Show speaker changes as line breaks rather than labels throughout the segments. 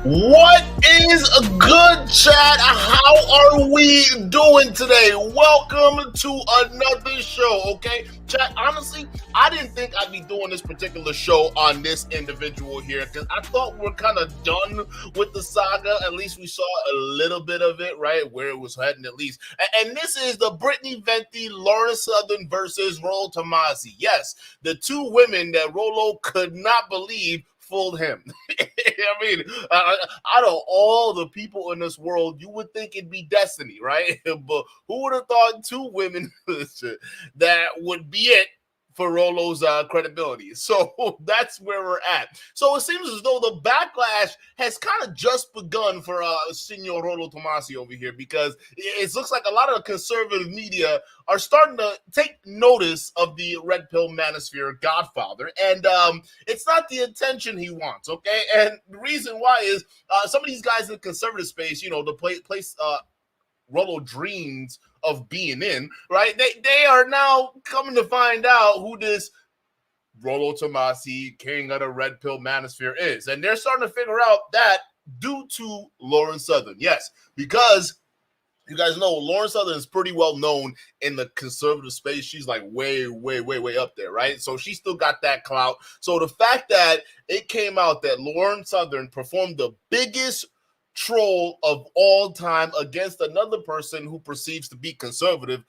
What is a good chat? How are we doing today? Welcome to another show, okay? Chat, honestly, I didn't think I'd be doing this particular show on this individual here because I thought we were kind of done with the saga. At least we saw a little bit of it, right? Where it was heading at least. And this is the Brittany Venti, Lauren Southern versus Rolo Tomassi. Yes, the two women that Rollo could not believe fooled him. I mean, out of all the people in this world, you would think it'd be destiny, right? But who would have thought two women that would be it for Rollo's credibility? So that's where we're at. So it seems as though the backlash has kind of just begun for Senor Rolo Tomassi over here, because it looks like a lot of conservative media are starting to take notice of the red pill manosphere godfather, and it's not the attention he wants, okay? And the reason why is some of these guys in the conservative space, you know, the place Rollo dreams of being in, right? They are now coming to find out who this Rolo Tomassi, king of the red pill manosphere, is. And they're starting to figure out that due to Lauren Southern. Yes, because you guys know Lauren Southern is pretty well known in the conservative space. She's like way up there, right? So she still got that clout. So the fact that it came out that Lauren Southern performed the biggest troll of all time against another person who perceives to be conservative,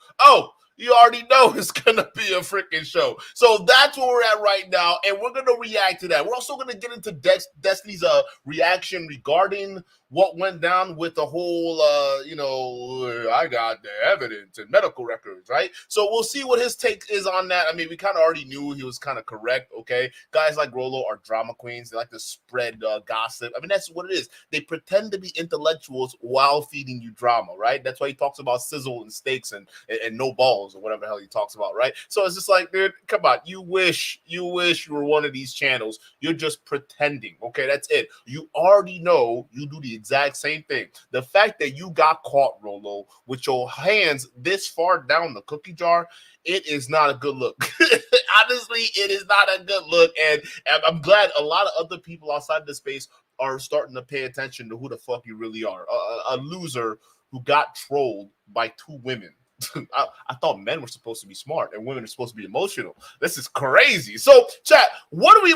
you already know it's gonna be a freaking show. So that's where we're at right now, and we're gonna react to that. We're also gonna get into Destiny's reaction regarding what went down with the whole I got the evidence and medical records, right? So we'll see what his take is on that. I mean, we kind of already knew he was kind of correct, okay? Guys like Rollo are drama queens. They like to spread gossip. I mean, that's what it is. They pretend to be intellectuals while feeding you drama, right? That's why he talks about sizzle and steaks and no balls or whatever the hell he talks about, right? So it's just like, dude, come on. You wish you were one of these channels. You're just pretending, okay? That's it. You already know you do the exact same thing. The fact that you got caught, Rollo, with your hands this far down the cookie jar, it is not a good look. Honestly, it is not a good look. And I'm glad a lot of other people outside the space are starting to pay attention to who the fuck you really are. A loser who got trolled by two women. I thought men were supposed to be smart and women are supposed to be emotional. This is crazy. So, chat, what are we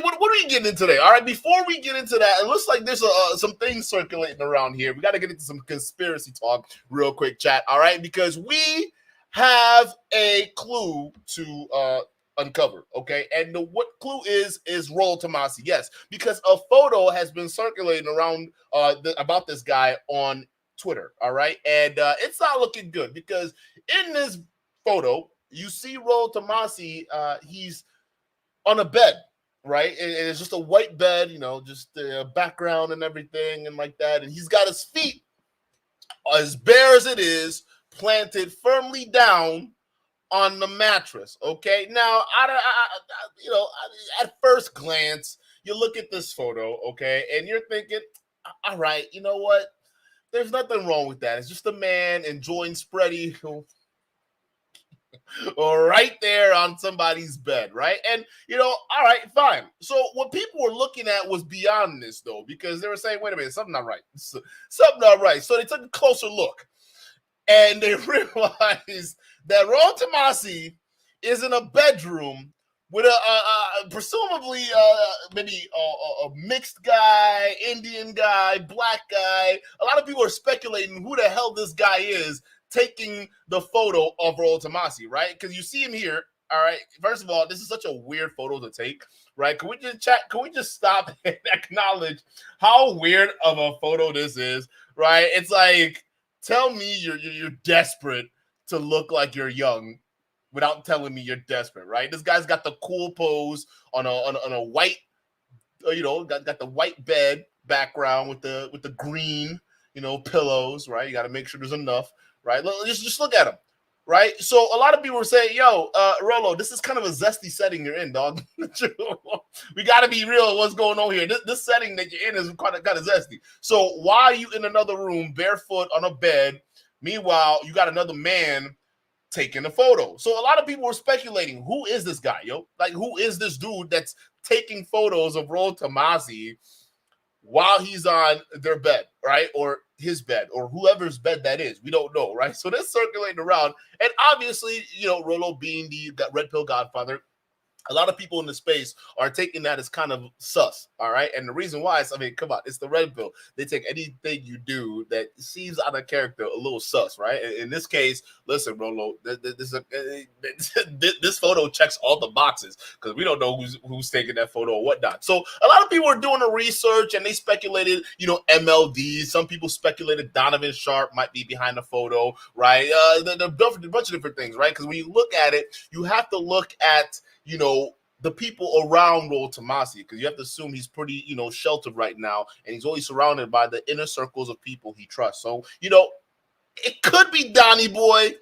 getting into today? All right, before we get into that, it looks like there's some things circulating around here. We got to get into some conspiracy talk real quick, chat. All right, because we have a clue to uncover, okay? And what clue is Rolo Tomassi. Yes, because a photo has been circulating around about this guy on Twitter, all right? And it's not looking good, because in this photo, you see Rolo Tomassi, he's on a bed, right? And it's just a white bed, you know, just the background and everything and like that. And he's got his feet as bare as it is, planted firmly down on the mattress. Okay, now at first glance, you look at this photo, okay, and you're thinking, all right, you know what? There's nothing wrong with that. It's just a man enjoying spready right there on somebody's bed, right? And, all right, fine. So what people were looking at was beyond this, though, because they were saying, wait a minute, something not right. Something not right. So they took a closer look, and they realized that Rolo Tomassi is in a bedroom with presumably maybe a mixed guy, Indian guy, black guy. A lot of people are speculating who the hell this guy is taking the photo of Rolo Tomassi, right? Because you see him here. All right. First of all, this is such a weird photo to take, right? Can we just chat? Can we just stop and acknowledge how weird of a photo this is, right? It's like, tell me you're desperate to look like you're young without telling me you're desperate, right? This guy's got the cool pose on a white, got the white bed background with the green, pillows, right? You got to make sure there's enough, right? Just look at him, right? So a lot of people were saying, yo, Rollo, this is kind of a zesty setting you're in, dog. We got to be real. What's going on here? This setting that you're in is kind of zesty. So why are you in another room barefoot on a bed? Meanwhile, you got another man taking a photo. So a lot of people were speculating, who is this guy, yo? Like, who is this dude that's taking photos of Rolo Tomassi while he's on their bed, right? Or his bed, or whoever's bed that is. We don't know, right? So they're circulating around. And obviously, Rollo being the red pill godfather, a lot of people in the space are taking that as kind of sus, all right? And the reason why is, come on, it's the red pill. They take anything you do that seems out of character a little sus, right? In this case, listen, Rollo, this photo checks all the boxes because we don't know who's taking that photo or whatnot. So a lot of people are doing the research and they speculated, MLD. Some people speculated Donovan Sharp might be behind the photo, right? A bunch of different things, right? Because when you look at it, you have to look at the people around Rolo Tomassi, because you have to assume he's pretty, sheltered right now, and he's always surrounded by the inner circles of people he trusts. So, it could be Donnie Boy,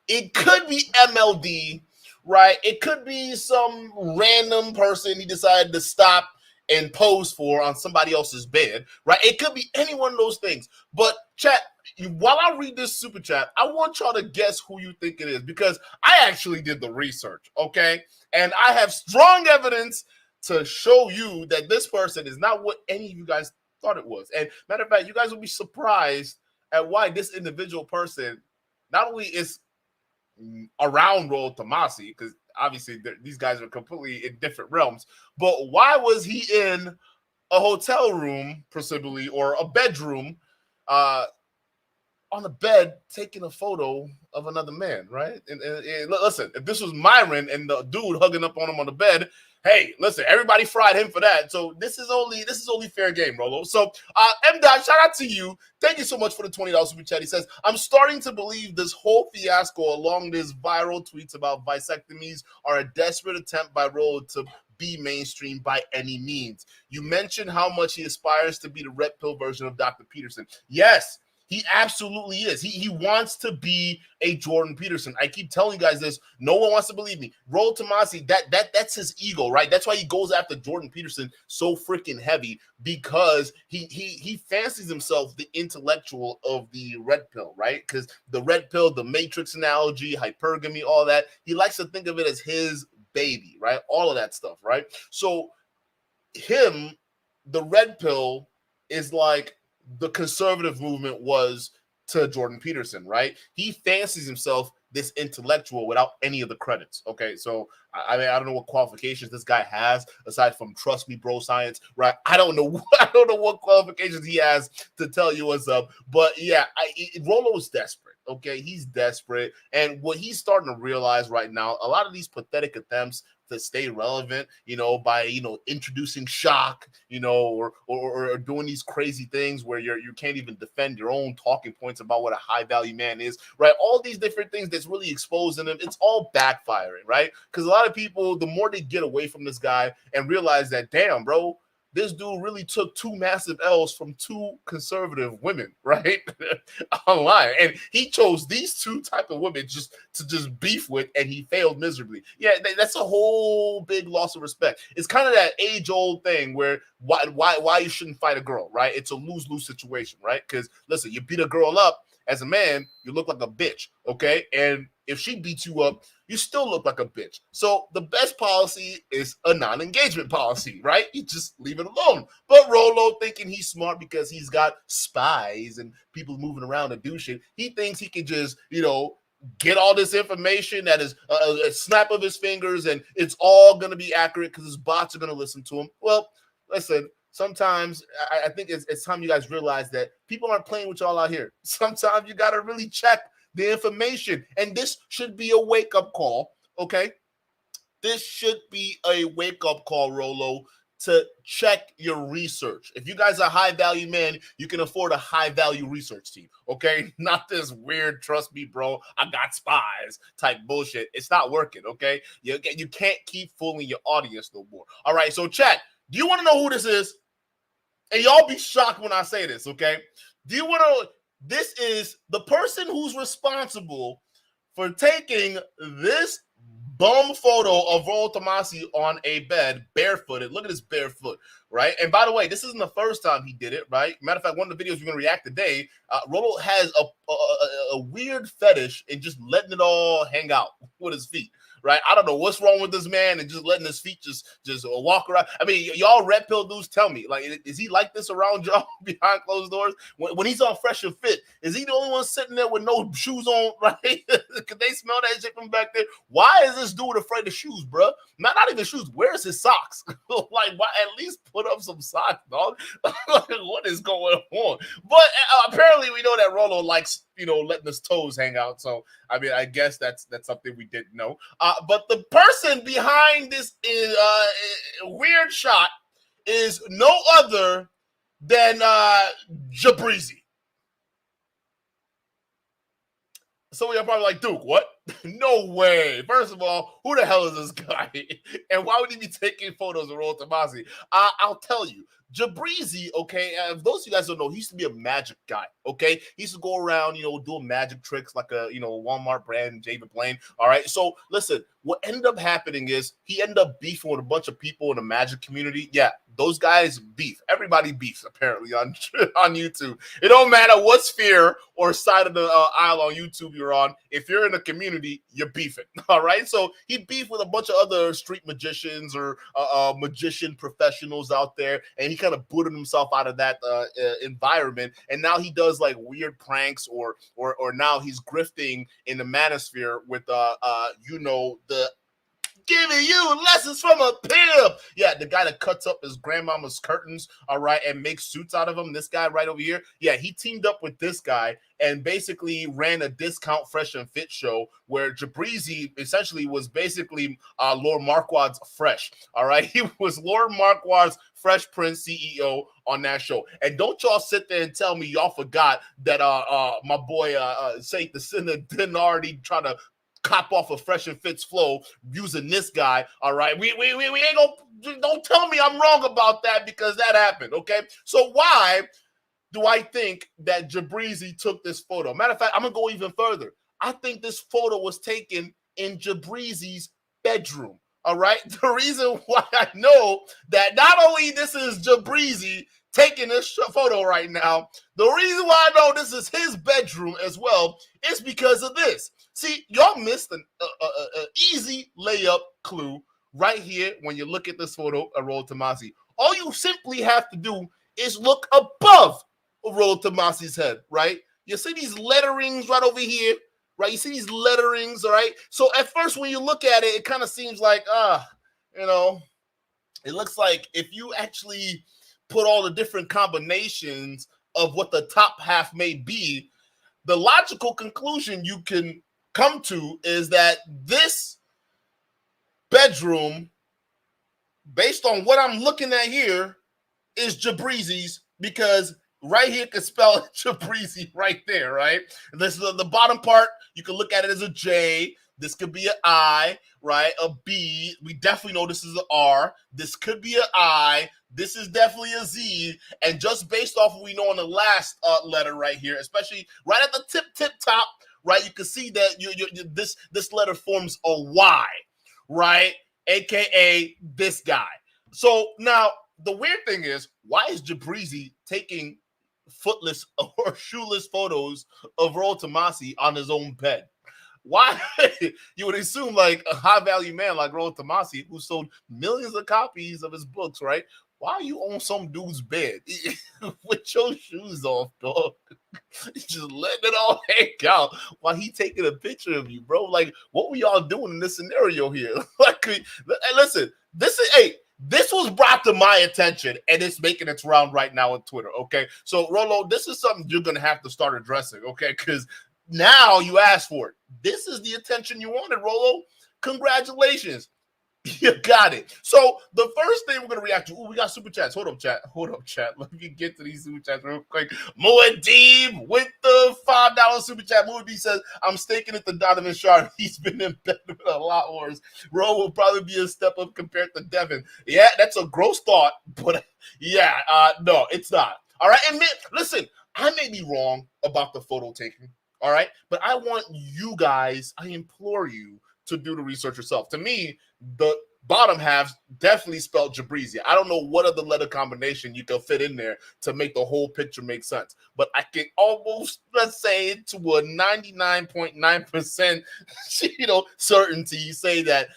it could be MLD, right? It could be some random person he decided to stop and pose for on somebody else's bed, right? It could be any one of those things. But chat, while I read this super chat, I want y'all to guess who you think it is, because I actually did the research, okay? And I have strong evidence to show you that this person is not what any of you guys thought it was. And matter of fact, you guys will be surprised at why this individual person not only is around Rolo Tomassi, because obviously these guys are completely in different realms, but why was he in a hotel room, presumably, or a bedroom, on a bed taking a photo of another man, right? And listen, if this was Myron and the dude hugging up on him on the bed, hey, listen, everybody fried him for that. So this is only fair game, Rollo. So M. Dot, shout out to you. Thank you so much for the $20 super chat. He says, I'm starting to believe this whole fiasco along this viral tweets about vasectomies are a desperate attempt by Rollo to be mainstream by any means. You mentioned how much he aspires to be the red pill version of Dr. Peterson. Yes, he absolutely is. He wants to be a Jordan Peterson. I keep telling you guys this. No one wants to believe me. Rolo Tomassi, that's his ego, right? That's why he goes after Jordan Peterson so freaking heavy, because he fancies himself the intellectual of the red pill, right? Because the red pill, the Matrix analogy, hypergamy, all that, he likes to think of it as his baby, right? All of that stuff, right? So him, the red pill, is like the conservative movement was to Jordan Peterson, right? He fancies himself this intellectual without any of the credits. Okay, so I mean, I don't know what qualifications this guy has aside from trust me, bro, science, right? I don't know what qualifications he has to tell you what's up, but yeah, Rollo is desperate. Okay, he's desperate, and what he's starting to realize right now, a lot of these pathetic attempts to stay relevant, by introducing shock, or doing these crazy things where you can't even defend your own talking points about what a high value man is, right? All these different things that's really exposing him, it's all backfiring, right? Because a lot of people, the more they get away from this guy and realize that, damn, bro, this dude really took 2 massive L's from 2 conservative women, right? Online. And he chose these 2 type of women just to beef with, and he failed miserably. Yeah, that's a whole big loss of respect. It's kind of that age-old thing where why you shouldn't fight a girl, right? It's a lose-lose situation, right? Because listen, you beat a girl up as a man, you look like a bitch, okay? And if she beats you up, you still look like a bitch. So the best policy is a non-engagement policy, right? You just leave it alone. But Rollo, thinking he's smart because he's got spies and people moving around to do shit, he thinks he can just, get all this information that is a snap of his fingers, and it's all going to be accurate because his bots are going to listen to him. Well, listen, sometimes I think it's time you guys realize that people aren't playing with y'all out here. Sometimes you got to really check the information, and this should be a wake-up call, okay? This should be a wake-up call, Rollo, to check your research. If you guys are high-value men, you can afford a high-value research team, okay? Not this weird, trust me, bro, I got spies type bullshit. It's not working, okay? You can't keep fooling your audience no more. All right, so chat, do you want to know who this is? And y'all be shocked when I say this, okay? Do you want to... This is the person who's responsible for taking this bum photo of Rolo Tomassi on a bed, barefooted. Look at his bare foot, right? And by the way, this isn't the first time he did it, right? Matter of fact, one of the videos we're going to react today, Rollo has a weird fetish in just letting it all hang out with his feet. Right, I don't know what's wrong with this man and just letting his feet just walk around. I mean, y'all red pill dudes, tell me, like, is he like this around y'all behind closed doors? When he's on Fresh and Fit, is he the only one sitting there with no shoes on? Right? Could they smell that shit from back there? Why is this dude afraid of shoes, bro? Not even shoes. Where's his socks? Like, why at least put up some socks, dog? What is going on? But apparently, we know that Rollo likes, letting his toes hang out. So, I mean, I guess that's something we didn't know. But the person behind this weird shot is no other than Jabrizi. So you're probably like, Duke, what? No way. First of all, who the hell is this guy? And why would he be taking photos of Rolo Tomassi? I'll tell you. Jabrizi, okay, those of you guys don't know, he used to be a magic guy, okay? He used to go around, doing magic tricks like a, Walmart brand, David Blaine, all right? So, listen, what ended up happening is he ended up beefing with a bunch of people in the magic community. Yeah, those guys beef. Everybody beefs, apparently, on YouTube. It don't matter what sphere or side of the aisle on YouTube you're on. If you're in a community, you're beefing, all right? So, he beefed with a bunch of other street magicians or magician professionals out there, and he kind of booted himself out of that environment, and now he does like weird pranks, or now he's grifting in the manosphere with the giving you lessons from a pimp. Yeah, the guy that cuts up his grandmama's curtains, all right, and makes suits out of them. This guy right over here. Yeah, he teamed up with this guy and basically ran a discount Fresh and Fit show where Jabrizi essentially was basically Lord Marquard's Fresh, all right? He was Lord Marquard's Fresh Prince CEO on that show. And don't y'all sit there and tell me y'all forgot that my boy Tate the Sinner didn't already try to cop off of Fresh and Fit's flow using this guy, all right? We ain't gonna, don't tell me I'm wrong about that because that happened, okay? So why do I think that Jabrizi took this photo? Matter of fact, I'm gonna go even further. I think this photo was taken in Jabrizi's bedroom, all right? The reason why I know that not only this is Jabrizi taking this photo right now, the reason why I know this is his bedroom as well is because of this. See, y'all missed an easy layup clue right here when you look at this photo of Rolo Tomassi. All you simply have to do is look above Rolo Tomassi's head, right? You see these letterings right over here, right? You see these letterings, all right? So at first when you look at it, it kind of seems like, it looks like if you actually put all the different combinations of what the top half may be, the logical conclusion you can come to is that this bedroom, based on what I'm looking at here, is Jabrizi's, because right here could spell Jabrizi right there, right? This is the bottom part. You can look at it as a J. This could be an I, right? A B. We definitely know this is an R. This could be an I. This is definitely a Z. And just based off what we know on the last letter right here, especially right at the tip top, right? You can see that this letter forms a Y, right? AKA this guy. So now the weird thing is, why is Jabrizi taking footless or shoeless photos of Rolo Tomassi on his own bed? Why? You would assume like a high value man like Rolo Tomassi, who sold millions of copies of his books, right? Why are you on some dude's bed with your shoes off, dog? Just letting it all hang out while he taking a picture of you, bro. Like, what were y'all doing in this scenario here? Like, hey, listen, this was brought to my attention, and it's making its round right now on Twitter, okay? So, Rollo, this is something you're going to have to start addressing, okay? Because now you asked for it. This is the attention you wanted, Rollo. Congratulations. You got it. So the first thing we're going to react to, we got super chats. Hold up, chat. Let me get to these super chats real quick. Muad'Dib with the $5 super chat. Muad'Dib says, I'm staking at the Donovan Sharp. He's been in bed with a lot worse. Ro will probably be a step up compared to Devin. Yeah, that's a gross thought, but yeah, no, it's not. All right, and listen, I may be wrong about the photo taking, all right, but I want you guys, I implore you to do the research yourself. To me, the bottom half definitely spelled Jabrizi. I don't know what other letter combination you can fit in there to make the whole picture make sense, but I can almost, let's say, to a 99.9% certainty say that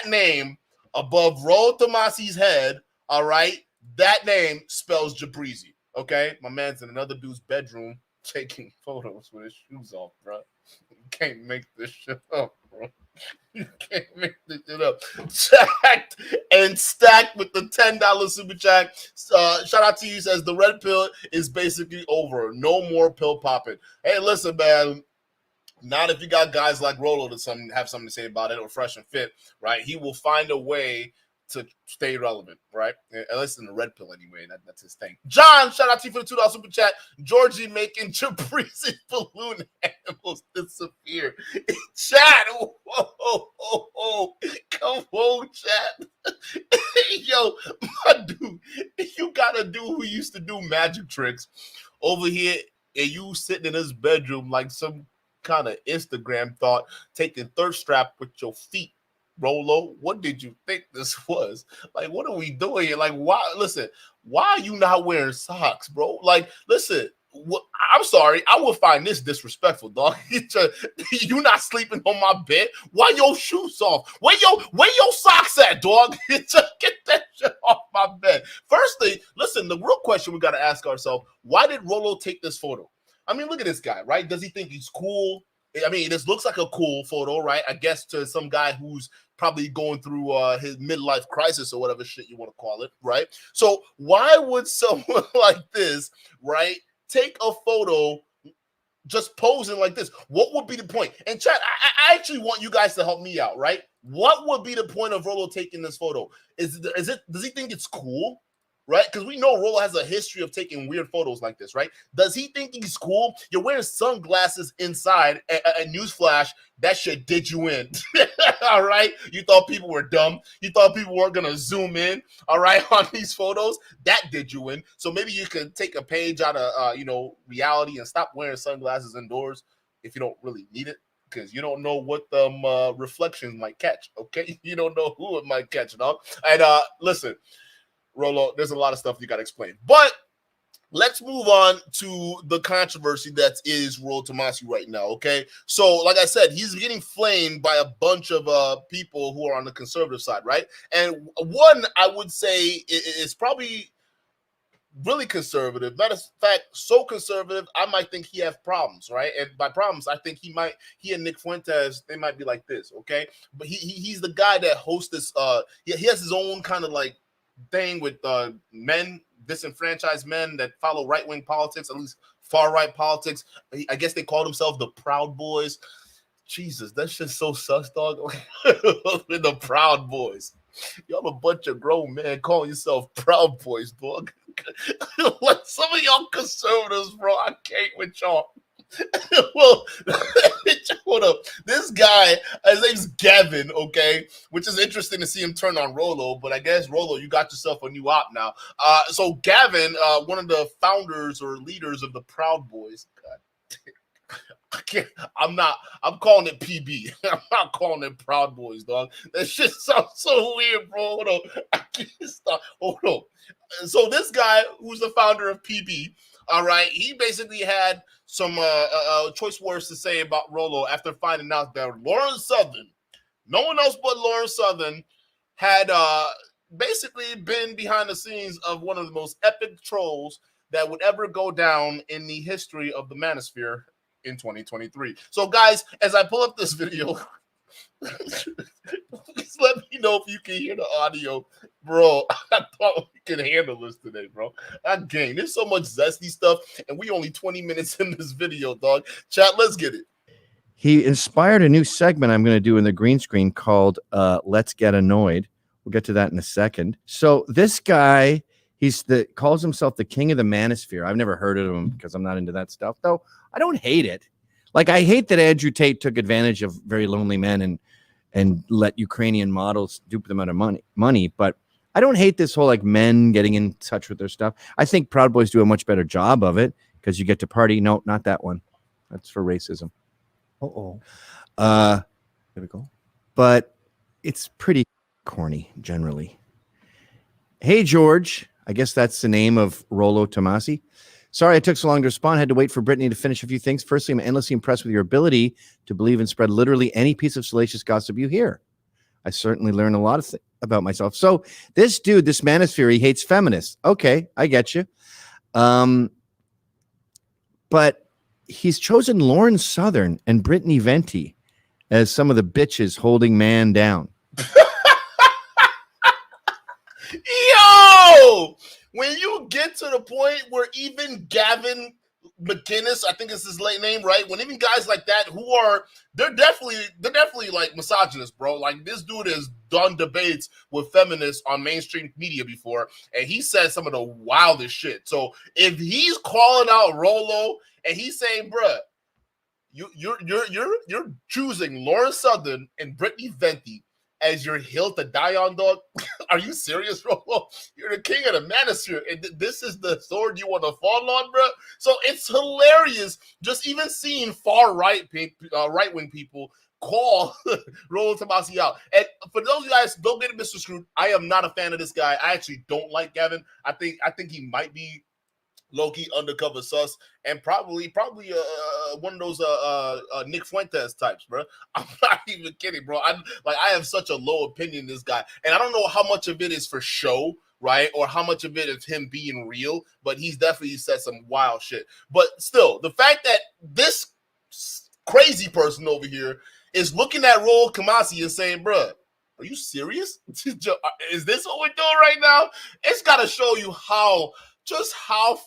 name above Rolo Tomassi's head, all right, that name spells Jabrizi. Okay, my man's in another dude's bedroom taking photos with his shoes off, bro. You can't make this shit up, bro. You can't make this shit up. Checked and stacked with the $10 super chat. Shout out to you. Says the red pill is basically over. No more pill popping. Hey, listen, man. Not if you got guys like Rollo to have something to say about it, or Fresh and Fit, right? He will find a way to stay relevant, right? At least in the red pill anyway. That's his thing. John, shout out to you for the $2 super chat. Georgie making Jabrizi balloon animals disappear. Chat, come on, chat. Yo, my dude, you got a dude who used to do magic tricks over here, and you sitting in his bedroom like some kind of Instagram thought, taking thirst strap with your feet. Rollo, what did you think this was? Like, what are we doing here? Like, why? Listen, why are you not wearing socks, bro? Like, listen, I'm sorry, I would find this disrespectful, dog. You not sleeping on my bed? Why your shoes off? Where your socks at, dog? Get that shit off my bed. First thing, listen, the real question we got to ask ourselves: why did Rollo take this photo? I mean, look at this guy, right? Does he think he's cool? I mean, this looks like a cool photo, right? I guess to some guy who's probably going through his midlife crisis or whatever shit you want to call it, right? So why would someone like this, right, take a photo just posing like this? What would be the point? And chat, I actually want you guys to help me out, right? What would be the point of Rollo taking this photo? Does he think it's cool? Right? Because we know Rollo has a history of taking weird photos like this, right? Does he think he's cool? You're wearing sunglasses inside. A newsflash, that shit did you in. All right? You thought people were dumb. You thought people weren't going to zoom in, all right, on these photos. That did you in. So maybe you can take a page out of, reality and stop wearing sunglasses indoors if you don't really need it, because you don't know what the reflections might catch, okay? You don't know who it might catch, dog. And listen, Rollo, there's a lot of stuff you got to explain. But let's move on to the controversy that is Rolo Tomassi right now, okay? So, like I said, he's getting flamed by a bunch of people who are on the conservative side, right? And one, I would say, is probably really conservative. Matter of fact, so conservative, I might think he have problems, right? And by problems, I think he and Nick Fuentes, they might be like this, okay? But he's the guy that hosts this, he has his own kind of like thing with men, disenfranchised men that follow right-wing politics, at least far-right politics. I guess they call themselves the Proud Boys. Jesus, that's just so sus, dog. The Proud Boys. Y'all a bunch of grown men calling yourself Proud Boys, dog. Like some of y'all conservatives, bro, I can't with y'all. Well, hold up. This guy, his name's Gavin, okay? Which is interesting to see him turn on Rollo, but I guess, Rollo, you got yourself a new op now. So Gavin, one of the founders or leaders of the Proud Boys. God, I'm calling it PB. I'm not calling it Proud Boys, dog. That shit sounds so weird, bro. Hold on. I can't stop. Hold on. So this guy, who's the founder of PB, all right, he basically had some choice words to say about Rollo after finding out that Lawrence Southern, no one else but Lawrence Southern, had basically been behind the scenes of one of the most epic trolls that would ever go down in the history of the manosphere in 2023. So, guys, as I pull up this video, please let me know if you can hear the audio, bro. I thought we could handle this today, bro. Again, there's so much zesty stuff, and we only 20 minutes in this video, dog. Chat, let's get it.
He inspired a new segment I'm going to do in the green screen called Let's Get Annoyed. We'll get to that in a second. So this guy, calls himself the king of the manosphere. I've never heard of him because I'm not into that stuff, though. I don't hate it. Like, I hate that Andrew Tate took advantage of very lonely men and let Ukrainian models dupe them out of money. But I don't hate this whole, like, men getting in touch with their stuff. I think Proud Boys do a much better job of it because you get to party. No, not that one. That's for racism. There we go. But it's pretty corny, generally. Hey, George. I guess that's the name of Rolo Tomassi. Sorry I took so long to respond. I had to wait for Brittany to finish a few things. Firstly, I'm endlessly impressed with your ability to believe and spread literally any piece of salacious gossip you hear. I certainly learned a lot about myself. So this dude, this manosphere, he hates feminists. Okay, I get you. But he's chosen Lauren Southern and Brittany Venti as some of the bitches holding man down.
Yo! When you get to the point where even Gavin McInnes, I think it's his late name, right? When even guys like that they're definitely like misogynists, bro. Like, this dude has done debates with feminists on mainstream media before, and he said some of the wildest shit. So if he's calling out Rollo and he's saying, bruh, you're choosing Lauren Southern and Brittany Venti as your hill to die on, dog. Are you serious, Rollo? You're the king of the manosphere, and this is the sword you want to fall on, bro. So it's hilarious just even seeing far right-wing people call Rolo Tomassi out. And for those of you guys, don't get it misconstrued. I am not a fan of this guy. I actually don't like Gavin. I think he might be low-key undercover sus, and probably one of those Nick Fuentes types, bro. I'm not even kidding, bro. I have such a low opinion of this guy, and I don't know how much of it is for show, right, or how much of it is him being real, but he's definitely said some wild shit. But still, the fact that this crazy person over here is looking at Rolo Tomassi and saying, bro, are you serious? Is this what we're doing right now? It's got to show you how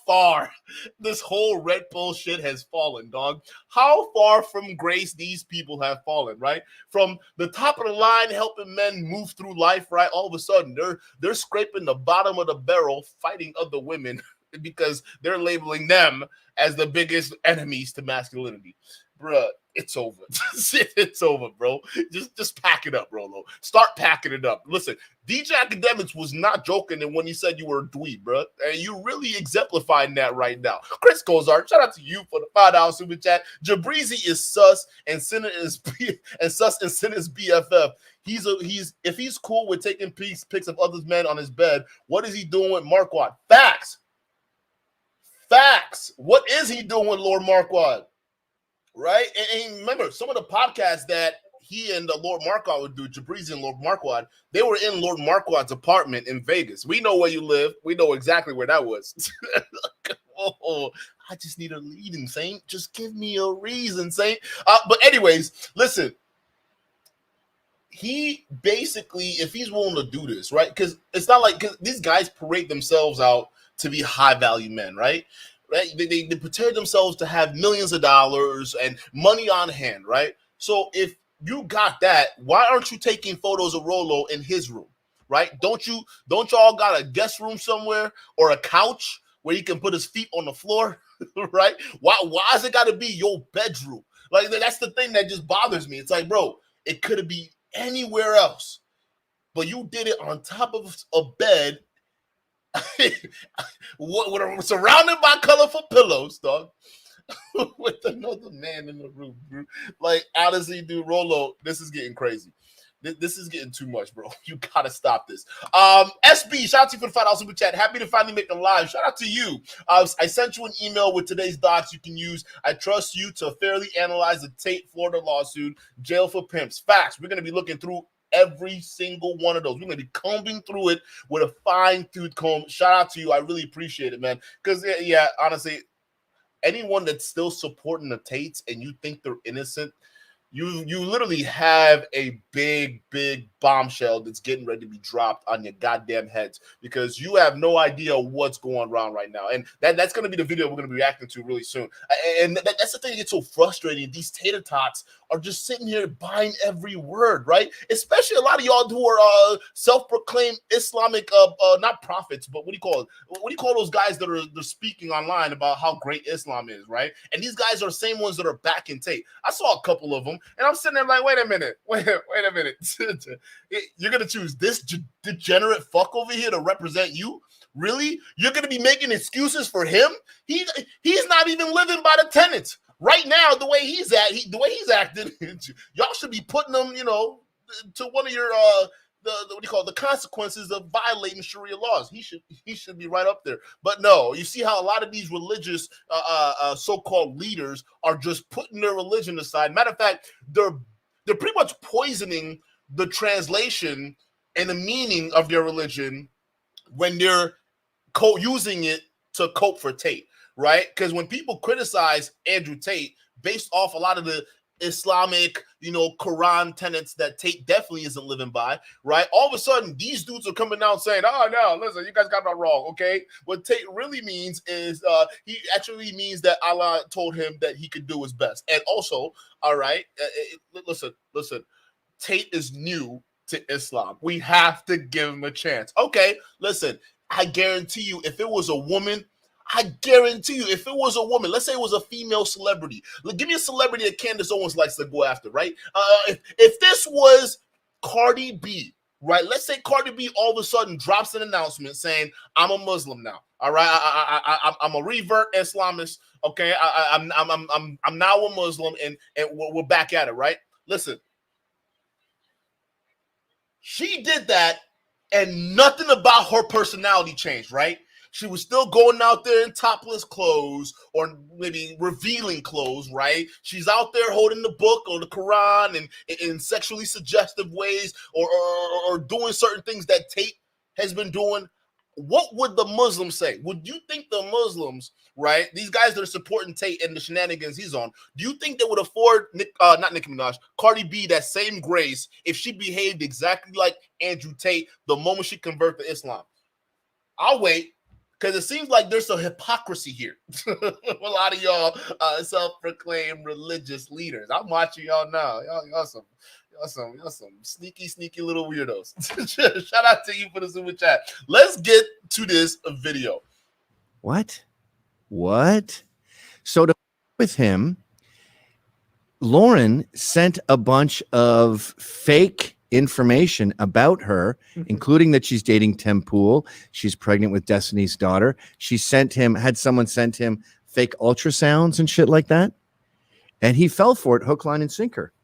far this whole Red Bull shit has fallen, dog. How far from grace these people have fallen, right? From the top of the line, helping men move through life, right? All of a sudden, they're scraping the bottom of the barrel, fighting other women because they're labeling them as the biggest enemies to masculinity. Bruh, it's over. It's over, bro. Just pack it up, Rollo. Start packing it up. Listen, DJ Academics was not joking when he said you were a dweeb, bro. And you really exemplifying that right now. Chris Kozart, shout out to you for the $5 super chat. Jabrizi is sus and Sinner is Sinner's BFF. If he's cool with taking pics of others men on his bed, what is he doing with Marquardt? Facts. What is he doing with Lord Marquardt? Right? And remember, some of the podcasts that he and Lord Marquardt would do, Jabrizi and Lord Marquardt, they were in Lord Marquardt's apartment in Vegas. We know where you live. We know exactly where that was. Oh, I just need a leading, Saint. Just give me a reason, Saint. But anyways, listen. He basically, if he's willing to do this, right? Because it's not like these guys parade themselves out to be high-value men, right? Right? They prepare themselves to have millions of dollars and money on hand, right? So if you got that, why aren't you taking photos of Rollo in his room, right? Don't y'all got a guest room somewhere or a couch where he can put his feet on the floor, right? Why is it got to be your bedroom? Like, that's the thing that just bothers me. It's like, bro, it could have been anywhere else, but you did it on top of a bed surrounded by colorful pillows, dog. With another man in the room, bro. Like, honestly, dude, Rollo, this is getting crazy. This is getting too much, bro. You gotta stop this. SB, shout out to you for the $5 super chat. Happy to finally make a live. Shout out to you. I sent you an email with today's docs you can use. I trust you to fairly analyze the Tate Florida lawsuit, jail for pimps. Facts. We're gonna be looking through every single one of those. We're gonna be combing through it with a fine-tooth comb. Shout out to you. I really appreciate it, man. Because yeah, honestly, anyone that's still supporting the Tates and you think they're innocent, you literally have a big bombshell that's getting ready to be dropped on your goddamn heads, because you have no idea what's going on right now. And that's going to be the video we're going to be reacting to really soon. And that's the thing that gets so frustrating. These tater tots are just sitting here buying every word, right? Especially a lot of y'all who are self-proclaimed Islamic, not prophets, but what do you call it? What do you call those guys that are they're speaking online about how great Islam is, right? And these guys are the same ones that are backing Tate. I saw a couple of them, and I'm sitting there like, wait a minute. You're going to choose this degenerate fuck over here to represent you? Really? You're going to be making excuses for him? He's not even living by the tenets. Right now, the way he's acting, y'all should be putting him, to one of your the consequences of violating Sharia laws. He should be right up there. But no, you see how a lot of these religious so-called leaders are just putting their religion aside. Matter of fact, they're pretty much poisoning the translation and the meaning of their religion when they're using it to cope for Tate. Right? Because when people criticize Andrew Tate based off a lot of the Islamic, Quran tenets that Tate definitely isn't living by, right? All of a sudden, these dudes are coming out saying, oh, no, listen, you guys got that wrong, okay? What Tate really means is he actually means that Allah told him that he could do his best. And also, all right, listen, Tate is new to Islam. We have to give him a chance. Okay, listen, I guarantee you, if it was a woman, let's say it was a female celebrity. Give me a celebrity that Candace Owens likes to go after, right? If this was Cardi B, right? Let's say Cardi B all of a sudden drops an announcement saying, I'm a Muslim now, all right? I'm a revert Islamist, okay? I'm now a Muslim, and we're back at it, right? Listen, she did that, and nothing about her personality changed, right? She was still going out there in topless clothes or maybe revealing clothes, right? She's out there holding the book or the Quran and in sexually suggestive ways or doing certain things that Tate has been doing. What would the Muslims say? Would you think the Muslims, right, these guys that are supporting Tate and the shenanigans he's on, do you think they would afford, not Nicki Minaj, Cardi B that same grace if she behaved exactly like Andrew Tate the moment she converted to Islam? I'll wait. Because it seems like there's some hypocrisy here. A lot of y'all self-proclaimed religious leaders. I'm watching y'all now. Y'all some sneaky little weirdos. Shout out to you for the super chat. Let's get to this video.
What? So to with him, Lauren sent a bunch of fake information about her, including that she's dating Tim Pool. She's pregnant with Destiny's daughter. Had someone sent him fake ultrasounds and shit like that. And he fell for it, hook, line, and sinker.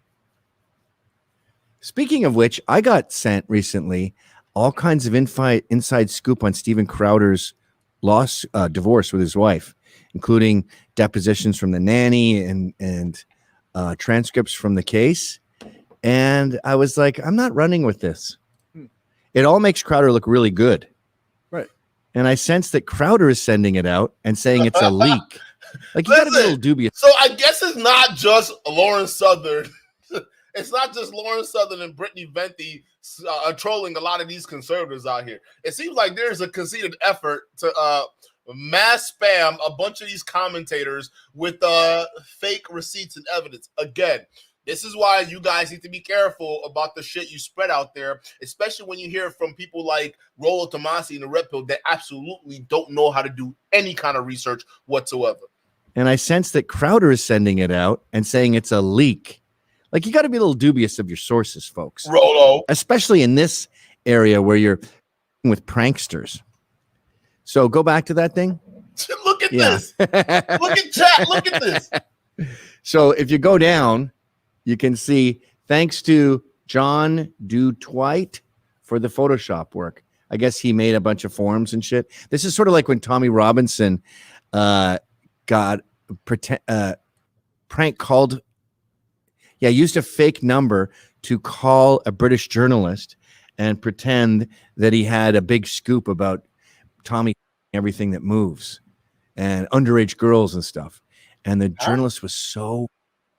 Speaking of which, I got sent recently all kinds of inside scoop on Steven Crowder's divorce with his wife, including depositions from the nanny and transcripts from the case. And I was like, I'm not running with this. It all makes Crowder look really good.
Right.
And I sense that Crowder is sending it out and saying it's a leak. Like, you got to be a little dubious.
So I guess it's not just Lauren Southern. It's not just Lauren Southern and Brittany Venti trolling a lot of these conservatives out here. It seems like there's a conceited effort to mass spam a bunch of these commentators with fake receipts and evidence. Again, This is why you guys need to be careful about the shit you spread out there, especially when you hear from people like Rolo Tomassi and the Red Pill that absolutely don't know how to do any kind of research whatsoever.
And I sense that Crowder is sending it out and saying it's a leak. Like, you got to be a little dubious of your sources, folks.
Rolo.
Especially in this area where you're with pranksters. So go back to that thing.
Look at this. Look at chat. Look at this.
So if you go down, you can see, thanks to John Dutwite for the Photoshop work. I guess he made a bunch of forms and shit. This is sort of like when Tommy Robinson got prank called. Yeah, used a fake number to call a British journalist and pretend that he had a big scoop about Tommy everything that moves and underage girls and stuff. And the journalist was so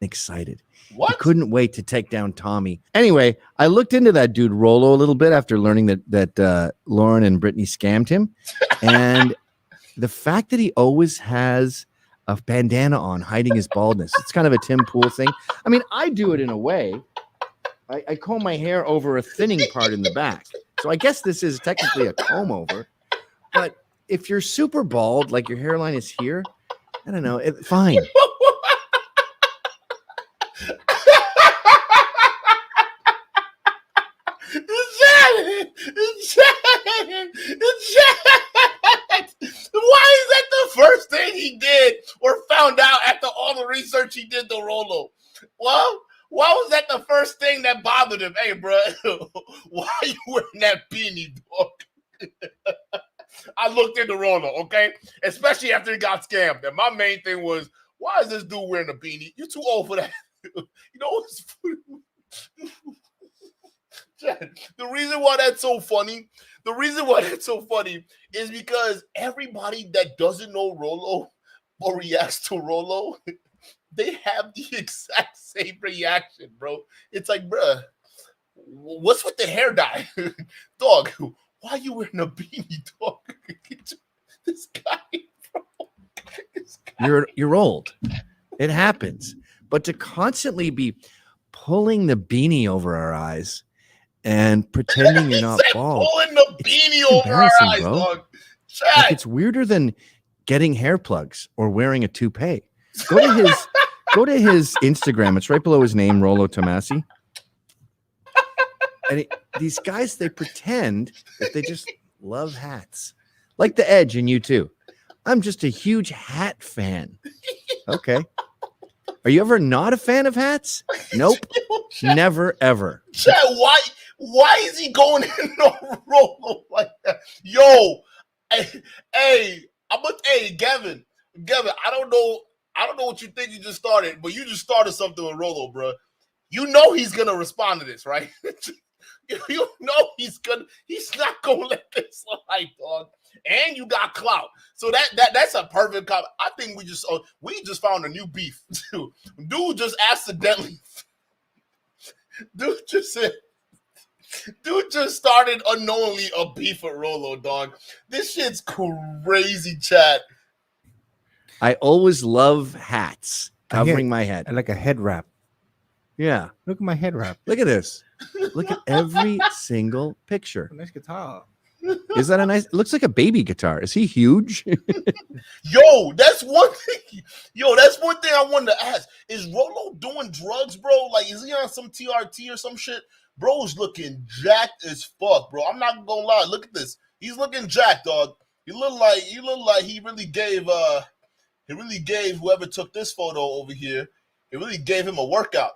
excited.
What?
He couldn't wait to take down Tommy. Anyway, I looked into that dude Rollo a little bit after learning that Lauren and Brittany scammed him. And the fact that he always has a bandana on hiding his baldness, it's kind of a Tim Pool thing. I mean, I do it in a way. I comb my hair over a thinning part in the back. So I guess this is technically a comb over. But if you're super bald, like your hairline is here, I don't know, fine.
Why is that the first thing he did or found out after all the research he did to Rollo? Well, why was that the first thing that bothered him? Hey, bro, why are you wearing that beanie, dog? I looked into Rollo, okay? Especially after he got scammed. And my main thing was, why is this dude wearing a beanie? You're too old for that. You know what's the reason why that's so funny is because everybody that doesn't know Rollo or reacts to Rollo, they have the exact same reaction, bro. It's like, bruh, what's with the hair dye? Dog, why are you wearing a beanie, dog? This guy, bro. This guy.
You're old. It happens. But to constantly be pulling the beanie over our eyes and pretending you're not bald.
Pulling the beanie over our eyes,
bro.
dog.
Like, it's weirder than getting hair plugs or wearing a toupee. Go to his Instagram. It's right below his name, Rolo Tomassi. And these guys, they pretend that they just love hats. Like the Edge and you too. I'm just a huge hat fan. Okay. Are you ever not a fan of hats? Nope. Never, ever.
Chad, why is he going in on Rollo like that? Yo, hey, Gavin, I don't know what you think you just started, but you just started something with Rollo, bro. You know he's gonna respond to this, right? You know he's not gonna let this slide, dog. And you got clout, so that's a perfect comment. I think we just found a new beef. Dude just accidentally, dude just started unknowingly a beef with Rollo, dog. This shit's crazy, chat.
I always love hats covering my head.
I like a head wrap.
Yeah.
Look at my head wrap.
Look at this. Look at every single picture.
Nice guitar.
Is that a nice? It looks like a baby guitar. Is he huge?
Yo, that's one thing. That's one thing I wanted to ask. Is Rollo doing drugs, bro? Like, is he on some TRT or some shit? Bro's looking jacked as fuck, bro. I'm not gonna lie. Look at this. He's looking jacked, dog. He look like he really gave whoever took this photo over here. It really gave him a workout.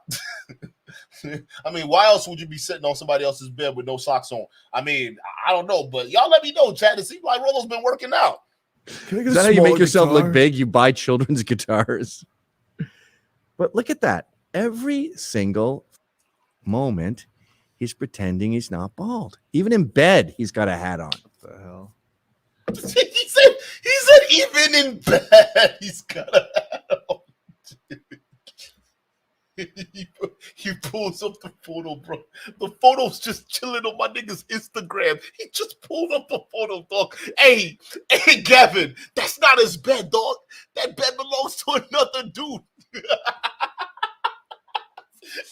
I mean, why else would you be sitting on somebody else's bed with no socks on? I mean, I don't know, but y'all let me know, chat. It seems like Rollo's been working out.
Is that how you make yourself look big? You buy children's guitars. But look at that. Every single moment, he's pretending he's not bald. Even in bed, he's got a hat on.
What the hell?
He said even in bed, he's got a hat on. He pulls up the photo, bro. The photo's just chilling on my nigga's Instagram. He just pulled up the photo, dog. Hey, Gavin, that's not his bed, dog. That bed belongs to another dude.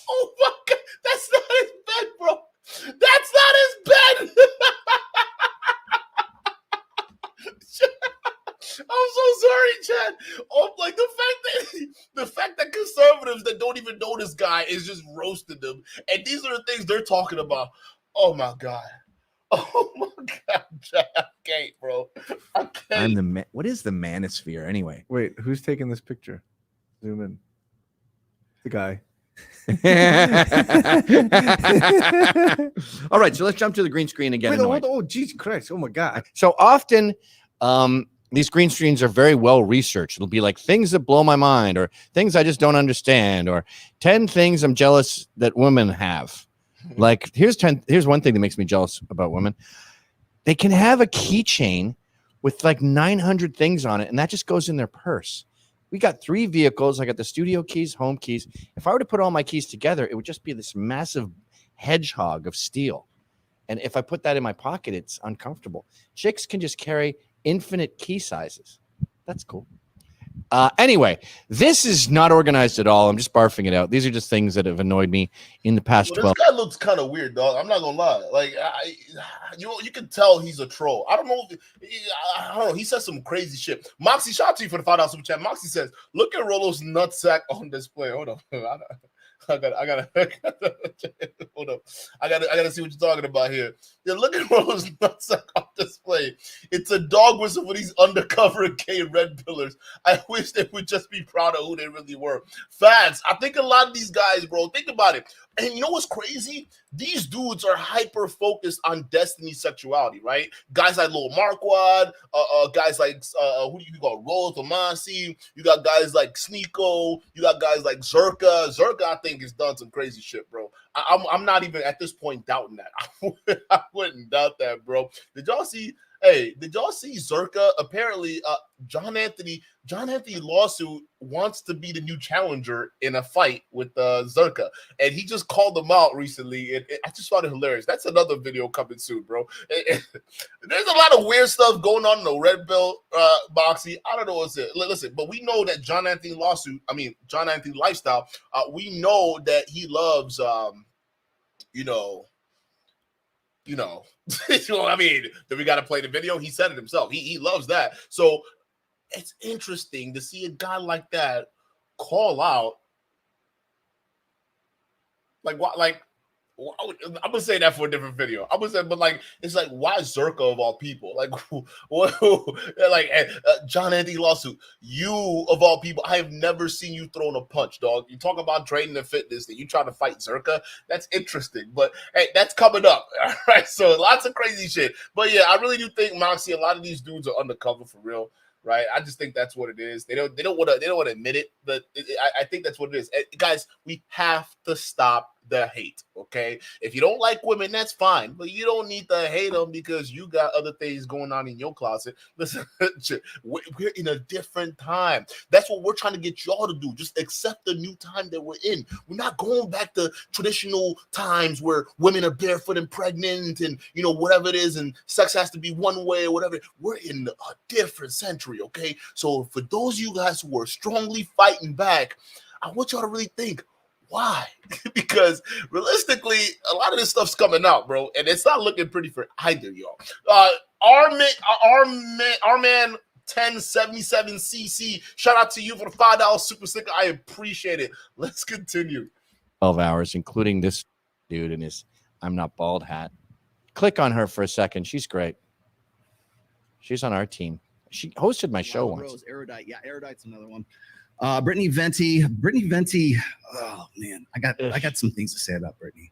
Oh my God, that's not his bed, bro. That's not his bed. I'm so sorry, Chad. Oh, like the fact that conservatives that don't even know this guy is just roasting them, and these are the things they're talking about. Oh my God. Oh my God, Chad. I can't, bro. I can't.
What is the manosphere anyway?
Wait, who's taking this picture? Zoom in. The guy.
All right, so let's jump to the green screen again.
Oh, Jesus Christ. Oh my God.
So often, these green screens are very well researched. It'll be like things that blow my mind, or things I just don't understand, or 10 things I'm jealous that women have. Like here's one thing that makes me jealous about women. They can have a keychain with like 900 things on it, and that just goes in their purse. We got 3 vehicles. I got the studio keys, home keys. If I were to put all my keys together, it would just be this massive hedgehog of steel. And if I put that in my pocket, it's uncomfortable. Chicks can just carry infinite key sizes. That's cool. Anyway, this is not organized at all. I'm just barfing it out. These are just things that have annoyed me in the past 12.
This guy looks kind of weird, dog. I'm not gonna lie. Like, you can tell he's a troll. I don't know. I don't know. He says some crazy shit. Moxie, shout out to you for the $5 super chat. Moxie says, "Look at Rolo's nutsack on display." Hold on. I gotta hold up. I gotta see what you're talking about here. Yeah, look at Rolo's nutsack on display. It's a dog whistle for these undercover gay red pillars. I wish they would just be proud of who they really were. Facts. I think a lot of these guys, bro, think about it. And you know what's crazy? These dudes are hyper focused on destiny sexuality, right? Guys like Lil Marquardt, guys like who do you got? Rolo Tomassi. You got guys like Sneeko. You got guys like Zerka. Zerka, I think, has done some crazy shit, bro. I'm not even at this point doubting that. I wouldn't doubt that, bro. Did y'all see Zerka? Apparently, John Anthony lawsuit wants to be the new challenger in a fight with Zerka, and he just called him out recently. And I just found it hilarious. That's another video coming soon, bro. There's a lot of weird stuff going on in the red belt boxing. I don't know what's it. Listen, but we know that John Anthony lifestyle. We know that he loves, I mean, then we got to play the video. He said it himself. He loves that. So it's interesting to see a guy like that call out. I'm gonna say that for a different video. I'm gonna say, but like, it's like, why Zerka of all people? Like, John Anthony lawsuit. You of all people, I have never seen you throwing a punch, dog. You talk about training and fitness, that you try to fight Zerka. That's interesting, but hey, that's coming up. All right, so lots of crazy shit. But yeah, I really do think, Moxie, a lot of these dudes are undercover for real. Right, I just think that's what it is. They don't want to admit it, but I think that's what it is. Guys, we have to stop the hate. Okay, if you don't like women, that's fine, but you don't need to hate them because you got other things going on in your closet. Listen, we're in a different time. That's what we're trying to get y'all to do. Just accept the new time that we're in. We're not going back to traditional times where women are barefoot and pregnant and whatever it is, and sex has to be one way or whatever. We're in a different century. Okay, so for those of you guys who are strongly fighting back, I want y'all to really think. Why? Because realistically, a lot of this stuff's coming out, bro, and it's not looking pretty for either y'all. Our man 1077cc, shout out to you for the $5 super sticker. I appreciate it. Let's continue.
12 hours, including this dude in his I'm not bald hat. Click on her for a second. She's great. She's on our team. She hosted my show once.
Rose, Erudite. Yeah, Erudite's another one. Brittany Venti. Oh man, I got some things to say about Brittany.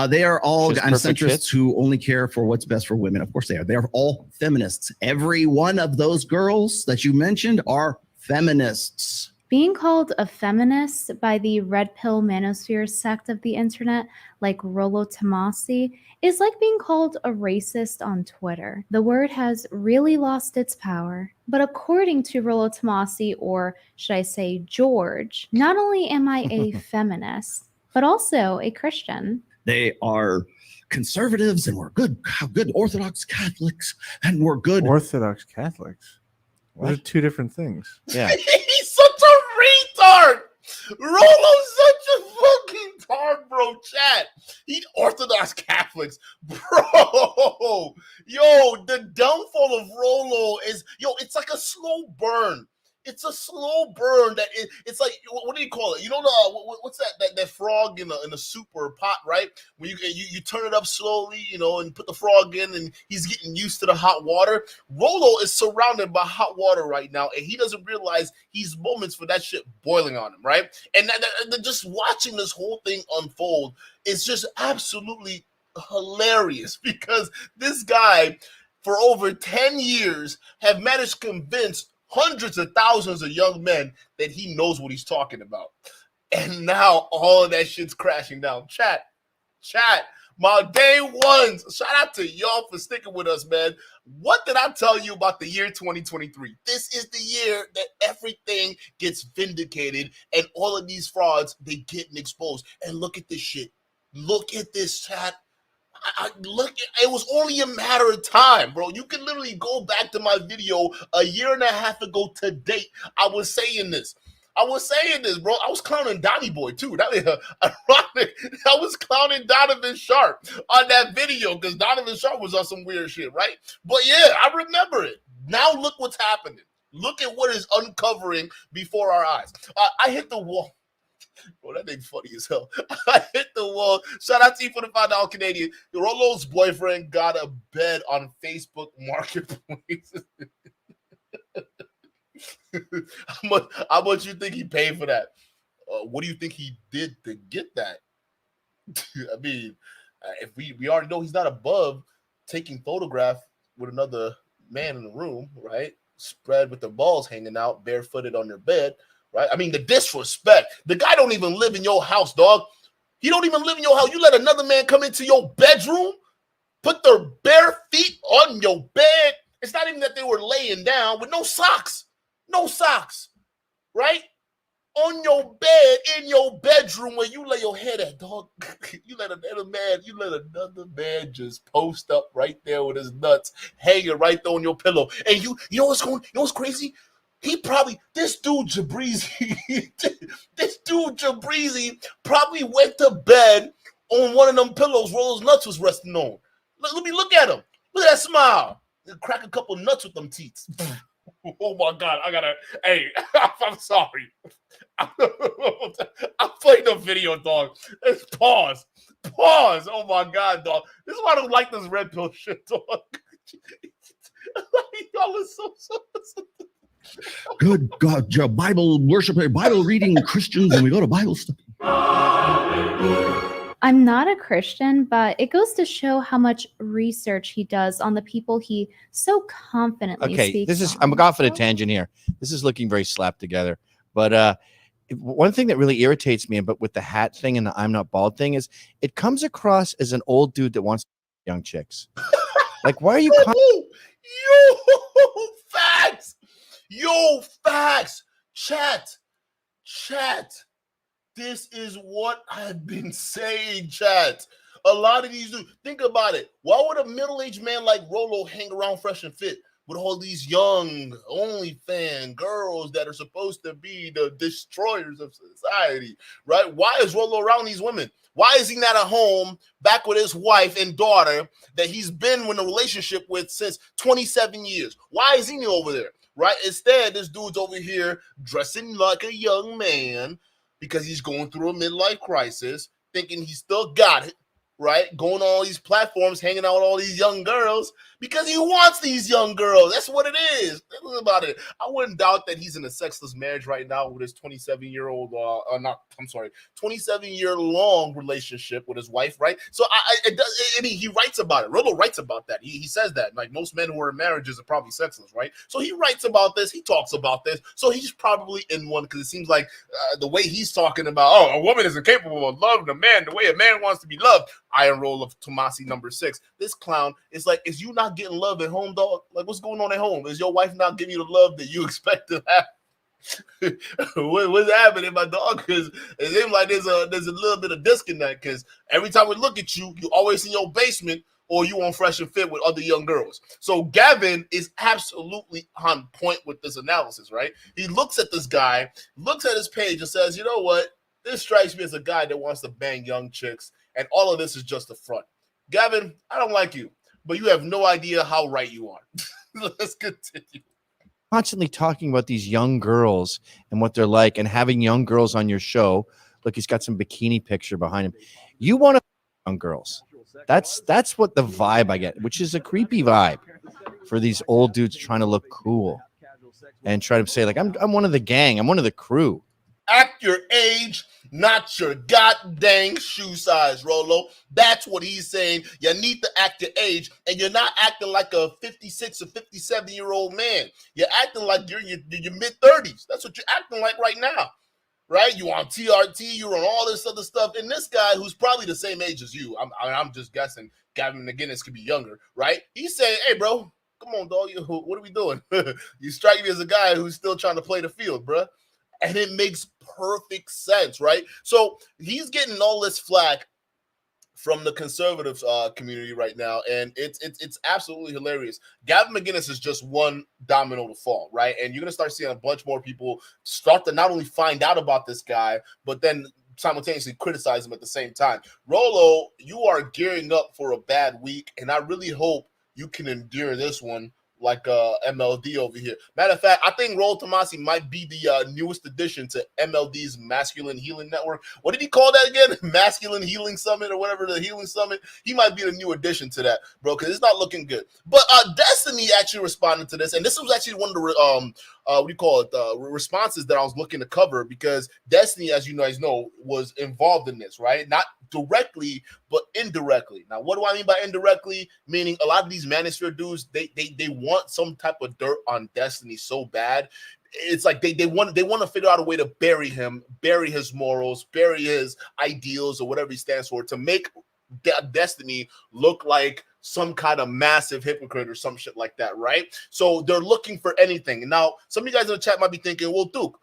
They are all gynocentrists who only care for what's best for women. Of course they are. They are all feminists. Every one of those girls that you mentioned are feminists.
Being called a feminist by the red pill manosphere sect of the internet, like Rolo Tomassi, is like being called a racist on Twitter. The word has really lost its power. But according to Rolo Tomassi, or should I say George, not only am I a feminist, but also a Christian.
They are conservatives, and we're good Orthodox Catholics, and we're good
Orthodox Catholics. Those are two different things.
Yeah.
He's such a retard. Rolo's such a fucking bro, chat. He Orthodox Catholics, bro. Yo, the downfall of Rollo is, it's like a slow burn. It's a slow burn that it's like, what do you call it? You know, what's that frog in a soup or a pot, right? When you turn it up slowly, and put the frog in, and he's getting used to the hot water. Rollo is surrounded by hot water right now, and he doesn't realize he's moments for that shit boiling on him, right? And just watching this whole thing unfold is just absolutely hilarious, because this guy, for over 10 years, have managed to convince hundreds of thousands of young men that he knows what he's talking about. And now all of that shit's crashing down. Chat, my day ones, shout out to y'all for sticking with us, man. What did I tell you about the year 2023? This is the year that everything gets vindicated and all of these frauds, they getting exposed. And look at this shit. Look at this, chat. It was only a matter of time, bro. You can literally go back to my video a year and a half ago to date. I was saying this, bro. I was clowning Donnie Boy too. That was ironic. I was clowning Donovan Sharp on that video because Donovan Sharp was on some weird shit, right? But yeah, I remember it. Now look what's happening. Look at what is uncovering before our eyes. I hit the wall. Bro, that thing's funny as hell. I hit the wall. Shout out to you for the $5 Canadian. Rollo's boyfriend got a bed on Facebook Marketplace. How much you think he paid for that? What do you think he did to get that? I mean, if we already know he's not above taking photograph with another man in the room, right? Spread with the balls hanging out, barefooted on their bed. Right? I mean, the disrespect. The guy don't even live in your house, dog. He don't even live in your house. You let another man come into your bedroom, put their bare feet on your bed. It's not even that they were laying down with no socks. No socks. Right? On your bed, in your bedroom where you lay your head at, dog. You let another man just post up right there with his nuts hanging right there on your pillow. And you know what's crazy? This dude Jabrizi probably went to bed on one of them pillows Rollo's nuts was resting on. Let me look at him. Look at that smile. Crack a couple nuts with them teats. Oh my God, hey, I'm sorry. I'm playing the video, dog. Let's pause. Oh my God, dog. This is why I don't like this red pill shit, dog. Y'all are so
Good God, Bible worship, Bible reading Christians, and we go to Bible study.
I'm not a Christian, but it goes to show how much research he does on the people he so confidently speaks on.
I'm off at a tangent here. This is looking very slapped together. But one thing that really irritates me, but with the hat thing and the I'm not bald thing, is it comes across as an old dude that wants young chicks. Like, why are you?
Facts. Yo, facts. Chat. This is what I've been saying, chat. A lot of these dudes, think about it. Why would a middle-aged man like Rollo hang around fresh and fit with all these young OnlyFans girls that are supposed to be the destroyers of society, right? Why is Rollo around these women? Why is he not at home back with his wife and daughter that he's been in a relationship with since 27 years? Why is he over there, right? Instead, this dude's over here dressing like a young man because he's going through a midlife crisis, thinking he still got it, right? Going on all these platforms, hanging out with all these young girls because he wants these young girls. That's what it is. Think about it. I wouldn't doubt that he's in a sexless marriage right now with his 27-year-old, 27-year-long relationship with his wife, right? So he writes about it. Rollo writes about that. He says that. Like, most men who are in marriages are probably sexless, right? So he writes about this. He talks about this. So he's probably in one because it seems like the way he's talking about, a woman isn't capable of loving a man the way a man wants to be loved. Iron Rolo Tomassi #6. This clown is like, is you not getting love at home, dog? Like, what's going on at home? Is your wife not giving you the love that you expect to have? What's happening, my dog? Because it seems like there's a little bit of disconnect. Because every time we look at you, you always in your basement or you on Fresh and Fit with other young girls. So Gavin is absolutely on point with this analysis, right? He looks at this guy, looks at his page, and says, you know what? This strikes me as a guy that wants to bang young chicks, and all of this is just a front. Gavin, I don't like you, but you have no idea how right you are. Let's continue.
Constantly talking about these young girls and what they're like, and having young girls on your show. Look, he's got some bikini picture behind him. You want to young girls. That's what the vibe I get, which is a creepy vibe for these old dudes trying to look cool and try to say, like, I'm one of the gang, I'm one of the crew.
Act your age, not your goddamn shoe size, Rollo. That's what he's saying. You need to act your age, and you're not acting like a 56 or 57-year-old man. You're acting like you're in your mid-30s. That's what you're acting like right now, right? You on TRT, you're on all this other stuff, and this guy who's probably the same age as you, I'm just guessing, Gavin McInnes could be younger, right? He's saying, hey, bro, come on, dog. What are we doing? You strike me as a guy who's still trying to play the field, bro. And it makes perfect sense, right? So he's getting all this flack from the conservative community right now, and it's absolutely hilarious. Gavin McInnes is just one domino to fall, right? And you're gonna start seeing a bunch more people start to not only find out about this guy, but then simultaneously criticize him at the same time. Rollo, you are gearing up for a bad week, and I really hope you can endure this one like MLD over here. Matter of fact, I think Rolo Tomassi might be the newest addition to MLD's Masculine Healing Network. What did he call that again? Masculine Healing Summit or whatever, the Healing Summit. He might be the new addition to that, bro, because it's not looking good. But Destiny actually responded to this, and this was actually one of the responses that I was looking to cover, because Destiny, as you guys know, was involved in this, right? Not directly, but indirectly. Now, what do I mean by indirectly? Meaning a lot of these manosphere dudes, they want some type of dirt on Destiny so bad. It's like they want to figure out a way to bury him, bury his morals, bury his ideals or whatever he stands for, to make Destiny look like some kind of massive hypocrite or some shit like that, right? So they're looking for anything. And now some of you guys in the chat might be thinking, well, Duke,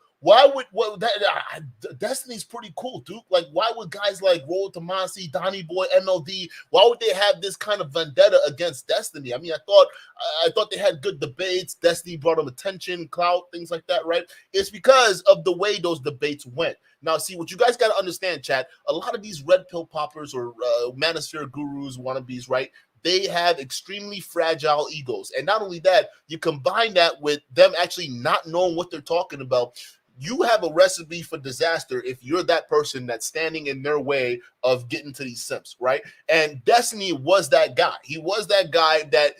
Destiny's pretty cool, Duke. Like, why would guys like Rolo Tomassi, Donnie Boy, MLD, why would they have this kind of vendetta against Destiny? I mean, I thought they had good debates. Destiny brought them attention, clout, things like that, right? It's because of the way those debates went. Now, see, what you guys got to understand, chat, a lot of these red pill poppers or manosphere gurus, wannabes, right? They have extremely fragile egos. And not only that, you combine that with them actually not knowing what they're talking about. You have a recipe for disaster if you're that person that's standing in their way of getting to these simps, right? And Destiny was that guy. He was that guy that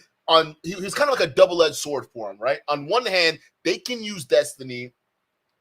he was kind of like a double-edged sword for him, right? On one hand, they can use Destiny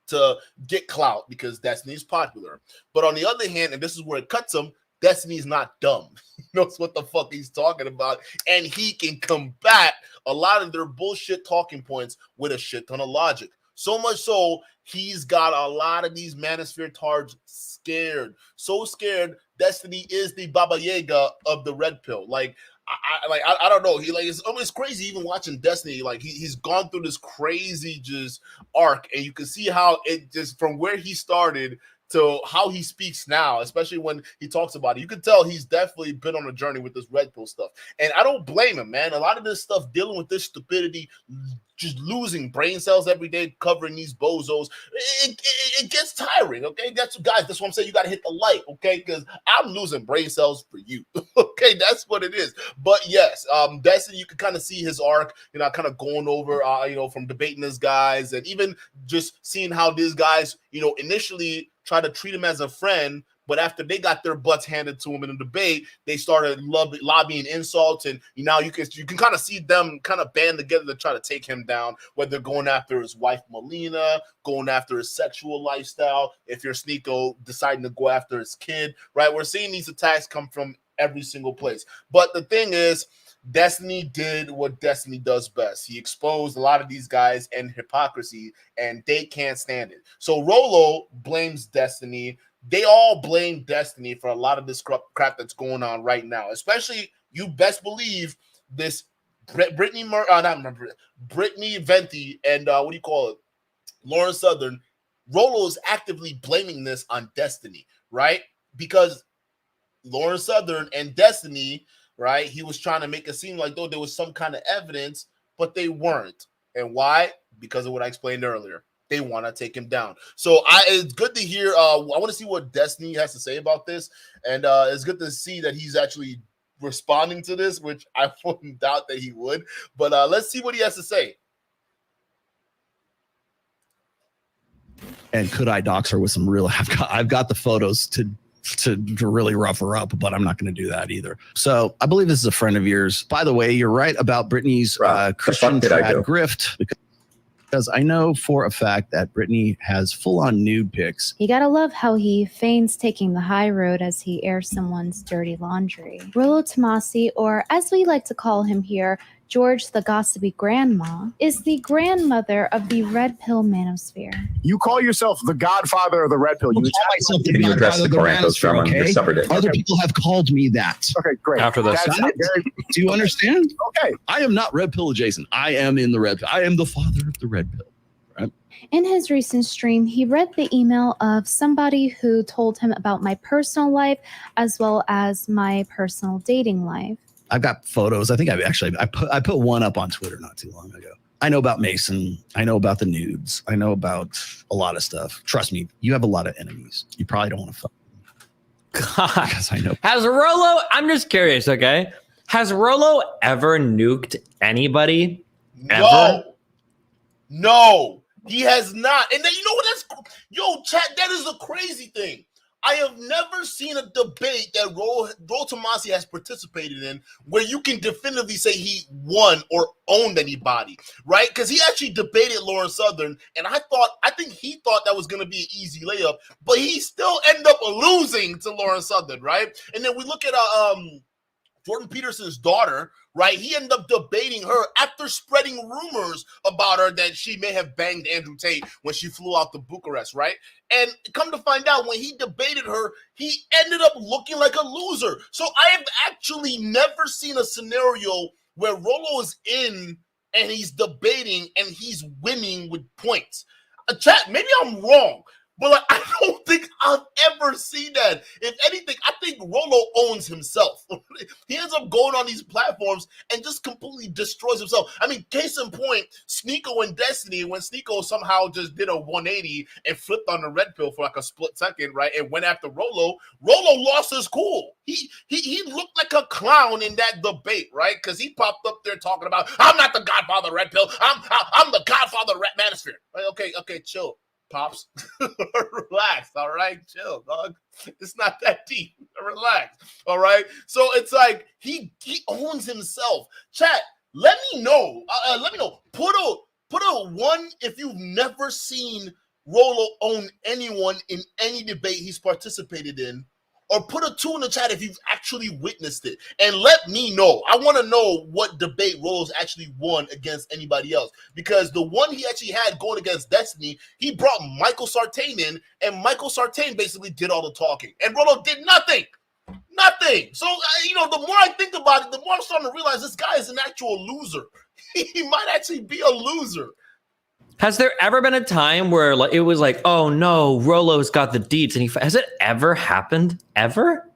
to get clout because Destiny's popular. But on the other hand, and this is where it cuts him, Destiny's not dumb. He knows what the fuck he's talking about, and he can combat a lot of their bullshit talking points with a shit ton of logic. So much so, he's got a lot of these manosphere tards scared. So scared, Destiny is the Baba Yaga of the red pill. Like, I don't know. It's crazy even watching Destiny. Like, he's gone through this crazy just arc, and you can see how it just from where he started to how he speaks now, especially when he talks about it. You can tell he's definitely been on a journey with this red pill stuff. And I don't blame him, man. A lot of this stuff, dealing with this stupidity, just losing brain cells every day, covering these bozos, it gets tiring, okay? That's what I'm saying. You got to hit the light, okay? Because I'm losing brain cells for you, okay? That's what it is. But yes, Destiny, you can kind of see his arc, kind of going over, from debating these guys, and even just seeing how these guys, initially try to treat him as a friend, but after they got their butts handed to him in a debate, they started lobbying insults, and now you can kind of see them kind of band together to try to take him down, whether going after his wife Melina, going after his sexual lifestyle, if you're Sneeko, deciding to go after his kid, right? We're seeing these attacks come from every single place. But the thing is, Destiny did what Destiny does best. He exposed a lot of these guys and hypocrisy, and they can't stand it. So Rollo blames Destiny. They all blame Destiny for a lot of this crap that's going on right now. Especially, you best believe this Brittany Venti and Lauren Southern. Rollo is actively blaming this on Destiny, right? Because Lauren Southern and Destiny, right? He was trying to make it seem like though there was some kind of evidence, but they weren't. And why? Because of what I explained earlier. they want to take him down. So it's good to hear. I want to see what Destiny has to say about this, and it's good to see that he's actually responding to this, which I wouldn't doubt that he would. But let's see what he has to say.
And could I dox her with some real? I've got the photos to really rough her up, but I'm not going to do that either. So I believe this is a friend of yours. By the way, you're right about Brittany's Christian trad grift, because I know for a fact that Brittany has full-on nude pics.
You gotta love how he feigns taking the high road as he airs someone's dirty laundry. Rolo Tomassi, or as we like to call him here, George the Gossipy Grandma, is the grandmother of the Red Pill manosphere.
You call yourself the godfather of the Red Pill.
You address the Corantos from okay? Other people have called me that.
Okay, great.
After this.
Do you understand?
Okay.
I am not Red Pill adjacent. I am in the Red Pill. I am the father of the Red Pill. Right?
In his recent stream, he read the email of somebody who told him about my personal life as well as my personal dating life.
I've got photos. I think I put one up on Twitter not too long ago. I know about Mason. I know about the nudes. I know about a lot of stuff. Trust me, you have a lot of enemies. You probably don't want to fuck.
God,
because I know.
Has Rollo? I'm just curious. Okay, has Rollo ever nuked anybody? Ever?
No, he has not. And then you know what? Chat. That is the crazy thing. I have never seen a debate that Rolo Tomassi has participated in where you can definitively say he won or owned anybody, right? Because he actually debated Lauren Southern, and I think he thought that was going to be an easy layup, but he still ended up losing to Lauren Southern, right? And then we look at Jordan Peterson's daughter, right? He ended up debating her after spreading rumors about her that she may have banged Andrew Tate when she flew out to Bucharest, right? And come to find out, when he debated her, he ended up looking like a loser. So I have actually never seen a scenario where Rollo is in and he's debating and he's winning with points. Chat, maybe I'm wrong, but I don't think I've ever seen that. If anything, I think Rollo owns himself. He ends up going on these platforms and just completely destroys himself. I mean, case in point, Sneeko and Destiny, when Sneeko somehow just did a 180 and flipped on the red pill for like a split second, right, and went after Rollo lost his cool. He looked like a clown in that debate, right? Because he popped up there talking about, I'm not the godfather of red pill. I'm the godfather of red manosphere. Right, okay, chill. Pops, relax, all right? Chill, dog. It's not that deep. Relax, all right? So it's like he owns himself. Chat, let me know. Put a 1 if you've never seen Rollo own anyone in any debate he's participated in, or put a 2 in the chat if you've actually witnessed it. And let me know. I want to know what debate Rollo's actually won against anybody else. Because the one he actually had going against Destiny, he brought Michael Sartain in, and Michael Sartain basically did all the talking. And Rollo did nothing. Nothing. So, the more I think about it, the more I'm starting to realize this guy is an actual loser. He might actually be a loser.
Has there ever been a time where it was like, oh no, Rollo's got the deets, and has it ever happened? Ever?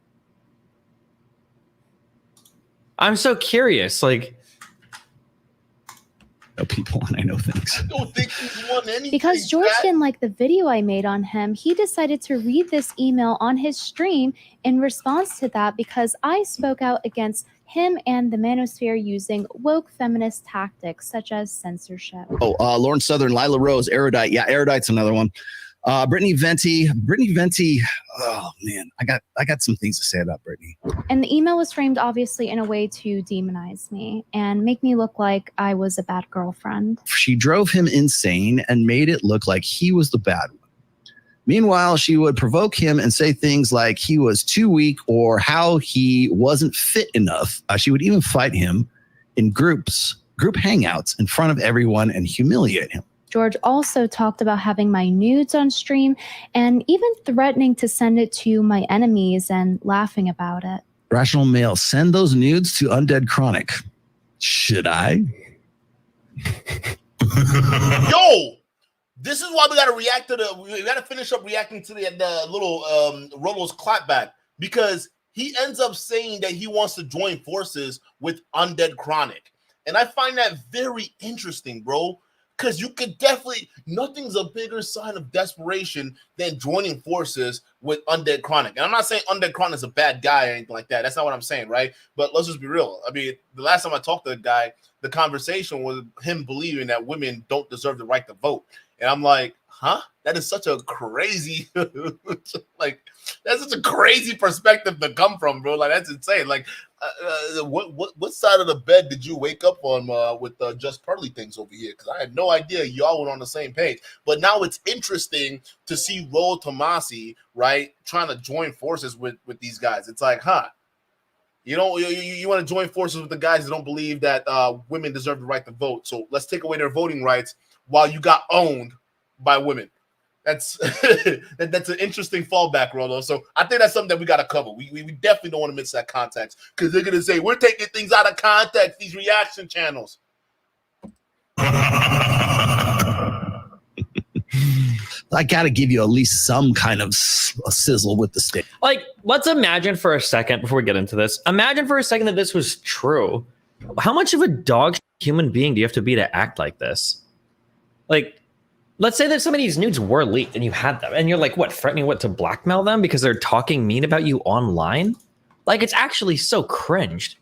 I'm so curious.
I know people and I know things.
I don't think he's won anything.
Because George didn't like the video I made on him, he decided to read this email on his stream in response to that, because I spoke out against him and the manosphere using woke feminist tactics such as censorship.
Lauren Southern, Lila Rose, Erudite. Yeah, Erudite's another one. Brittany Venti. Oh man, I got some things to say about Brittany.
And the email was framed obviously in a way to demonize me and make me look like I was a bad girlfriend.
She drove him insane and made it look like he was the bad one. Meanwhile, she would provoke him and say things like he was too weak or how he wasn't fit enough. She would even fight him in group hangouts in front of everyone and humiliate him.
George also talked about having my nudes on stream and even threatening to send it to my enemies and laughing about it.
Rational male, send those nudes to Undead Chronic. Should I?
Yo! This is why we got to react to we got to finish up reacting to the little Rollo's clapback, because he ends up saying that he wants to join forces with Undead Chronic. And I find that very interesting, bro. Because you could definitely, nothing's a bigger sign of desperation than joining forces with Undead Chronic. And I'm not saying Undead Chronic is a bad guy or anything like that. That's not what I'm saying, right? But let's just be real. I mean, the last time I talked to the guy, the conversation was him believing that women don't deserve the right to vote. And I'm like, huh? That is such a crazy, like, that's such a crazy perspective to come from, bro. Like, that's insane. Like, what side of the bed did you wake up on with Just Pearly things over here? Because I had no idea y'all were on the same page. But now it's interesting to see Rolo Tomassi, right, trying to join forces with these guys. It's like, huh? You know, you want to join forces with the guys that don't believe that women deserve the right to vote. So let's take away their voting rights while you got owned by women. That's that's an interesting fallback, Rollo. So I think that's something that we got to cover. We definitely don't want to miss that context, because they're going to say, we're taking things out of context, these reaction channels.
I got to give you at least some kind of a sizzle with the stick.
Like, let's imagine for a second, before we get into this, imagine for a second that this was true. How much of a dog human being do you have to be to act like this? Like, let's say that some of these nudes were leaked and you had them, and you're like, what, threatening to blackmail them because they're talking mean about you online? Like, it's actually so cringed.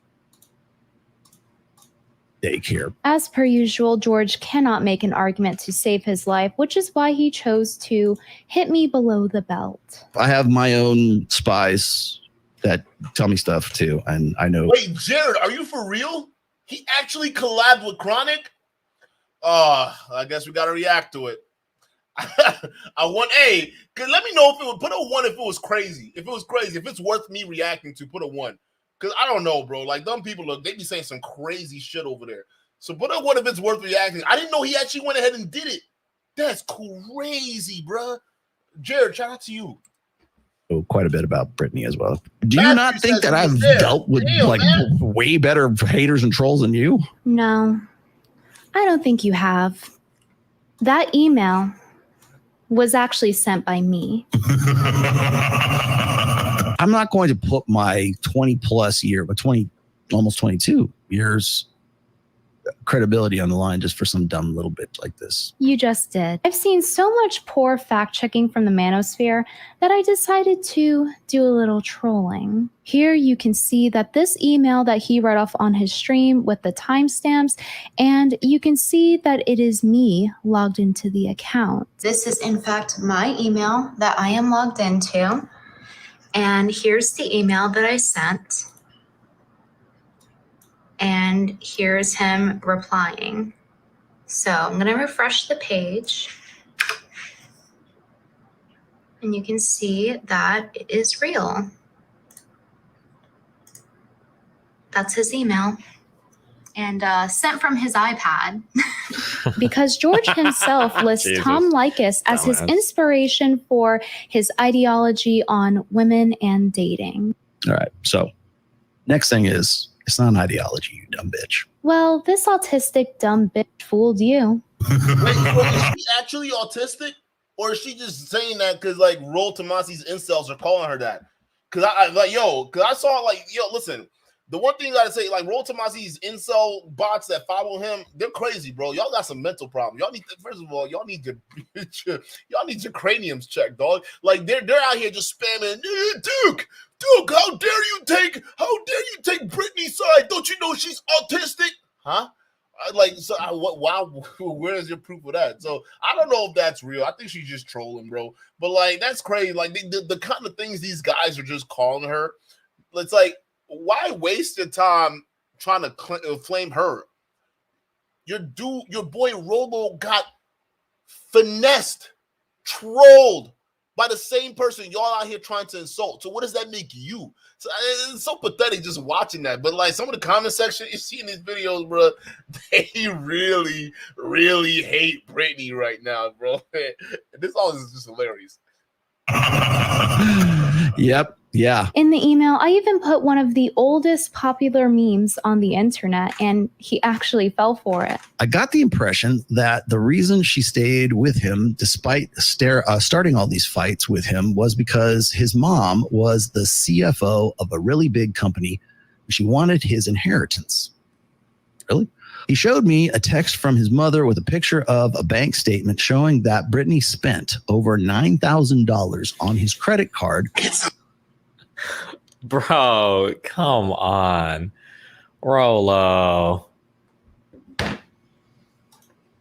Daycare.
As per usual, George cannot make an argument to save his life, which is why he chose to hit me below the belt.
I have my own spies that tell me stuff too, and I know.
Wait, Jared, are you for real? He actually collabed with Chronic? I guess we got to react to it. I want let me know if it would put a 1 if it was crazy. If it was crazy, if it's worth me reacting to, put a 1. Because I don't know, bro. Like, them people, look, they be saying some crazy shit over there. So put a 1 if it's worth reacting. I didn't know he actually went ahead and did it. That's crazy, bro. Jared, shout out to you.
Oh, quite a bit about Brittany as well. Do you not think that I've dealt with way better haters and trolls than you?
No, I don't think you have. That email was actually sent by me.
I'm not going to put my 20 plus year, but almost 22 years credibility on the line just for some dumb little bit like this.
You just did. I've seen so much poor fact checking from the manosphere that I decided to do a little trolling. Here you can see that this email that he read off on his stream with the timestamps, and you can see that it is me logged into the account. This is in fact my email that I am logged into. And here's the email that I sent. And here's him replying. So I'm going to refresh the page. And you can see that it is real. That's his email. And sent from his iPad. Because George himself lists Tom Likas as his inspiration for his ideology on women and dating.
All right. So next thing is, it's not an ideology, you dumb bitch.
Well, this autistic dumb bitch fooled you.
Wait, is she actually autistic? Or is she just saying that because, like, Rolo Tomassi's incels are calling her that? Because I saw, like, listen, the one thing I gotta say, like, Rolo Tomassi's incel bots that follow him, they're crazy, bro. Y'all got some mental problems. Y'all need, first of all, y'all need your craniums checked, dog. Like, they're out here just spamming, Duke, how dare you take Brittany's side? Don't you know she's autistic? Huh? Wow, where's your proof of that? So I don't know if that's real. I think she's just trolling, bro. But, like, that's crazy. Like, the kind of things these guys are just calling her, it's like, why waste your time trying to flame her? Your boy Rollo got finessed, trolled by the same person y'all out here trying to insult. So what does that make you? So it's so pathetic just watching that. But, like, some of the comment section you see in these videos, bro, they really, really hate Brittany right now, bro. This all is just hilarious.
Yep. Yeah.
In the email, I even put one of the oldest popular memes on the internet, and he actually fell for it.
I got the impression that the reason she stayed with him, despite starting all these fights with him, was because his mom was the CFO of a really big company. She wanted his inheritance. Really? He showed me a text from his mother with a picture of a bank statement showing that Brittany spent over $9,000 on his credit card.
Bro, come on. Rollo.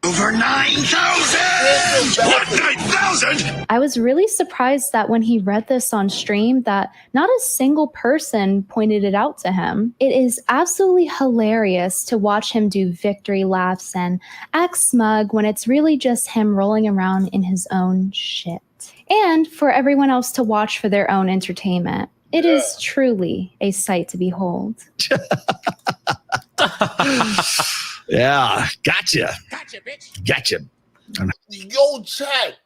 Over 9,000! What, 9,000?
I was really surprised that when he read this on stream that not a single person pointed it out to him. It is absolutely hilarious to watch him do victory laps and act smug when it's really just him rolling around in his own shit. And for everyone else to watch for their own entertainment. It is truly a sight to behold.
Yeah, gotcha.
Gotcha, bitch.
Gotcha.
Yo, chat.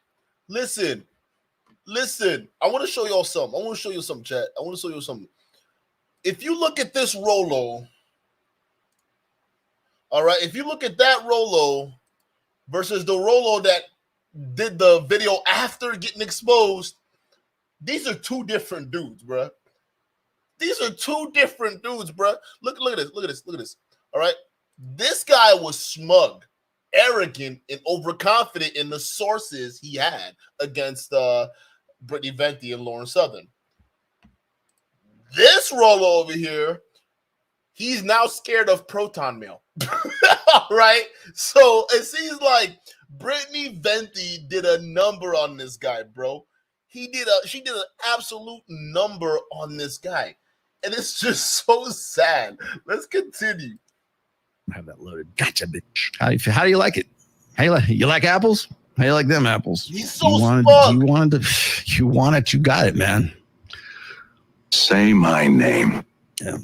Listen. I want to show y'all something. Chat. I want to show you something. If you look at this Rollo, all right, if you look at that Rollo versus the Rollo that did the video after getting exposed, these are two different dudes, bruh. Look at this. All right. This guy was smug, arrogant, and overconfident in the sources he had against Brittany Venti and Lauren Southern. This Rollo over here, he's now scared of proton mail. All right. So it seems like Brittany Venti did a number on this guy, bro. She did an absolute number on this guy. And it's just so sad. Let's continue.
Have that loaded. Gotcha, bitch. How do you like it? You like apples? How you like them apples?
He's so
You
smug.
want it, you got it, man.
Say my name.
Yeah.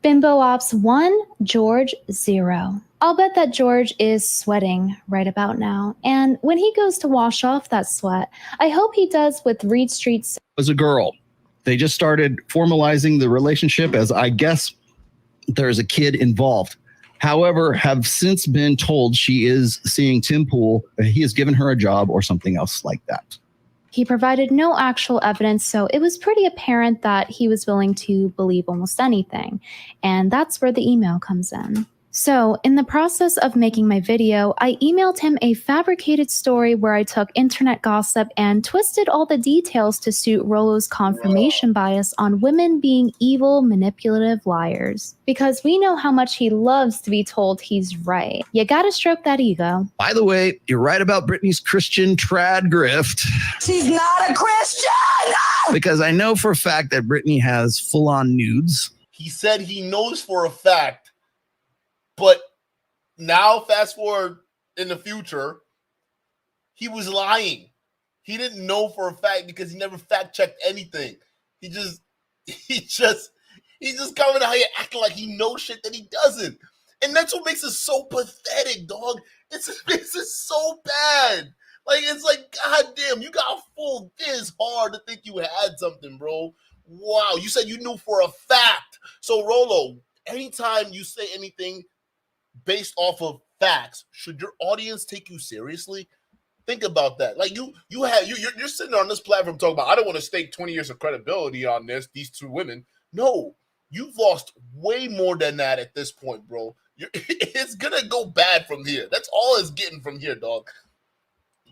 Bimbo Ops 1, George 0. I'll bet that George is sweating right about now. And when he goes to wash off that sweat, I hope he does with Reed Street's.
Was a girl. They just started formalizing the relationship as I guess there's a kid involved. However, have since been told she is seeing Tim Pool. He has given her a job or something else like that.
He provided no actual evidence, so it was pretty apparent that he was willing to believe almost anything. And that's where the email comes in. So, in the process of making my video, I emailed him a fabricated story where I took internet gossip and twisted all the details to suit Rollo's confirmation bias on women being evil, manipulative liars. Because we know how much he loves to be told he's right. You gotta stroke that ego.
By the way, you're right about Brittany's Christian trad grift.
She's not a Christian!
Because I know for a fact that Brittany has full-on nudes.
He said he knows for a fact. But now, fast forward in the future, he was lying. He didn't know for a fact because he never fact checked anything. He just coming out here acting like he knows shit that he doesn't. And that's what makes it so pathetic, dog. It makes it so bad. Like, it's like, goddamn, you got fooled this hard to think you had something, bro. Wow, you said you knew for a fact. So, Rollo, anytime you say anything based off of facts, should your audience take you seriously? Think about that. Like you're sitting on this platform talking about, I don't want to stake 20 years of credibility on these two women. No, you've lost way more than that at this point, bro. It's gonna go bad from here. That's all it's getting from here, dog.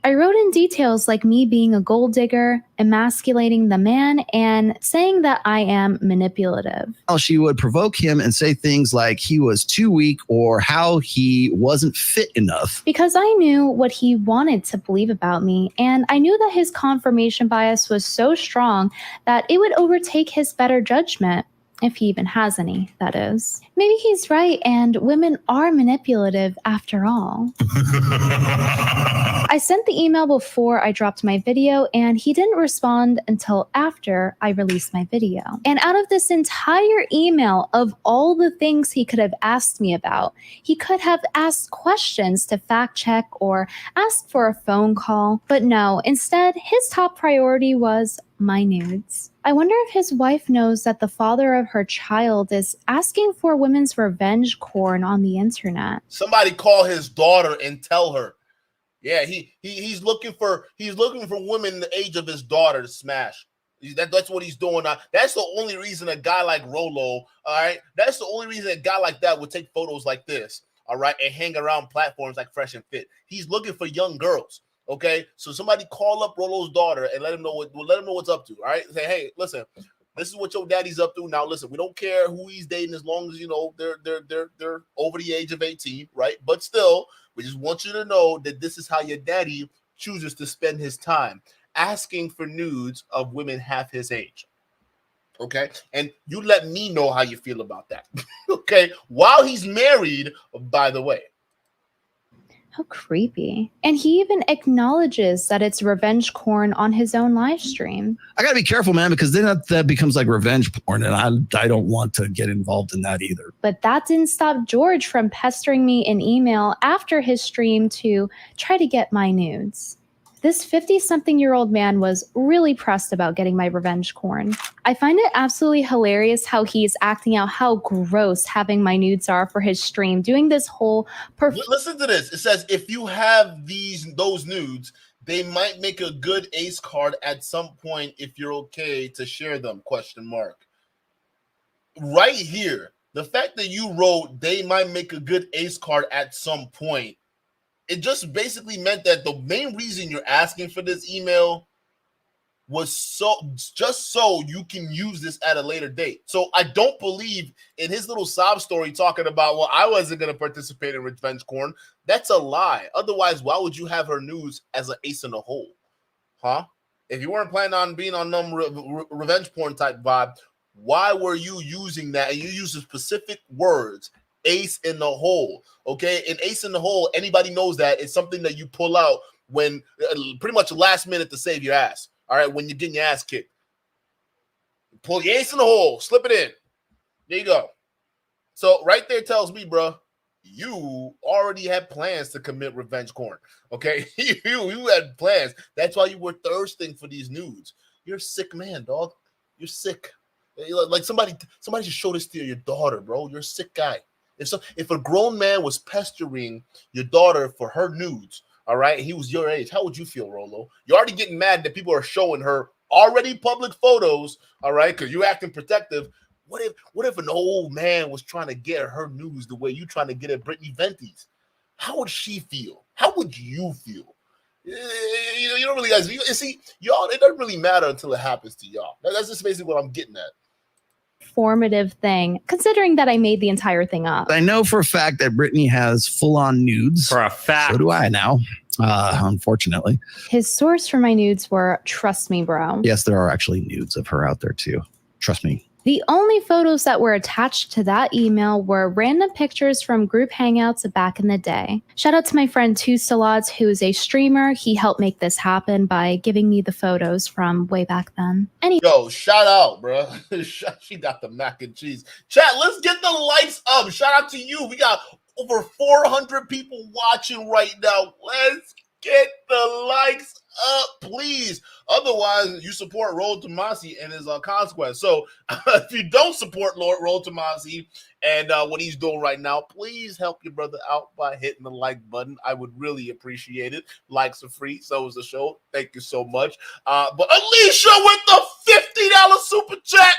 I wrote in details like me being a gold digger, emasculating the man, and saying that I am manipulative.
She would provoke him and say things like he was too weak or how he wasn't fit enough.
Because I knew what he wanted to believe about me, and I knew that his confirmation bias was so strong that it would overtake his better judgment. If he even has any, that is. Maybe he's right, and women are manipulative after all. I sent the email before I dropped my video, and he didn't respond until after I released my video. And out of this entire email, of all the things he could have asked me about, he could have asked questions to fact check or asked for a phone call. But no, instead, his top priority was my nudes. I wonder if his wife knows that the father of her child is asking for women's revenge porn on the internet.
Somebody call his daughter and tell her. Yeah, he's looking for women the age of his daughter to smash. That's what he's doing now. That's the only reason a guy like Rollo, all right, that's the only reason a guy like that would take photos like this. all right, and hang around platforms like Fresh and Fit. He's looking for young girls. Okay, so somebody call up Rolo's daughter and let him know what's up to. All right, say, hey, listen, this is what your daddy's up to. Now, listen, we don't care who he's dating as long as they're over the age of 18, right? But still, we just want you to know that this is how your daddy chooses to spend his time, asking for nudes of women half his age. Okay, and you let me know how you feel about that. Okay, while he's married, by the way.
How creepy. And he even acknowledges that it's revenge porn on his own live stream.
I got to be careful, man, because then that becomes like revenge porn, and I don't want to get involved in that either.
But that didn't stop George from pestering me in email after his stream to try to get my nudes. This 50-something-year-old man was really pressed about getting my revenge porn. I find it absolutely hilarious how he's acting out how gross having my nudes are for his stream, doing this whole...
Listen to this. It says, if you have those nudes, they might make a good ace card at some point if you're okay to share them, ? Right here, the fact that you wrote, they might make a good ace card at some point, it just basically meant that the main reason you're asking for this email was just so you can use this at a later date. So I don't believe in his little sob story talking about, well, I wasn't going to participate in revenge porn. That's a lie. Otherwise, why would you have her news as an ace in the hole? Huh? If you weren't planning on being on them revenge porn type vibe, why were you using that? And you use the specific words, ace in the hole. Okay, an ace in the hole, anybody knows that it's something that you pull out when pretty much last minute to save your ass. All right, when you're getting your ass kicked, pull your ace in the hole, slip it in. There you go. So right there tells me, bro, you already had plans to commit revenge porn. Okay, you had plans. That's why you were thirsting for these nudes. You're a sick man, dog. You're sick. Like somebody should show this to your daughter, bro. You're a sick guy. If a grown man was pestering your daughter for her nudes, all right, he was your age, how would you feel, Rollo? You're already getting mad that people are showing her already public photos, all right, because you're acting protective. What if an old man was trying to get her news the way you trying to get at Brittany Venti's? How would she feel? How would you feel? You don't really guys. See, y'all, it doesn't really matter until it happens to y'all. That's just basically what I'm getting at.
Formative thing, considering that I made the entire thing up.
I know for a fact that Brittany has full-on nudes.
For a fact.
So do I now, unfortunately.
His source for my nudes were, trust me, bro.
Yes, there are actually nudes of her out there too. Trust me.
The only photos that were attached to that email were random pictures from group hangouts back in the day. Shout out to my friend Two Salads, who is a streamer. He helped make this happen by giving me the photos from way back then.
Yo, shout out, bro. She got the mac and cheese. Chat, let's get the lights up. Shout out to you. We got over 400 people watching right now. Let's get the likes up, please. Otherwise, you support Rolo Tomassi and his consequence. So if you don't support Rolo Tomassi and what he's doing right now, please help your brother out by hitting the like button. I would really appreciate it. Likes are free. So is the show. Thank you so much. But Alicia with the $50 super chat.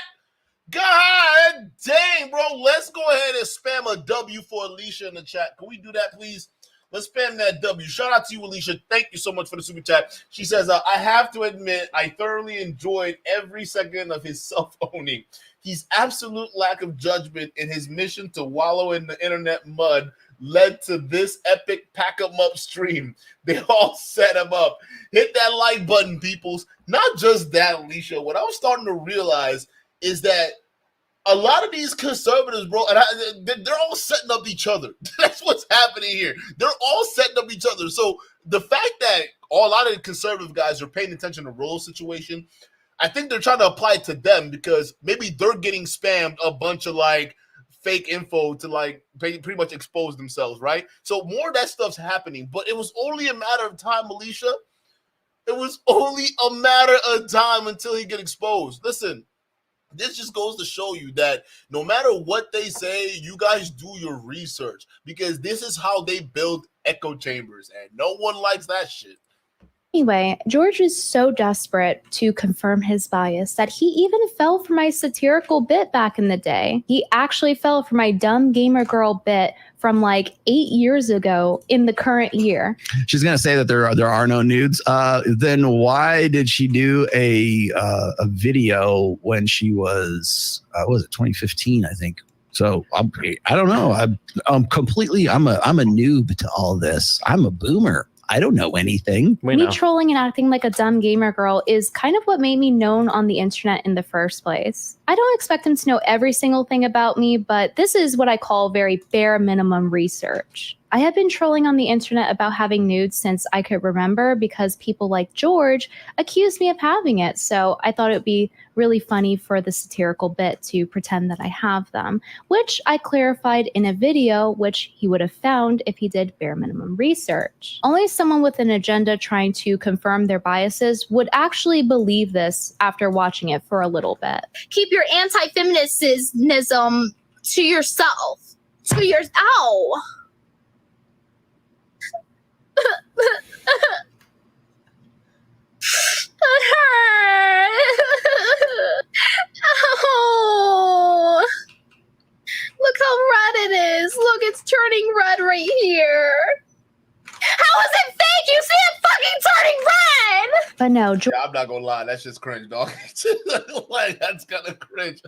God dang, bro. Let's go ahead and spam a W for Alicia in the chat. Can we do that, please? Let's spam that W. Shout out to you, Alicia. Thank you so much for the super chat. She says, I have to admit, I thoroughly enjoyed every second of his self-owning. His absolute lack of judgment in his mission to wallow in the internet mud led to this epic pack-em-up stream. They all set him up. Hit that like button, peoples. Not just that, Alicia. What I was starting to realize is that a lot of these conservatives, bro, and they're all setting up each other. That's what's happening here. They're all setting up each other. So the fact that a lot of the conservative guys are paying attention to Rollo's situation, I think they're trying to apply it to them because maybe they're getting spammed a bunch of like fake info to like pretty much expose themselves, right? So more of that stuff's happening, but it was only a matter of time, Alicia. It was only a matter of time until he get exposed. Listen, this just goes to show you that no matter what they say, you guys do your research because this is how they build echo chambers, and no one likes that shit.
Anyway, George is so desperate to confirm his bias that he even fell for my satirical bit back in the day. He actually fell for my dumb gamer girl bit from like 8 years ago in the current year.
She's gonna say that there are no nudes. Then why did she do a video when she was what was it 2015? I think. So I don't know. I'm a noob to all this. I'm a boomer. I don't know anything.
Me trolling and acting like a dumb gamer girl is kind of what made me known on the internet in the first place. I don't expect him to know every single thing about me, but this is what I call very bare minimum research. I have been trolling on the internet about having nudes since I could remember because people like George accused me of having it. So I thought it would be really funny for the satirical bit to pretend that I have them, which I clarified in a video, which he would have found if he did bare minimum research. Only someone with an agenda trying to confirm their biases would actually believe this after watching it for a little bit.
Keep your anti-feminism to yourself. Ow! That hurt. Oh, look how red it is. Look, it's turning red right here. How is it fake? You see it fucking turning red.
But no,
Yeah, I'm not gonna lie, that's just cringe, dog. Like, that's kind of cringe.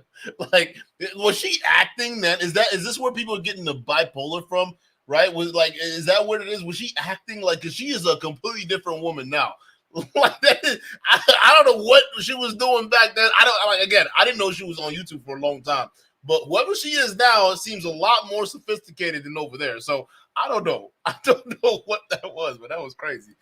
Like, was she acting then? Is this where people are getting the bipolar from? Right? Was like, is that what it is? Was she acting like? Because she is a completely different woman now. Like that is, I don't know what she was doing back then. I didn't know she was on YouTube for a long time. But whoever she is now, it seems a lot more sophisticated than over there. So I don't know. I don't know what that was, but that was crazy.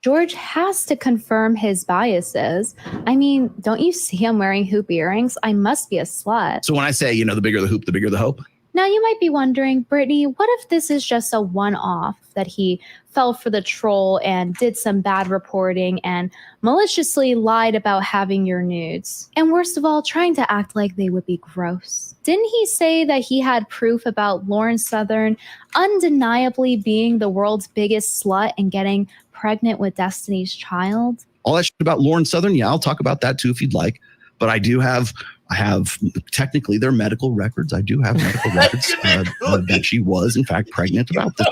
George has to confirm his biases. I mean, don't you see him wearing hoop earrings? I must be a slut.
So when I say, the bigger the hoop, the bigger the hope.
Now you might be wondering, Brittany, what if this is just a one-off, that he fell for the troll and did some bad reporting and maliciously lied about having your nudes? And worst of all, trying to act like they would be gross. Didn't he say that he had proof about Lauren Southern undeniably being the world's biggest slut and getting pregnant with Destiny's Child?
All that shit about Lauren Southern, yeah, I'll talk about that too if you'd like. But I have technically their medical records. I do have medical records that she was in fact pregnant about this.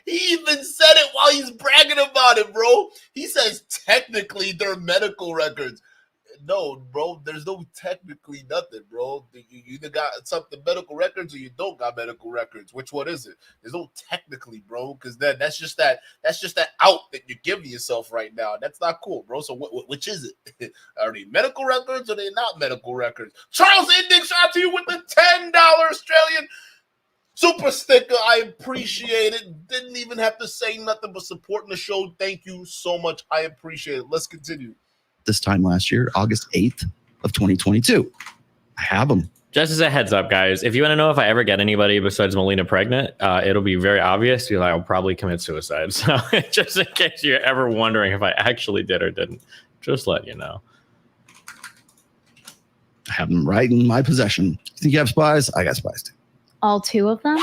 He even said it while he's bragging about it, bro. He says technically they're medical records. No, bro, there's no technically nothing, bro. You either got something medical records or you don't got medical records. Which one is it? There's no technically, bro, because that's just that out that you're giving yourself right now. That's not cool, bro. So which is it? Are they medical records or are they not medical records? Charles Ending, shout out to you with the $10 Australian super sticker. I appreciate it. Didn't even have to say nothing but supporting the show. Thank you so much. I appreciate it. Let's continue.
This time last year, August 8th of 2022. I have them.
Just as a heads up, guys, if you want to know if I ever get anybody besides Melina pregnant, it'll be very obvious. I'll probably commit suicide. So just in case you're ever wondering if I actually did or didn't, just let you know.
I have them right in my possession. You think you have spies? I got spies too.
All two of them?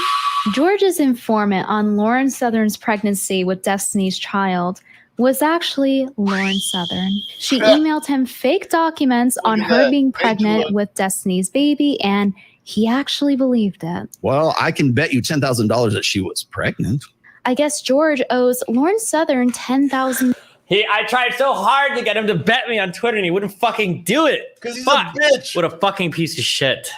George's informant on Lauren Southern's pregnancy with Destiny's Child was actually Lauren Southern. She emailed him fake documents on her being pregnant with Destiny's baby, and he actually believed it.
Well, I can bet you $10,000 that she was pregnant.
I guess George owes Lauren Southern $10,000.
I tried so hard to get him to bet me on Twitter, and he wouldn't fucking do it.
Because he's a bitch.
What a fucking piece of shit.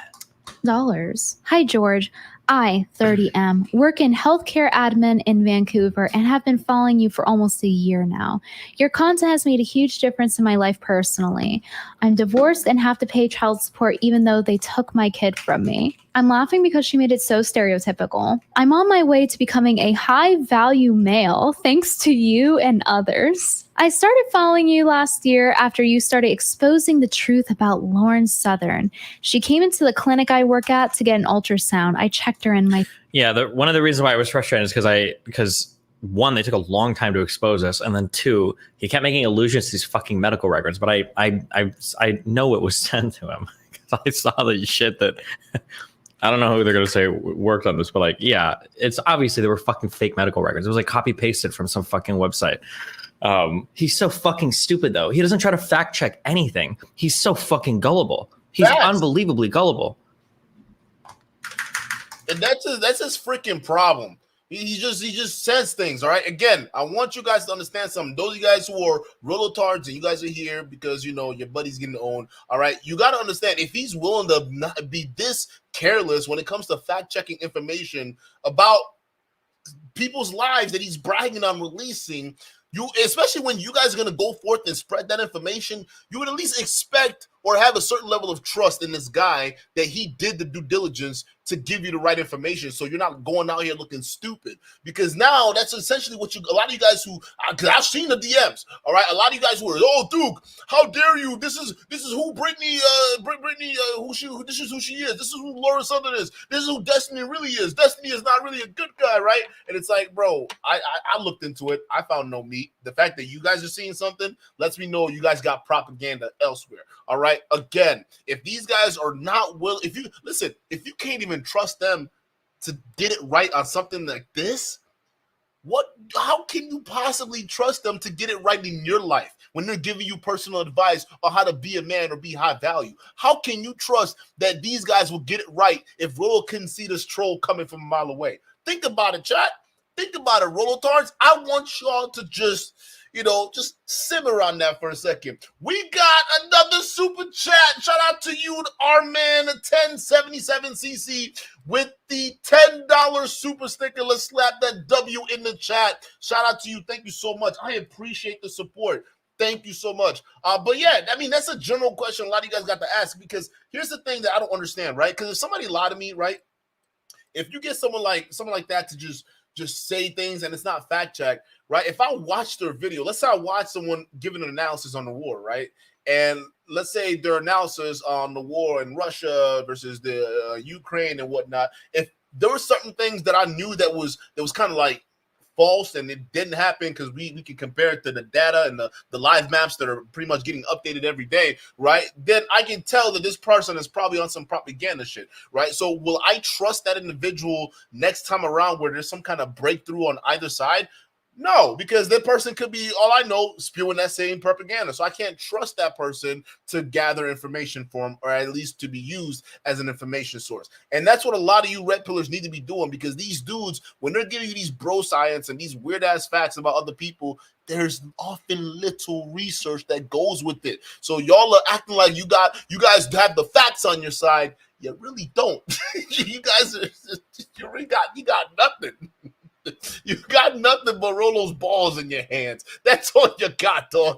Hi, George. I, 30M, work in healthcare admin in Vancouver and have been following you for almost a year now. Your content has made a huge difference in my life personally. I'm divorced and have to pay child support even though they took my kid from me. I'm laughing because she made it so stereotypical. I'm on my way to becoming a high-value male thanks to you and others. I started following you last year after you started exposing the truth about Lauren Southern. She came into the clinic I work at to get an ultrasound. I checked her in my...
Yeah, one of the reasons why I was frustrated is because one, they took a long time to expose us, and then two, he kept making allusions to these fucking medical records. But I know it was sent to him because I saw the shit that I don't know who they're going to say worked on this, but like, yeah, it's obviously there were fucking fake medical records. It was like copy pasted from some fucking website. He's so fucking stupid though. He doesn't try to fact check anything. He's so fucking gullible. He's unbelievably gullible.
And that's his freaking problem. He just says things, all right? Again, I want you guys to understand something. Those of you guys who are Rolotards and you guys are here because, you know, your buddy's getting owned, all right? You got to understand, if he's willing to not be this careless when it comes to fact-checking information about people's lives that he's bragging on releasing, especially when you guys are going to go forth and spread that information, you would at least expect or have a certain level of trust in this guy that he did the due diligence to give you the right information, so you're not going out here looking stupid. Because now that's essentially what a lot of you guys who, because I've seen the DMs, all right, a lot of you guys who are, oh Duke, how dare you? This is who Brittany, this is who she is. This is who Laura Southern is. This is who Destiny really is. Destiny is not really a good guy, right? And it's like, bro, I looked into it. I found no meat. The fact that you guys are seeing something lets me know you guys got propaganda elsewhere. All right. Again, if these guys are not willing, if you can't even trust them to get it right on something like this, how can you possibly trust them to get it right in your life when they're giving you personal advice on how to be a man or be high value? How can you trust that these guys will get it right if Rollo couldn't see this troll coming from a mile away? Think about it, chat. Think about it, Rolotards. I want y'all to just simmer on that for a second. We got another super chat. Shout out to you, our man, 1077cc with the $10 super sticker. Let's slap that W in the chat. Shout out to you. Thank you so much. I appreciate the support. Thank you so much. But yeah, I mean, that's a general question a lot of you guys got to ask, because here's the thing that I don't understand, right? Because if somebody lied to me, right? If you get someone like that to just say things and it's not fact checked, right? If I watch their video, let's say I watch someone giving an analysis on the war, right? And let's say their analysis on the war in Russia versus the Ukraine and whatnot. If there were certain things that I knew that was kind of like false and it didn't happen, because we can compare it to the data and the live maps that are pretty much getting updated every day, right? Then I can tell that this person is probably on some propaganda shit, right? So will I trust that individual next time around where there's some kind of breakthrough on either side? No, because that person could be, all I know, spewing that same propaganda. So I can't trust that person to gather information for him, or at least to be used as an information source. And that's what a lot of you red pillars need to be doing, because these dudes, when they're giving you these bro science and these weird ass facts about other people, there's often little research that goes with it. So y'all are acting like you guys have the facts on your side. You really don't. You guys you got nothing. You got nothing but Rolo's balls in your hands. That's all you got, dog.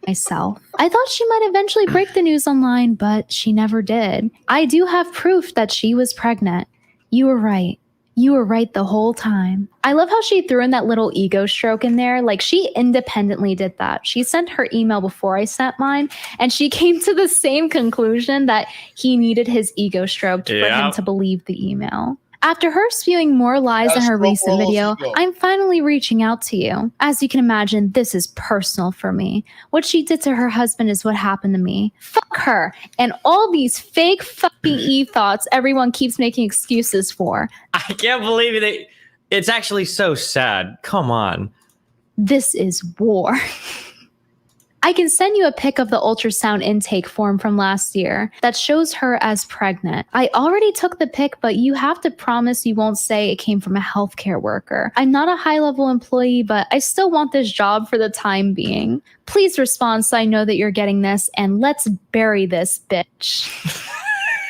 Myself. I thought she might eventually break the news online, but she never did. I do have proof that she was pregnant. You were right. You were right the whole time. I love how she threw in that little ego stroke in there. Like, she independently did that. She sent her email before I sent mine, and she came to the same conclusion that he needed his ego stroked for him to believe the email. After her spewing more lies in her recent video, I'm finally reaching out to you. As you can imagine, this is personal for me. What she did to her husband is what happened to me. Fuck her and all these fake fucking e-thoughts everyone keeps making excuses for.
I can't believe it. It's actually so sad. Come on.
This is war. I can send you a pic of the ultrasound intake form from last year that shows her as pregnant. I already took the pic, but you have to promise you won't say it came from a healthcare worker. I'm not a high-level employee, but I still want this job for the time being. Please respond so I know that you're getting this, and let's bury this bitch.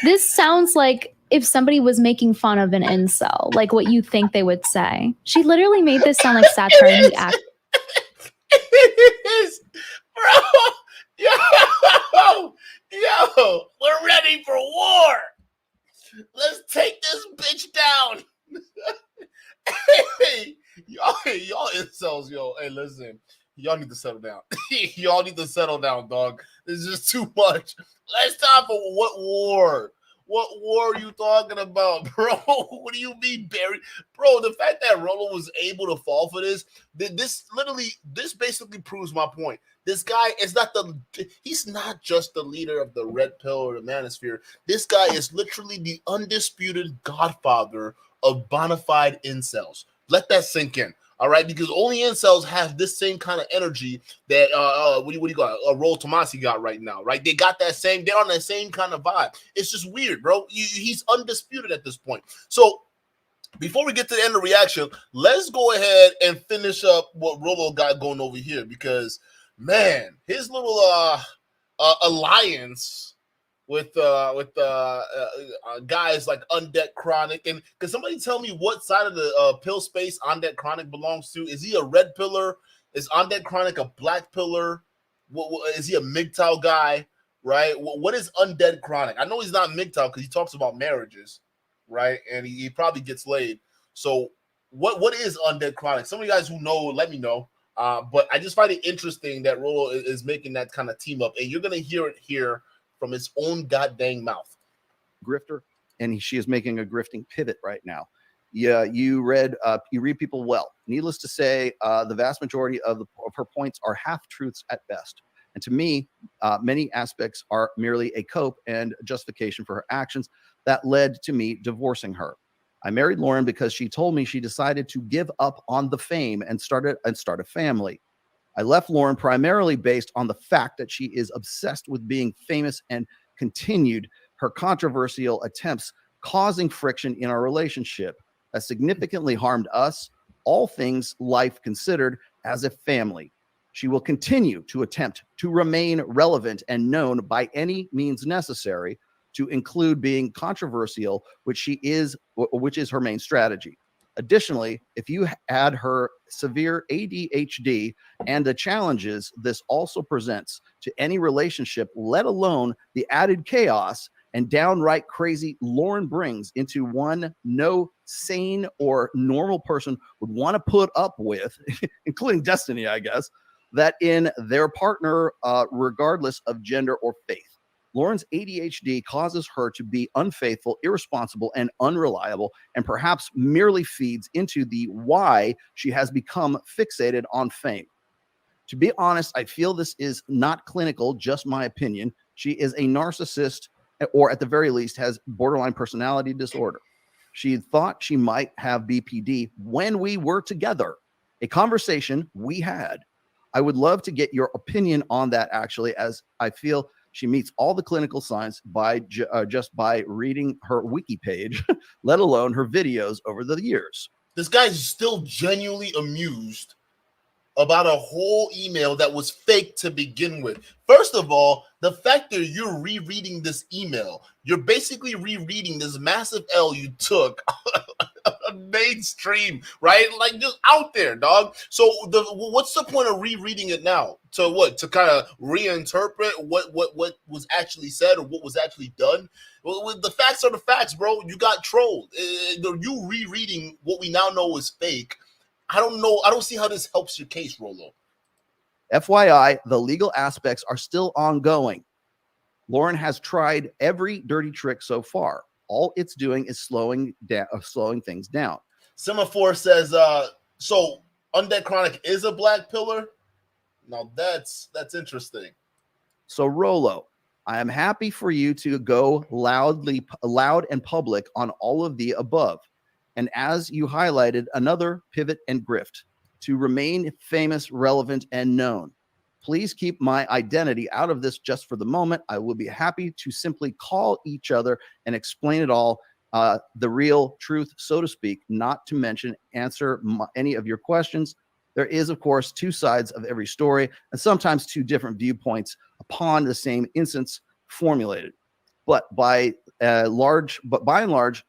This sounds like if somebody was making fun of an incel, like what you think they would say. She literally made this sound like satire in the act.
It is. Bro, yo, we're ready for war. Let's take this bitch down. Hey, y'all incels, yo. Hey, listen, y'all need to settle down. Y'all need to settle down, dog. This is just too much. Let's talk for what war? What war are you talking about, bro? What do you mean, Barry? Bro, the fact that Rollo was able to fall for this basically proves my point. This guy is he's not just the leader of the red pill or the manosphere. This guy is literally the undisputed godfather of bona fide incels. Let that sink in. All right, because only incels have this same kind of energy that what do you got? Rolo Tomassi got right now, right? They got that same. They're on that same kind of vibe. It's just weird, bro. He's undisputed at this point. So before we get to the end of the reaction, let's go ahead and finish up what Rollo got going over here, because man, his little alliance with guys like Undead Chronic. And can somebody tell me what side of the pill space Undead Chronic belongs to? Is he a red pillar? Is Undead Chronic a black pillar? What is he a MGTOW guy? Right? What is Undead Chronic? I know he's not MGTOW because he talks about marriages, right? And he probably gets laid. So what is Undead Chronic? Some of you guys who know, let me know. But I just find it interesting that Rollo is making that kind of team up, and you're gonna hear it here from his own goddamn mouth.
Grifter, and she is making a grifting pivot right now. Yeah, you read people well. Needless to say, the vast majority of her points are half truths at best. And to me, many aspects are merely a cope and justification for her actions that led to me divorcing her. I married Lauren because she told me she decided to give up on the fame and start a family. I left Lauren primarily based on the fact that she is obsessed with being famous and continued her controversial attempts, causing friction in our relationship that significantly harmed us, all things life considered, as a family. She will continue to attempt to remain relevant and known by any means necessary, to include being controversial, which is her main strategy. Additionally, if you add her severe ADHD and the challenges this also presents to any relationship, let alone the added chaos and downright crazy Lauren brings into one no sane or normal person would want to put up with, including Destiny, I guess, that in their partner, regardless of gender or faith. Lauren's ADHD causes her to be unfaithful, irresponsible, and unreliable, and perhaps merely feeds into the why she has become fixated on fame. To be honest, I feel this is not clinical, just my opinion. She is a narcissist, or at the very least has borderline personality disorder. She thought she might have BPD when we were together, a conversation we had. I would love to get your opinion on that, actually, as I feel she meets all the clinical signs by just by reading her wiki page, let alone her videos over the years.
This guy's still genuinely amused about a whole email that was fake to begin with. First of all, the fact that you're rereading this email, you're basically rereading this massive L you took mainstream, right? Like, just out there, dog. So what's the point of rereading it now? To what? To kind of reinterpret what was actually said or what was actually done? Well, the facts are the facts, bro. You got trolled. You rereading what we now know is fake. I don't know. I don't see how this helps your case, Rollo.
FYI, the legal aspects are still ongoing. Lauren has tried every dirty trick so far. All it's doing is slowing things down.
Semaphore says, so Undead Chronic is a black pillar? Now that's interesting.
So Rollo, I am happy for you to go loud and public on all of the above. And as you highlighted, another pivot and grift to remain famous, relevant, and known. Please keep my identity out of this just for the moment. I will be happy to simply call each other and explain it all, the real truth, so to speak, not to mention answer any of your questions. There is, of course, two sides of every story and sometimes two different viewpoints upon the same instance formulated. But by and large,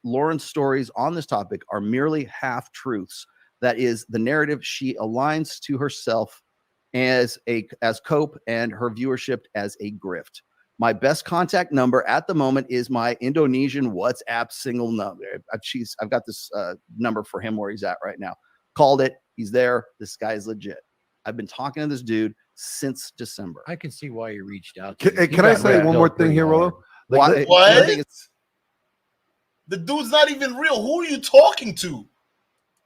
Lauren's stories on this topic are merely half-truths. That is the narrative she aligns to herself as cope and her viewership as a grift. My best contact number at the moment is my Indonesian WhatsApp single number. I've got this number for him where he's at right now. Called it. He's there. This guy's legit. I've been talking to this dude since December.
I can see why you reached out.
Can I say one more thing here, Rollo?
What?
I think
The dude's not even real. Who are you talking to?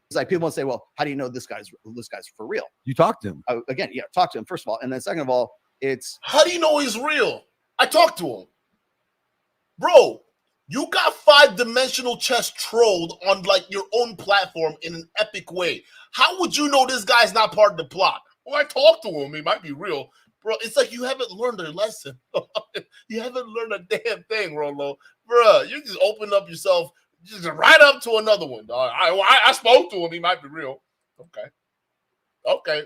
It's like people want to say, well, how do you know this guy's for real?
You talked to him.
Again, yeah, talk to him first of all, and then second of all, it's
how do you know he's real? I talked to him, bro. You got 5-dimensional chess trolled on like your own platform in an epic way. How would you know this guy's not part of the plot? Well, I talked to him. He might be real, bro. It's like you haven't learned a lesson. You haven't learned a damn thing, Rollo, bro. You just open up yourself. Just right up to another one. I spoke to him. He might be real. Okay.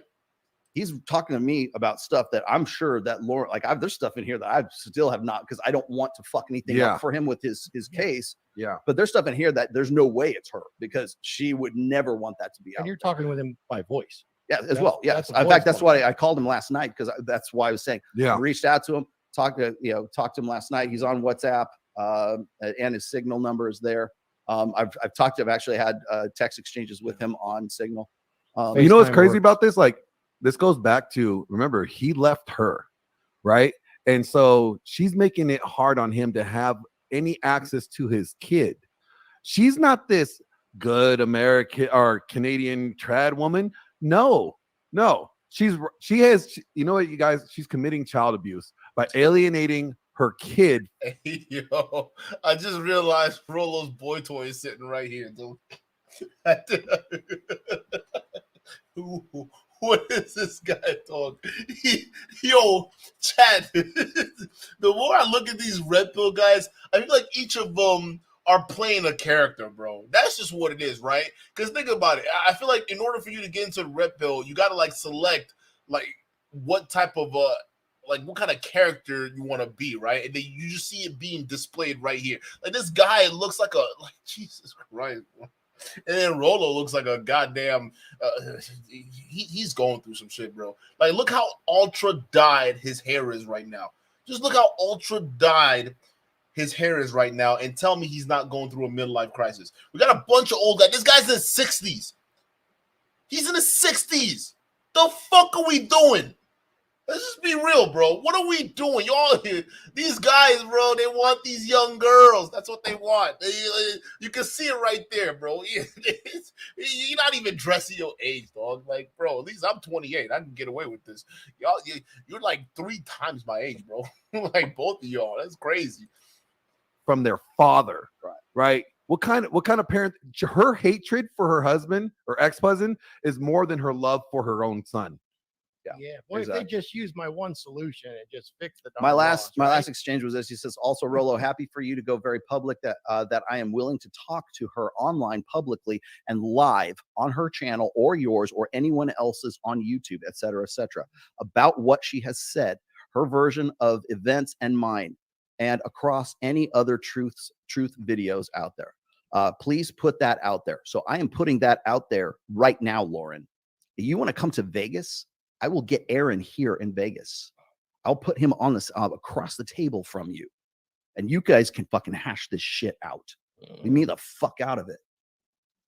He's talking to me about stuff that I'm sure that Lauren, like, there's stuff in here that I still have not, because I don't want to fuck anything up for him with his case.
Yeah.
But there's stuff in here that there's no way it's her, because she would never want that to be out.
And you're talking with him by voice.
Yeah, as well. Yeah. In fact, that's why I called him last night, because that's why I was saying, I reached out to him, talked to him last night. He's on WhatsApp, and his Signal number is there. I've actually had text exchanges with him on Signal.
You know what's crazy about this? Like, this goes back to, remember, he left her, right? And so she's making it hard on him to have any access to his kid. She's not this good American or Canadian trad woman. No. She has, you know what, you guys, she's committing child abuse by alienating her kid.
Hey, yo, I just realized Rollo's boy toy is sitting right here, dude. What is this guy talking? Yo, chat. The more I look at these red pill guys, I feel like each of them are playing a character, bro. That's just what it is, right? Because think about it. I feel like in order for you to get into the red pill, you got to like select like what type of like what kind of character you want to be, right? And then you just see it being displayed right here. Like this guy looks like Jesus Christ. And then Rollo looks like a goddamn he's going through some shit, bro. Like look how ultra dyed his hair is right now. Just look how ultra dyed his hair is right now, and tell me he's not going through a midlife crisis. We got a bunch of old guys. This guy's in his 60s. He's in his 60s. The fuck are we doing? Let's just be real, bro. What are we doing? Y'all here, these guys, bro, they want these young girls. That's what they want. You can see it right there, bro. You're not even dressing your age, dog. Like, bro, at least I'm 28. I can get away with this. Y'all, you're like 3 times my age, bro. Like both of y'all. That's crazy.
From their father, right? What kind of parent? Her hatred for her husband or ex-husband is more than her love for her own son.
Yeah. Well, exactly. If they just use my one solution and just fix the
my last exchange was this. He says, also, Rollo, happy for you to go very public that I am willing to talk to her online publicly and live on her channel or yours or anyone else's on YouTube, et cetera, about what she has said, her version of events and mine, and across any other truth videos out there. Please put that out there. So I am putting that out there right now, Lauren. You want to come to Vegas? I will get Aaron here in Vegas. I'll put him on this across the table from you, and you guys can fucking hash this shit out. Leave me the fuck out of it.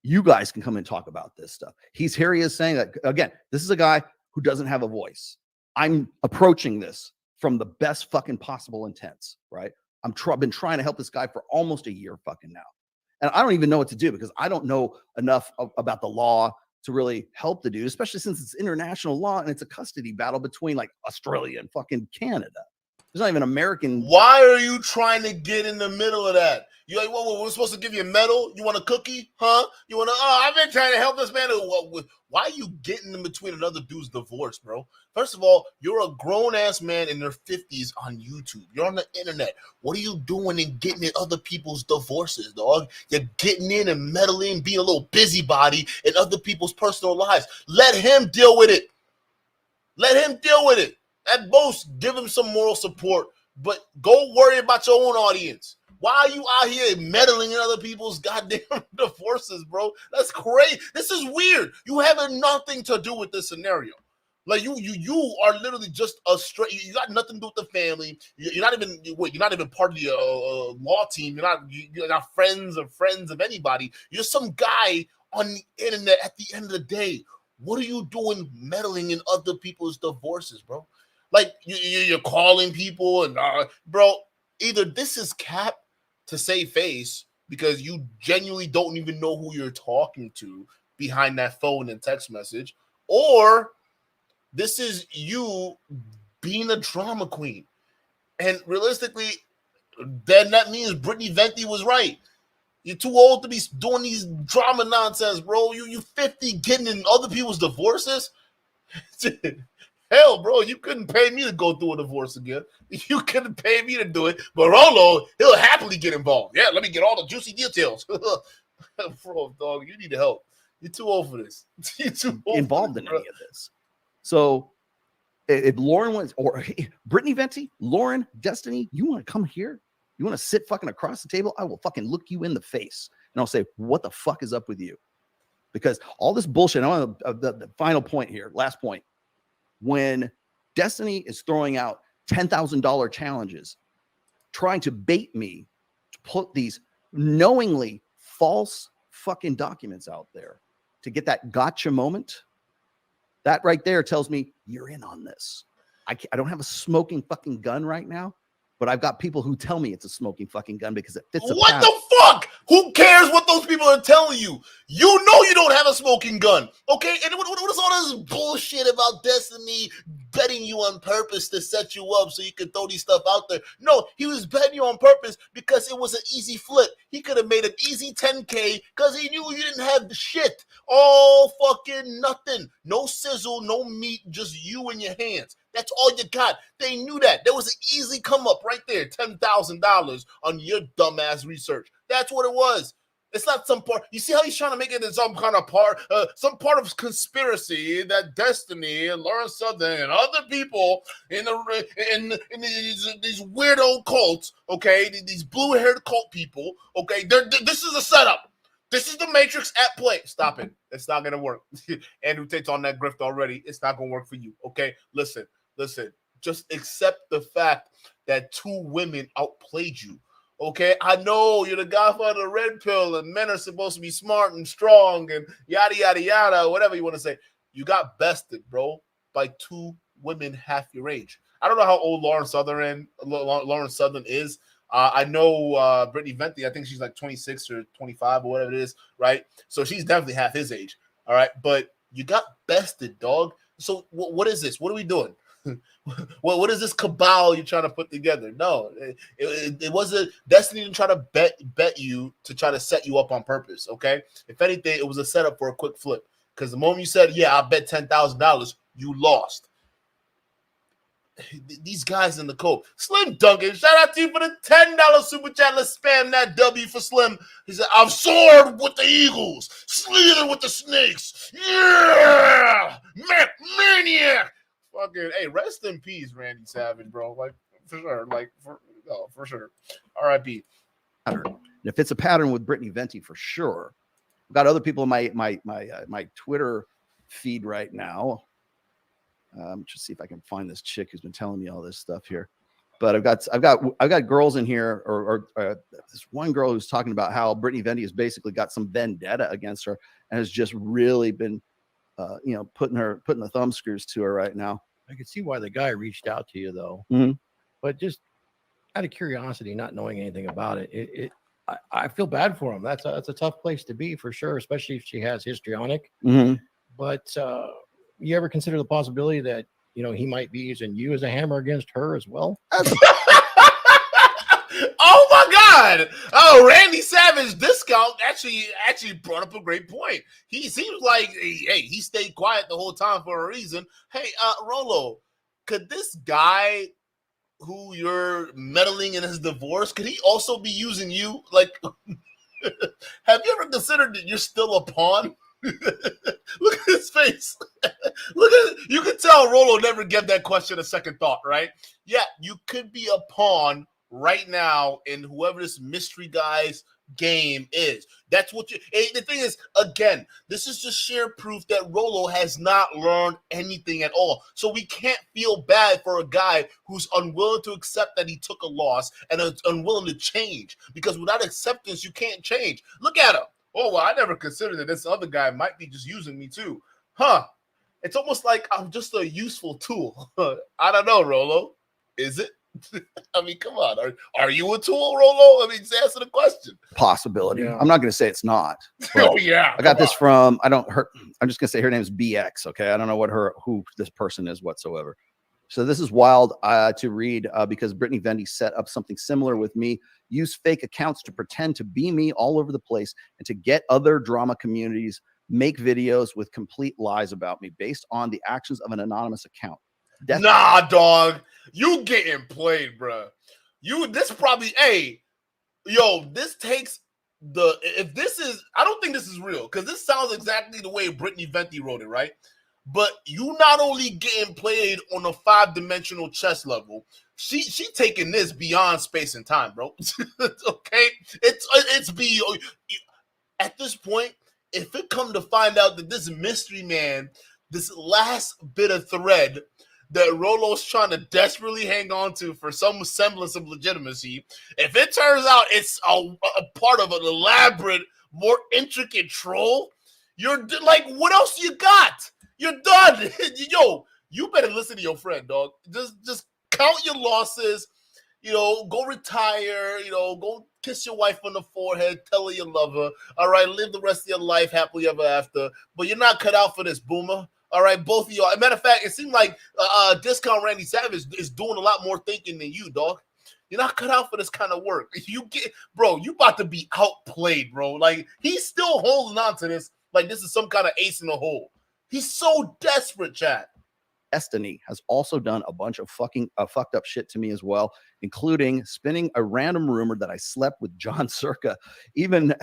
You guys can come and talk about this stuff. He is saying that again. This is a guy who doesn't have a voice. I'm approaching this from the best fucking possible intents, right? Been trying to help this guy for almost a year fucking now, and I don't even know what to do because I don't know enough about the law to really help the dude, especially since it's international law and it's a custody battle between like Australia and fucking Canada. There's not even American.
Why are you trying to get in the middle of that? You're like, well, we're supposed to give you a medal? You want a cookie? Huh? You want to, I've been trying to help this man. Why are you getting in between another dude's divorce, bro? First of all, you're a grown-ass man in their 50s on YouTube. You're on the internet. What are you doing and getting in other people's divorces, dog? You're getting in and meddling, being a little busybody in other people's personal lives. Let him deal with it. Let him deal with it. At most, give him some moral support, but go worry about your own audience. Why are you out here meddling in other people's goddamn divorces, bro? That's crazy. This is weird. You have nothing to do with this scenario. Like you are literally just a straight. You got nothing to do with the family. You're not even part of the law team. You're not friends of anybody. You're some guy on the internet. At the end of the day, what are you doing meddling in other people's divorces, bro? Like you're calling people and bro, either this is cap to save face, because you genuinely don't even know who you're talking to behind that phone and text message, or this is you being a drama queen. And realistically, then that means Brittany Venti was right. You're too old to be doing these drama nonsense, bro. You 50 getting in other people's divorces? Hell, bro, you couldn't pay me to go through a divorce again. You couldn't pay me to do it. But Rollo, he'll happily get involved. Yeah, let me get all the juicy details. Bro, dog, you need help. You're too old for this. You're too old
involved in any of this. So if Lauren wants, or hey, Brittany Venti, Lauren, Destiny, you want to come here? You want to sit fucking across the table? I will fucking look you in the face and I'll say, what the fuck is up with you? Because all this bullshit, I want the final point here, last point. When Destiny is throwing out $10,000 challenges, trying to bait me to put these knowingly false fucking documents out there to get that gotcha moment, that right there tells me you're in on this. I don't have a smoking fucking gun right now, but I've got people who tell me it's a smoking fucking gun because it fits.
What the fuck? Who cares what those people are telling you? You know you don't have a smoking gun, okay? And what is all this bullshit about Destiny betting you on purpose to set you up so you can throw these stuff out there? No, he was betting you on purpose because it was an easy flip. He could have made an easy 10K because he knew you didn't have the shit. All fucking nothing. No sizzle, no meat, just you in your hands. That's all you got. They knew that. There was an easy come up right there, $10,000 on your dumbass research. That's what it was. It's not some part. You see how he's trying to make it in some kind of part, some part of conspiracy that Destiny and Lauren Southern and other people in these weirdo cults, okay, these blue-haired cult people, okay, this is a setup. This is the Matrix at play. Stop it. It's not going to work. Andrew Tate's on that grift already. It's not going to work for you, okay? Listen. Just accept the fact that two women outplayed you. Okay, I know you're the godfather of red pill and men are supposed to be smart and strong and yada, yada, yada, whatever you want to say. You got bested, bro, by two women half your age. I don't know how old Lauren Southern is. I know Brittany Venti, I think she's like 26 or 25 or whatever it is, right? So she's definitely half his age, all right? But you got bested, dog. So what is this? What are we doing? What is this cabal you're trying to put together? No, it wasn't. Destiny didn't try to bet you to try to set you up on purpose. Okay, if anything, it was a setup for a quick flip. Because the moment you said, "Yeah, I bet $10,000," you lost. These guys in the code. Slim Duncan, shout out to you for the $10 super chat. Let's spam that W for Slim. He said, "I've soared with the eagles, slither with the snakes. Yeah, maniac." Fucking, hey, rest in peace, Randy Savage, bro. Like, for sure. For sure. R.I.P.
If it's a pattern with Brittany Venti, for sure. I've got other people in my Twitter feed right now. Just see if I can find this chick who's been telling me all this stuff here. But I've got girls in here, or this one girl who's talking about how Brittany Venti has basically got some vendetta against her and has just really been putting the thumb screws to her right now.
I could see why the guy reached out to you, though.
Mm-hmm.
But just out of curiosity, not knowing anything about it, I feel bad for him. That's a tough place to be for sure, especially if she has histrionic.
Mm-hmm.
But you ever consider the possibility that he might be using you as a hammer against her as well?
Oh my God! Oh, Randy Savage discount actually brought up a great point. He seems like he stayed quiet the whole time for a reason. Hey, Rollo, could this guy who you're meddling in his divorce, could he also be using you? Like, have you ever considered that you're still a pawn? Look at his face. You can tell Rollo never gave that question a second thought, right? Yeah, you could be a pawn right now in whoever this mystery guy's game is. That's what the thing is, again, this is just sheer proof that Rollo has not learned anything at all. So we can't feel bad for a guy who's unwilling to accept that he took a loss and is unwilling to change, because without acceptance, you can't change. Look at him. Oh, well, I never considered that this other guy might be just using me too. Huh. It's almost like I'm just a useful tool. I don't know, Rollo. Is it? I mean, come on. Are you a tool, Rolo? I mean, just answer the question.
Possibility.
Yeah.
I'm not going to say it's not.
Oh yeah.
I got this from I'm just going to say her name is BX. Okay, I don't know who this person is whatsoever. So this is wild to read because Brittany Venti set up something similar with me. Use fake accounts to pretend to be me all over the place and to get other drama communities make videos with complete lies about me based on the actions of an anonymous account.
Nah, dog. You getting played, bro. This probably, this takes I don't think this is real because this sounds exactly the way Brittany Venti wrote it, right? But you not only getting played on a 5-dimensional chess level, she taking this beyond space and time, bro. Okay? At this point, if it come to find out that this mystery man, this last bit of thread that Rolo's trying to desperately hang on to for some semblance of legitimacy, if it turns out it's a part of an elaborate, more intricate troll, you're like, what else you got? You're done. Yo, you better listen to your friend, dog. Just count your losses, go retire, go kiss your wife on the forehead, tell her you love her. All right, live the rest of your life happily ever after. But you're not cut out for this, boomer. All right, both of y'all. As a matter of fact, it seemed like Discount Randy Savage is doing a lot more thinking than you, dog. You're not cut out for this kind of work. You about to be outplayed, bro. Like, he's still holding on to this like this is some kind of ace in the hole. He's so desperate, chat.
Destiny has also done a bunch of fucking fucked up shit to me as well, including spinning a random rumor that I slept with John Circa, even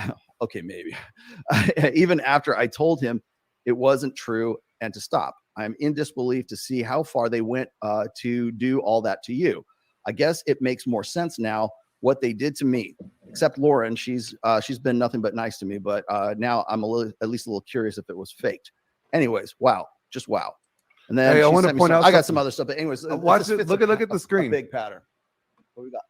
after I told him it wasn't true and to stop. I'm in disbelief to see how far they went to do all that to you. I guess it makes more sense now what they did to me, except Lauren. She's been nothing but nice to me, but now I'm at least a little curious if it was faked. Anyways, wow, just wow. And then
hey, I want to point out.
I got some other stuff, but anyways,
watch it. Look at the screen.
Big pattern. What we got?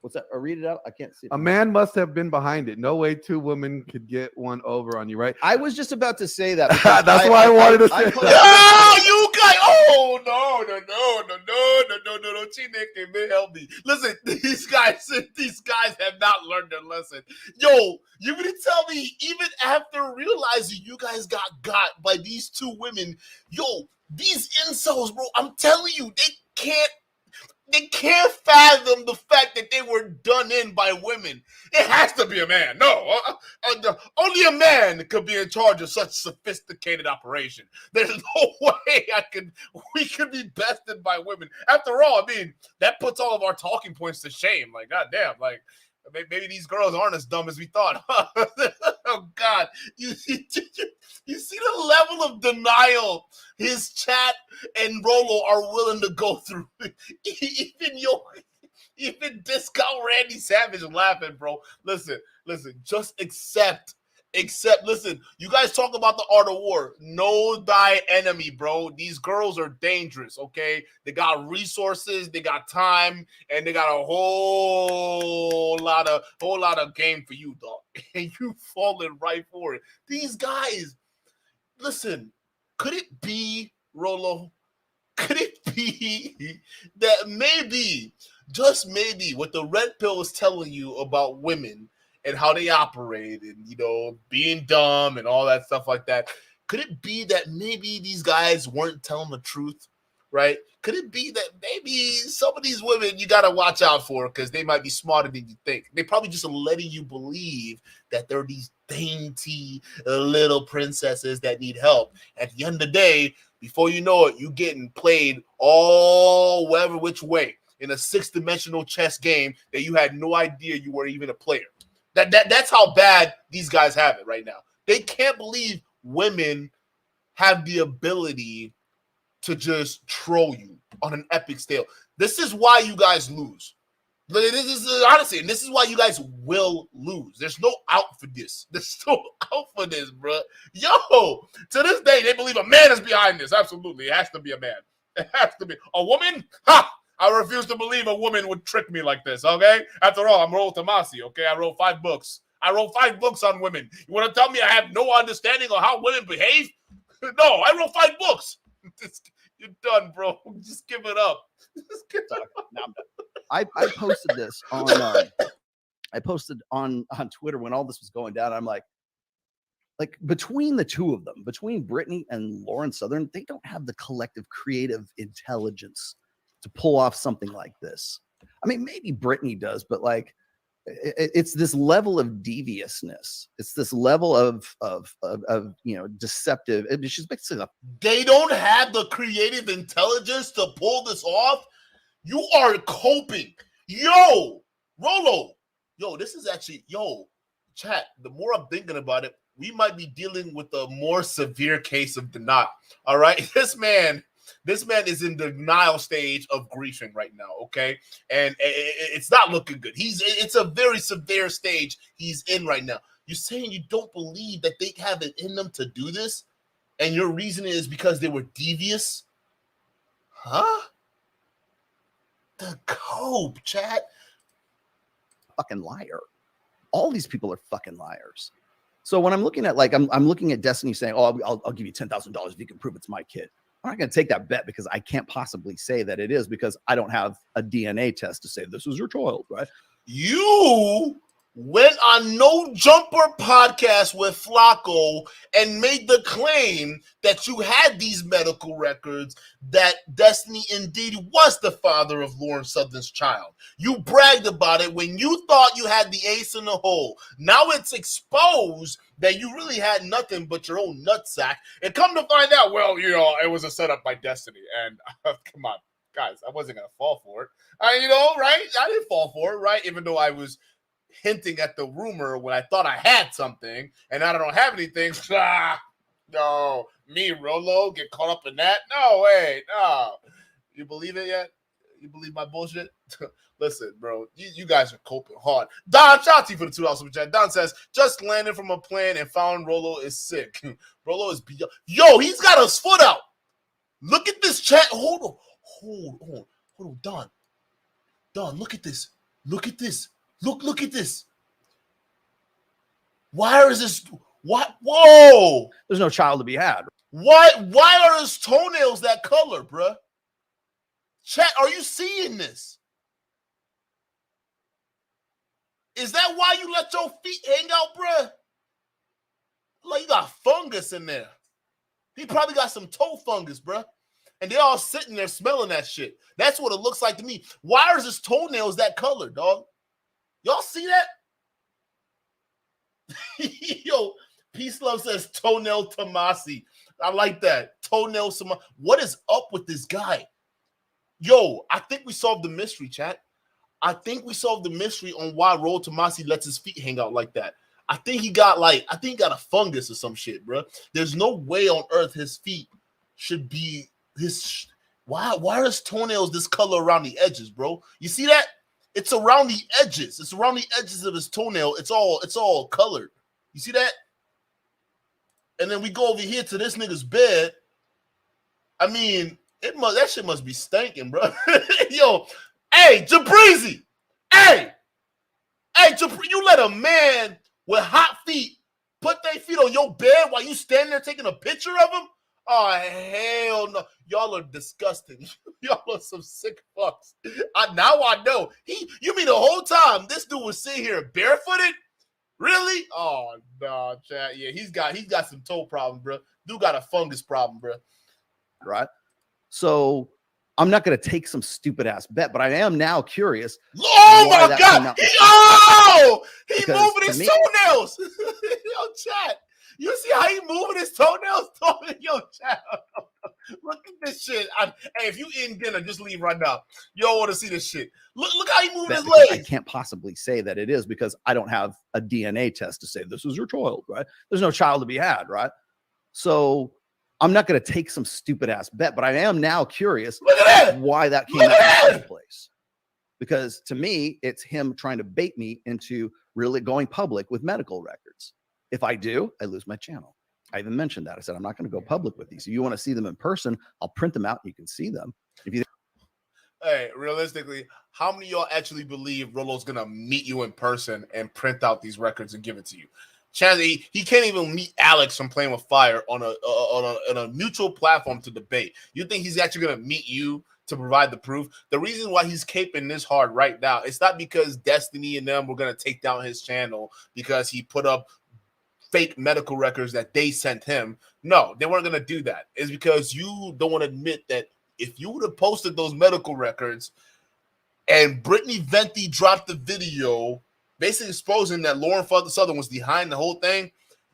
What's that? Or read it out. I can't see it.
A man must have been behind it. No way 2 women could get one over on you, right?
I was just about to say that.
That's why I wanted to say.
You guys! Oh no! Chineke, man, help me. Listen, these guys have not learned their lesson. Yo, you gonna tell me even after realizing you guys got by these 2 women, yo, these incels, bro, I'm telling you, they can't fathom the fact that they were done in by women. It has to be a man. No, only a man could be in charge of such sophisticated operation. There's no way we could be bested by women. After all, I mean, that puts all of our talking points to shame. Like, goddamn, like, maybe these girls aren't as dumb as we thought. Oh, God. You see the level of denial his chat and Rollo are willing to go through. Even Discount Randy Savage laughing, bro. Listen, just accept. Listen, you guys talk about the art of war. Know thy enemy, bro. These girls are dangerous, okay? They got resources, they got time, and they got a whole lot of game for you, dog. And you falling right for it. These guys, listen, could it be, Rollo? Could it be that maybe, just maybe, what the red pill is telling you about women and how they operate and, being dumb and all that stuff like that. Could it be that maybe these guys weren't telling the truth, right? Could it be that maybe some of these women you got to watch out for because they might be smarter than you think? They probably just letting you believe that they're these dainty little princesses that need help. At the end of the day, before you know it, you getting played all whatever which way in a 6-dimensional chess game that you had no idea you were even a player. That's how bad these guys have it right now. They can't believe women have the ability to just troll you on an epic scale. This is why you guys lose. This is honestly, and this is why you guys will lose. There's no out for this. There's no out for this, bro. Yo, to this day, they believe a man is behind this. Absolutely, it has to be a man. It has to be a woman. Ha! I refuse to believe a woman would trick me like this, okay? After all, I'm Rolo Tomassi, okay? I wrote 5 books. I wrote 5 books on women. You want to tell me I have no understanding of how women behave? No, I wrote 5 books. You're done, bro. Just give it up. Just give it up.
Now I'm done. I posted this on on Twitter when all this was going down. I'm like between the two of them, between Brittany and Lauren Southern, they don't have the collective creative intelligence to pull off something like this. I mean, maybe Brittany does, but like it's this level of deviousness. It's this level of deceptive. She's basically
they don't have the creative intelligence to pull this off. You are coping. Yo, Rollo. Yo, this is actually, chat. The more I'm thinking about it, we might be dealing with a more severe case of denial. All right. This man is in the denial stage of griefing right now. Okay. And it's not looking good. It's a very severe stage he's in right now. You're saying you don't believe that they have it in them to do this? And your reasoning is because they were devious? Huh? The cope, chat.
Fucking liar. All these people are fucking liars. So when I'm looking at I'm looking at Destiny saying, "Oh, I'll give you $10,000 if you can prove it's my kid." I'm not going to take that bet because I can't possibly say that it is because I don't have a DNA test to say this was your child, right?
You went on No Jumper podcast with Flacco and made the claim that you had these medical records that Destiny indeed was the father of Lauren Southern's child. You bragged about it when you thought you had the ace in the hole. Now it's exposed that you really had nothing but your own nutsack. And come to find out, it was a setup by Destiny. And come on, guys, I wasn't going to fall for it. Right? I didn't fall for it, right? Even though I was hinting at the rumor when I thought I had something and now I don't have anything. No, me, Rollo, get caught up in that? No way, no. You believe it yet? You believe my bullshit? Listen, bro, you guys are coping hard. Don, shout out to you for the $2 super chat. Don says, just landed from a plane and found Rollo is sick. Rollo is beyond. Yo, he's got his foot out. Look at this chat. Hold on. Don, look at this. Look at this. Look at this. Why is this? What? Whoa!
There's no child to be had.
Why are his toenails that color, bruh? Chat, are you seeing this? Is that why you let your feet hang out, bruh? Like you got fungus in there. He probably got some toe fungus, bruh. And they all sitting there smelling that shit. That's what it looks like to me. Why are his toenails that color, dog? Y'all see that? Yo, Peace Love says Toenail Tomassi. I like that. Toenail Tomassi. What is up with this guy? Yo, I think we solved the mystery, chat. I think we solved the mystery on why Rolo Tomassi lets his feet hang out like that. I think he got a fungus or some shit, bro. There's no way on earth his feet should be his. Why are his toenails this color around the edges, bro? You see that? It's around the edges. It's around the edges of his toenail. It's all colored. You see that? And then we go over here to this nigga's bed. I mean, that shit must be stinking, bro. Yo, hey, Jabrizi. Hey, you let a man with hot feet put their feet on your bed while you standing there taking a picture of him? Oh, hell no. Y'all are disgusting. Y'all are some sick fucks. Now I know. You mean the whole time this dude was sitting here barefooted? Really? Oh, no, chat. Yeah, he's got some toe problems, bro. Dude got a fungus problem, bro.
Right? So I'm not going to take some stupid ass bet, but I am now curious.
Oh, my God. He's moving his toenails. Yo, chat. You see how he moving his toenails? Yo, chat. Look at this shit. Hey, if you eating dinner, just leave right now. You don't want to see this shit. Look how he moving his legs.
I can't possibly say that it is because I don't have a DNA test to say this was your child, right? There's no child to be had, right? So I'm not going to take some stupid ass bet, but I am now curious why that came out in the first place. Because to me, it's him trying to bait me into really going public with medical records. If I do, I lose my channel. I even mentioned that. I said, I'm not going to go public with these. If you want to see them in person, I'll print them out and you can see them.
Hey, realistically, how many of y'all actually believe Rollo's going to meet you in person and print out these records and give it to you? Chance, he can't even meet Alex from Playing with Fire on a neutral platform to debate. You think he's actually going to meet you to provide the proof. The reason why he's caping this hard right now, it's not because Destiny and them were going to take down his channel because he put up fake medical records that they sent him. No, they weren't going to do that. It's because you don't want to admit that if you would have posted those medical records and Brittany Venti dropped the video basically exposing that Lauren Southern was behind the whole thing,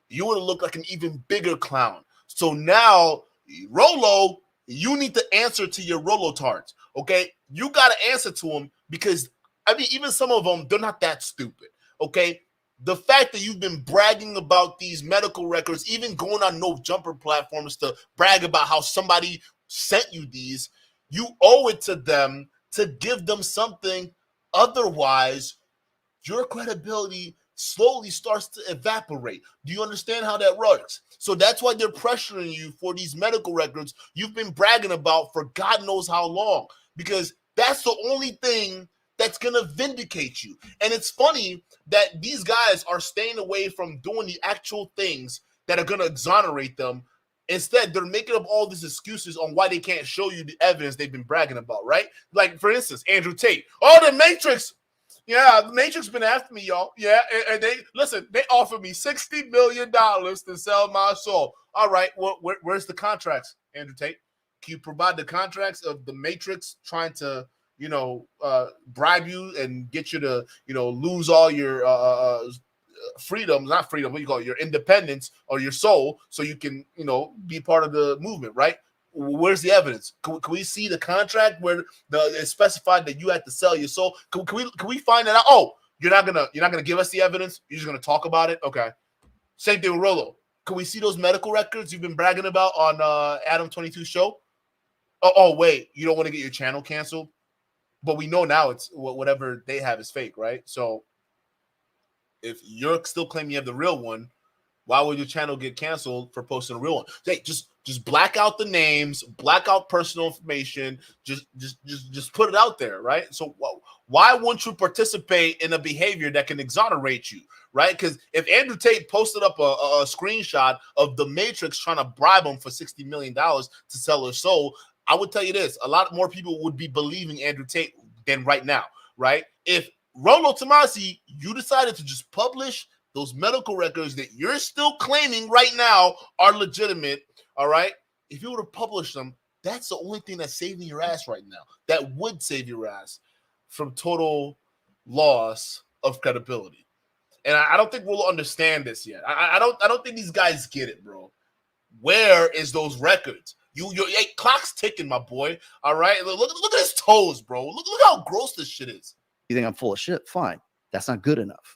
you would have looked like an even bigger clown. So now, Rollo, you need to answer to your Rolo tards, okay? You got to answer to them because, I mean, even some of them, they're not that stupid, okay? The fact that you've been bragging about these medical records, even going on no jumper platforms to brag about how somebody sent you these, you owe it to them to give them something. Otherwise, your credibility slowly starts to evaporate. Do you understand how that works? So that's why they're pressuring you for these medical records you've been bragging about for God knows how long, because that's the only thing that's going to vindicate you. And it's funny that these guys are staying away from doing the actual things that are going to exonerate them. Instead, they're making up all these excuses on why they can't show you the evidence they've been bragging about, right? Like, for instance, Andrew Tate. Oh, the Matrix. Yeah, the Matrix been after me, y'all. Yeah, and they offered me $60 million to sell my soul. All right, well, where's the contracts, Andrew Tate? Can you provide the contracts of the Matrix trying to, bribe you and get you to, lose all your freedom, not freedom, what do you call it, your independence or your soul, so you can, be part of the movement, right? Where's the evidence? Can we see the contract where it's specified that you had to sell your soul? Can we find that out? Oh, you're not gonna give us the evidence. You're just gonna talk about it. Okay. Same thing with Rollo. Can we see those medical records you've been bragging about on Adam 22 show? Oh, wait, you don't want to get your channel canceled, but we know now it's whatever they have is fake, right? So if you're still claiming you have the real one, why would your channel get canceled for posting a real one? Hey, just black out the names, black out personal information, just put it out there, right? So why won't you participate in a behavior that can exonerate you, right? Because if Andrew Tate posted up a screenshot of the Matrix trying to bribe him for $60 million to sell his soul, I would tell you this, a lot more people would be believing Andrew Tate than right now, right? If Rolo Tomassi, you decided to just publish those medical records that you're still claiming right now are legitimate, all right? If you were to publish them, that's the only thing that's saving your ass right now. That would save your ass from total loss of credibility. And I don't think we'll understand this yet. I don't think these guys get it, bro. Where is those records? Your clock's ticking, my boy. All right, look at his toes, bro. Look how gross this shit is.
You think I'm full of shit? Fine. That's not good enough.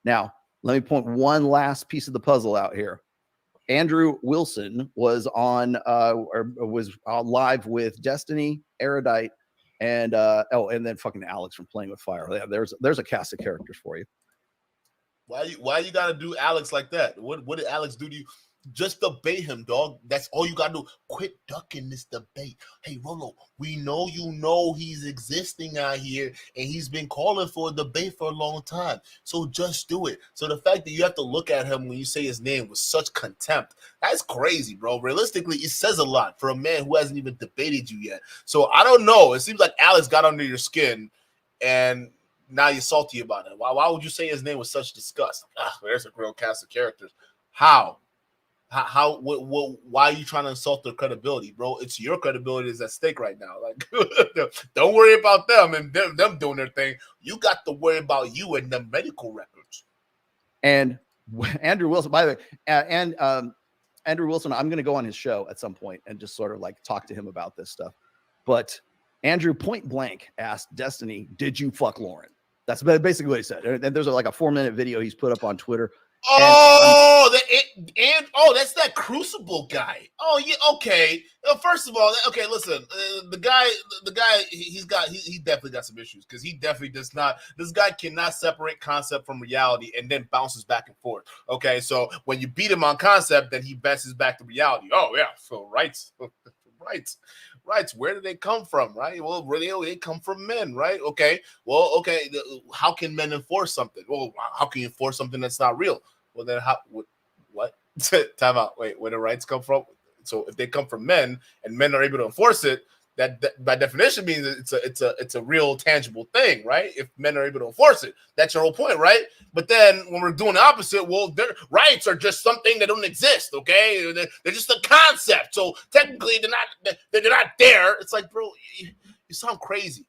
Now, let me point one last piece of the puzzle out here. Andrew Wilson was on live with Destiny, Erudite, and then fucking Alex from Playing with Fire. Yeah, there's a cast of characters for you.
Why you gotta do Alex like that? What did Alex do to you? Just debate him, dog. That's all you gotta do. Quit ducking this debate. Hey, Rolo, we know he's existing out here and he's been calling for a debate for a long time. So just do it. So the fact that you have to look at him when you say his name with such contempt, that's crazy, bro. Realistically, it says a lot for a man who hasn't even debated you yet. So I don't know. It seems like Alex got under your skin and now you're salty about it. Why would you say his name with such disgust? There's a real cast of characters. How? Why are you trying to insult their credibility, bro? It's your credibility is at stake right now. Like, don't worry about them and them doing their thing. You got to worry about you and the medical records.
And Andrew Wilson, by the way, Andrew Wilson, I'm going to go on his show at some point and just sort of like talk to him about this stuff. But Andrew point blank asked Destiny, "Did you fuck Lauren?" That's basically what he said. And there's like a 4-minute video he's put up on Twitter.
That's that Crucible guy. Oh yeah, okay. First of all, okay, listen, the guy, he definitely got some issues because he definitely does not. This guy cannot separate concept from reality and then bounces back and forth. Okay, so when you beat him on concept, then he bounces back to reality. Oh yeah, so rights. Where did they come from, right? Well, really, they come from men, right? Okay. Well, okay. How can men enforce something? Well, how can you enforce something that's not real? Well, then what? Time out. Wait, where do rights come from? So if they come from men and men are able to enforce it, That by definition means it's a real tangible thing, right? If men are able to enforce it, that's your whole point, right? But then when we're doing the opposite, well, their rights are just something that don't exist, okay? They're just a concept, so technically they're not there. It's like, bro, you sound crazy.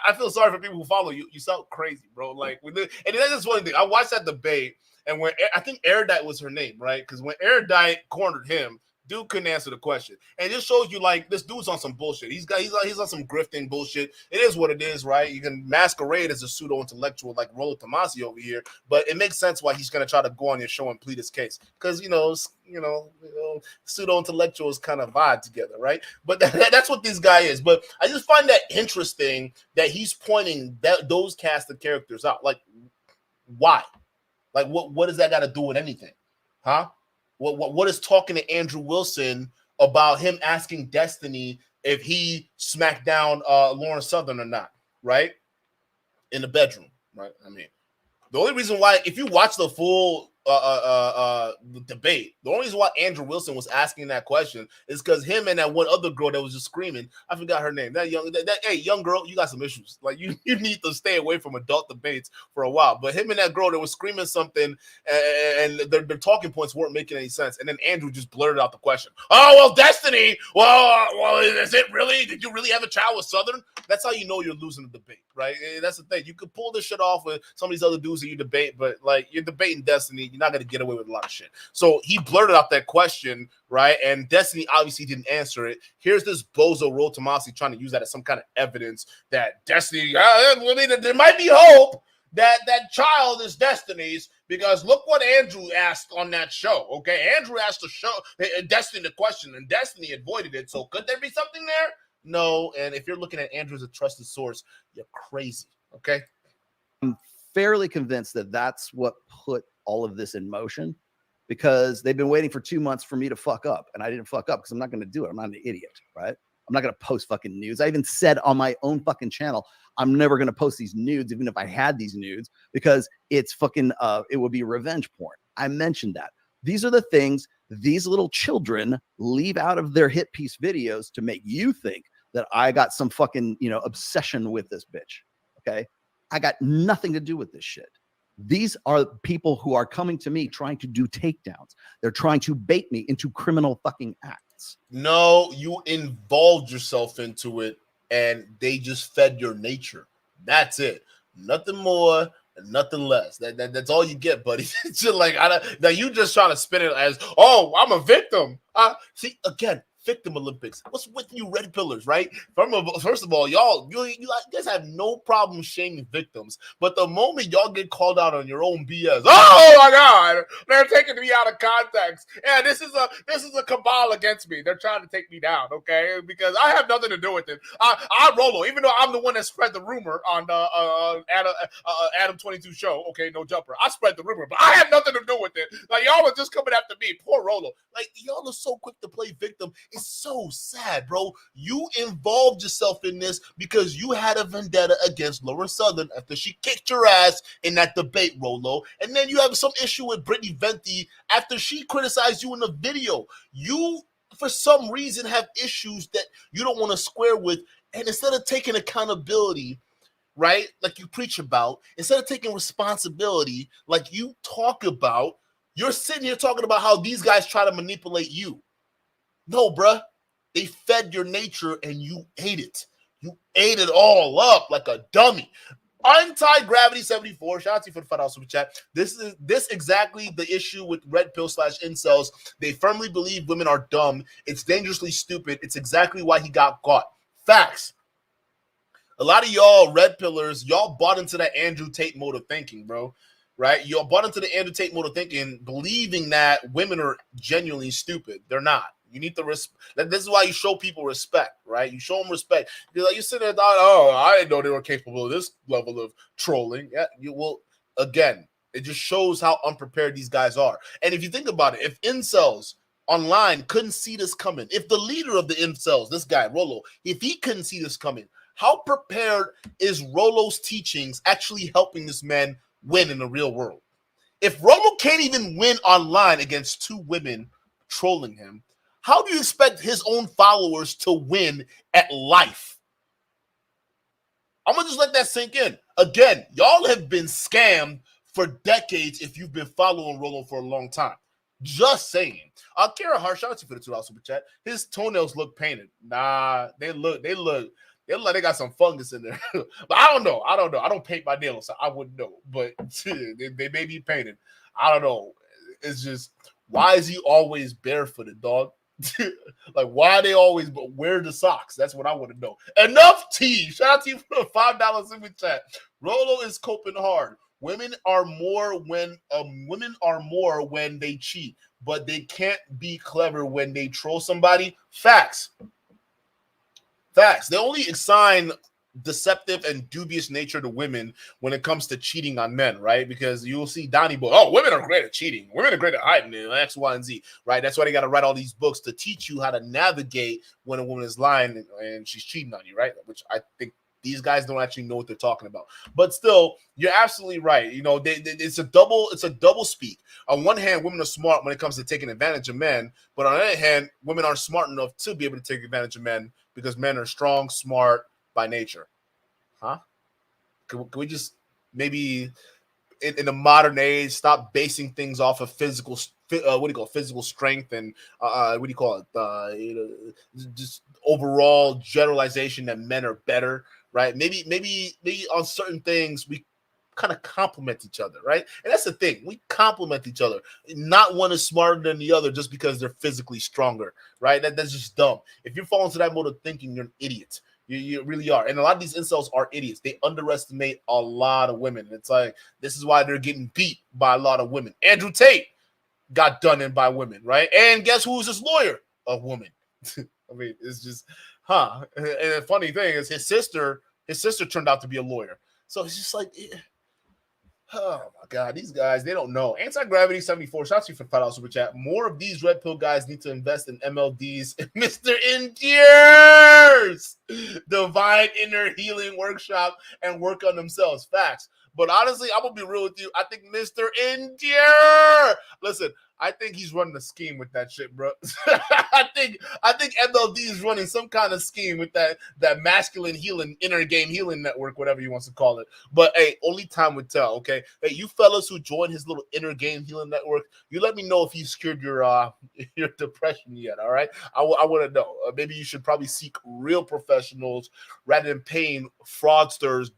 I feel sorry for people who follow you. You sound crazy, bro. Like, and that's one thing. I watched that debate, and when I think Erudite was her name, right? Because when Erudite cornered him, dude couldn't answer the question, and it just shows you like this dude's on some bullshit. He's on some grifting bullshit. It is what it is, right? You can masquerade as a pseudo intellectual like Rolo Tomassi over here, but it makes sense why he's gonna try to go on your show and plead his case because pseudo intellectuals kind of vibe together, right? But that's what this guy is. But I just find that interesting that he's pointing those cast of characters out. Like, why? Like, what does that got to do with anything, huh? What is talking to Andrew Wilson about him asking Destiny if he smacked down Lauren Southern or not, right? In the bedroom, right? I mean, the only reason why, if you watch the full debate, the only reason why Andrew Wilson was asking that question is because him and that one other girl that was just screaming, I forgot her name. Hey, young girl, you got some issues. Like you need to stay away from adult debates for a while. But him and that girl that was screaming something, and their talking points weren't making any sense. And then Andrew just blurted out the question. Oh well, Destiny. Well, is it really? Did you really have a child with Southern? That's how you know you're losing the debate, right? That's the thing. You could pull this shit off with some of these other dudes that you debate, but like you're debating Destiny, you're not gonna get away with a lot of shit. So he blurted out that question, right? And Destiny obviously didn't answer it. Here's this bozo Rolo Tomassi trying to use that as some kind of evidence that Destiny, there might be hope that that child is Destiny's, because look what Andrew asked on that show. Okay, Andrew asked Destiny the question, and Destiny avoided it. So could there be something there? No. And if you're looking at Andrew as a trusted source, you're crazy. Okay.
I'm fairly convinced that that's what put all of this in motion, because they've been waiting for 2 months for me to fuck up, and I didn't fuck up because I'm not going to do it. I'm not an idiot, right? I'm not going to post fucking nudes. I even said on my own fucking channel, I'm never going to post these nudes, even if I had these nudes, because it's fucking, it would be revenge porn. I mentioned that. These are the things these little children leave out of their hit piece videos to make you think that I got some fucking, obsession with this bitch. Okay. I got nothing to do with this shit. These are people who are coming to me trying to do takedowns. They're trying to bait me into criminal fucking acts.
No, you involved yourself into it, and they just fed your nature. That's it. Nothing more and nothing less. That's all you get, buddy. It's just like, now you just trying to spin it as, oh, I'm a victim. See, again, victim Olympics. What's with you red pillars, right? First of all, y'all, you guys have no problem shaming victims, but the moment y'all get called out on your own BS, oh my God, they're taking me out of context. Yeah, this is a cabal against me. They're trying to take me down, okay? Because I have nothing to do with it. I'm Rollo, even though I'm the one that spread the rumor on the Adam 22 show. Okay, no jumper. I spread the rumor, but I have nothing to do with it. Like y'all are just coming after me. Poor Rollo. Like y'all are so quick to play victim. It's so sad, bro. You involved yourself in this because you had a vendetta against Lauren Southern after she kicked your ass in that debate, Rollo. And then you have some issue with Brittany Venti after she criticized you in the video. You, for some reason, have issues that you don't want to square with. And instead of taking accountability, right, like you preach about, instead of taking responsibility like you talk about, you're sitting here talking about how these guys try to manipulate you. No, bruh. They fed your nature and you ate it. You ate it all up like a dummy. Anti-Gravity 74. Shout out to you for the $5 super chat. This exactly the issue with red pill / incels. They firmly believe women are dumb. It's dangerously stupid. It's exactly why he got caught. Facts. A lot of y'all red pillars, y'all bought into that Andrew Tate mode of thinking, bro. Right? You're bought into the Andrew Tate mode of thinking, believing that women are genuinely stupid. They're not. You need to respect. This is why you show people respect, right? You show them respect. You're like, you sit there, oh, I didn't know they were capable of this level of trolling. Yeah, you will. Again, it just shows how unprepared these guys are. And if you think about it, if incels online couldn't see this coming, if the leader of the incels, this guy, Rollo, if he couldn't see this coming, how prepared is Rollo's teachings actually helping this man win in the real world? If Rollo can't even win online against two women trolling him, how do you expect his own followers to win at life? I'm going to just let that sink in. Again, y'all have been scammed for decades if you've been following Rollo for a long time. Just saying. Kara Hart, shout out to you for the $2 super chat. His toenails look painted. Nah, they look like they got some fungus in there. But I don't know. I don't paint my nails, so I wouldn't know. But they may be painted. I don't know. It's just, why is he always barefooted, dog? Like, why are they always wear the socks? That's what I want to know. Enough tea. Shout out to you for the $5 super chat. Rollo is coping hard. Women are more when they cheat, but they can't be clever when they troll somebody. Facts. They only assign deceptive and dubious nature to women when it comes to cheating on men, right? Because you'll see Donnie Boy, oh, women are great at cheating. Women are great at hiding it, X, Y, and Z, right? That's why they got to write all these books to teach you how to navigate when a woman is lying and she's cheating on you, right? Which I think these guys don't actually know what they're talking about. But still, you're absolutely right. You know, it's a double speak. On one hand, women are smart when it comes to taking advantage of men, but on the other hand, women aren't smart enough to be able to take advantage of men because men are strong, smart by nature. Huh? Can we just maybe in the modern age stop basing things off of physical strength and just overall generalization that men are better, right? Maybe on certain things we kind of complement each other, right? And that's the thing, we complement each other. Not one is smarter than the other just because they're physically stronger, right? That's just dumb. If you fall into that mode of thinking, you're an idiot. You really are. And a lot of these incels are idiots. They underestimate a lot of women. It's like, this is why they're getting beat by a lot of women. Andrew Tate got done in by women, right? And guess who's his lawyer? A woman. I mean, it's just, And the funny thing is his sister turned out to be a lawyer. So it's just like, oh my God, these guys, they don't know. Anti-Gravity 74, shout out to you for $5 super chat. More of these red pill guys need to invest in MLDs. Mr. Endures Divine Inner Healing Workshop and work on themselves. Facts. But honestly, I'm gonna be real with you. I think Mr. Endure, listen, I think he's running a scheme with that shit, bro. I think MLD is running some kind of scheme with that masculine healing, inner game healing network, whatever you want to call it. But hey, only time would tell, okay? Hey, you fellas who joined his little inner game healing network, you let me know if he's cured your depression yet, all right? I want to know. Maybe you should probably seek real professionals rather than paying fraudsters,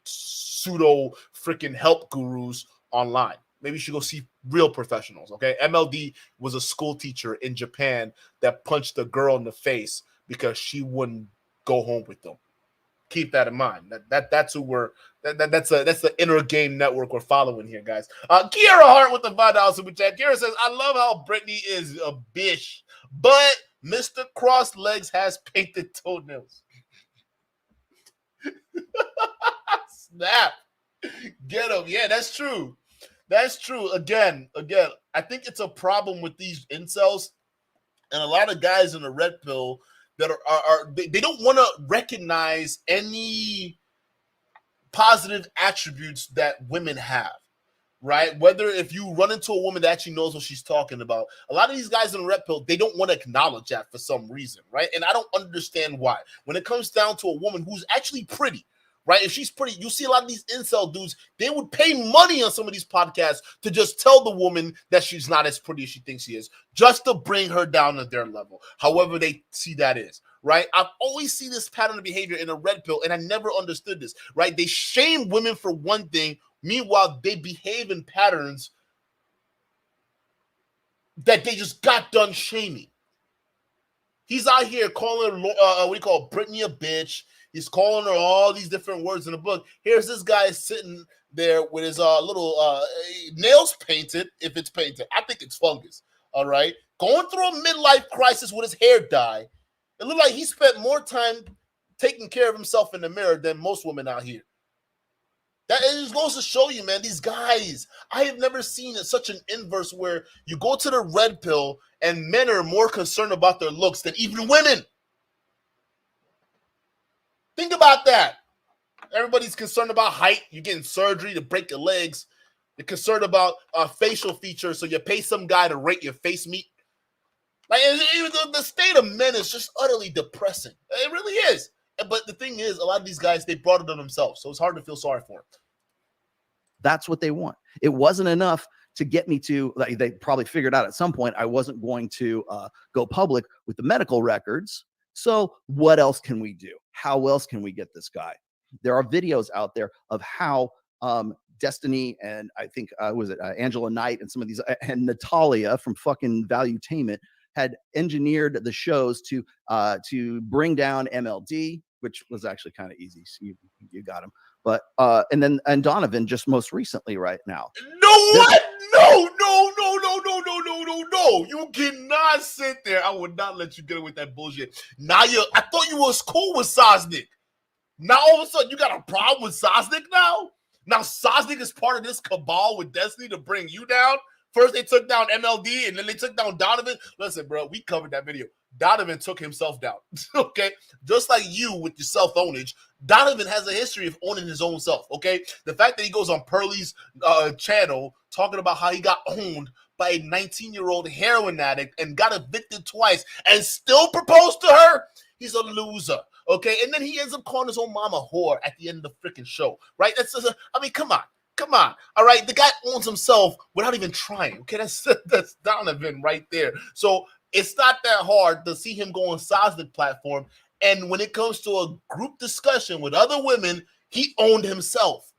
pseudo freaking help gurus online. Maybe you should go see real professionals, okay? MLD was a school teacher in Japan that punched a girl in the face because she wouldn't go home with them. Keep that in mind. That's who we're. That's the inner game network we're following here, guys. Kiara Hart with the $5 super chat. Kiara says, "I love how Brittany is a bitch, but Mr. Cross Legs has painted toenails." Snap. Get him. Yeah, that's true. That's true. Again, I think it's a problem with these incels and a lot of guys in the red pill that they don't want to recognize any positive attributes that women have, right? Whether if you run into a woman that actually knows what she's talking about, a lot of these guys in the red pill, they don't want to acknowledge that for some reason, right? And I don't understand why. When it comes down to a woman who's actually pretty, right? If she's pretty, you see a lot of these incel dudes, they would pay money on some of these podcasts to just tell the woman that she's not as pretty as she thinks she is, just to bring her down to their level, however they see that is, right? I've always seen this pattern of behavior in a red pill, and I never understood this, right? They shame women for one thing, meanwhile, they behave in patterns that they just got done shaming. He's out here calling, Brittany a bitch. He's calling her all these different words in the book. Here's this guy sitting there with his little nails painted, if it's painted. I think it's fungus, all right? Going through a midlife crisis with his hair dye. It looked like he spent more time taking care of himself in the mirror than most women out here. That it just goes to show you, man, these guys, I have never seen such an inverse where you go to the red pill and men are more concerned about their looks than even women. Think about that. Everybody's concerned about height. You're getting surgery to break your legs. You're concerned about facial features, so you pay some guy to rate your face meat. Like even the state of men is just utterly depressing. It really is. But the thing is, a lot of these guys, they brought it on themselves, so it's hard to feel sorry for them.
That's what they want. It wasn't enough to get me to, like, they probably figured out at some point I wasn't going to go public with the medical records. So what else can we do? How else can we get this guy? There are videos out there of how Destiny and I think was it Angela Knight and some of these and Natalia from fucking Valuetainment had engineered the shows to bring down MLD, which was actually kind of easy. So you got him. But and Donovan just most recently right now.
No, what? No. You cannot sit there. I would not let you get away with that bullshit. Now I thought you was cool with Sosnick. Now all of a sudden you got a problem with Sosnick now? Now Sosnick is part of this cabal with Destiny to bring you down? First they took down MLD and then they took down Donovan. Listen, bro, we covered that video. Donovan took himself down, okay? Just like you with your self-ownage, Donovan has a history of owning his own self, okay? The fact that he goes on Pearlie's channel talking about how he got owned by a 19-year-old heroin addict and got evicted twice and still proposed to her, he's a loser, okay? And then he ends up calling his own mama a whore at the end of the freaking show, right? That's just come on, all right? The guy owns himself without even trying, okay? That's Donovan right there. So it's not that hard to see him go on Sosnick platform, and when it comes to a group discussion with other women, he owned himself,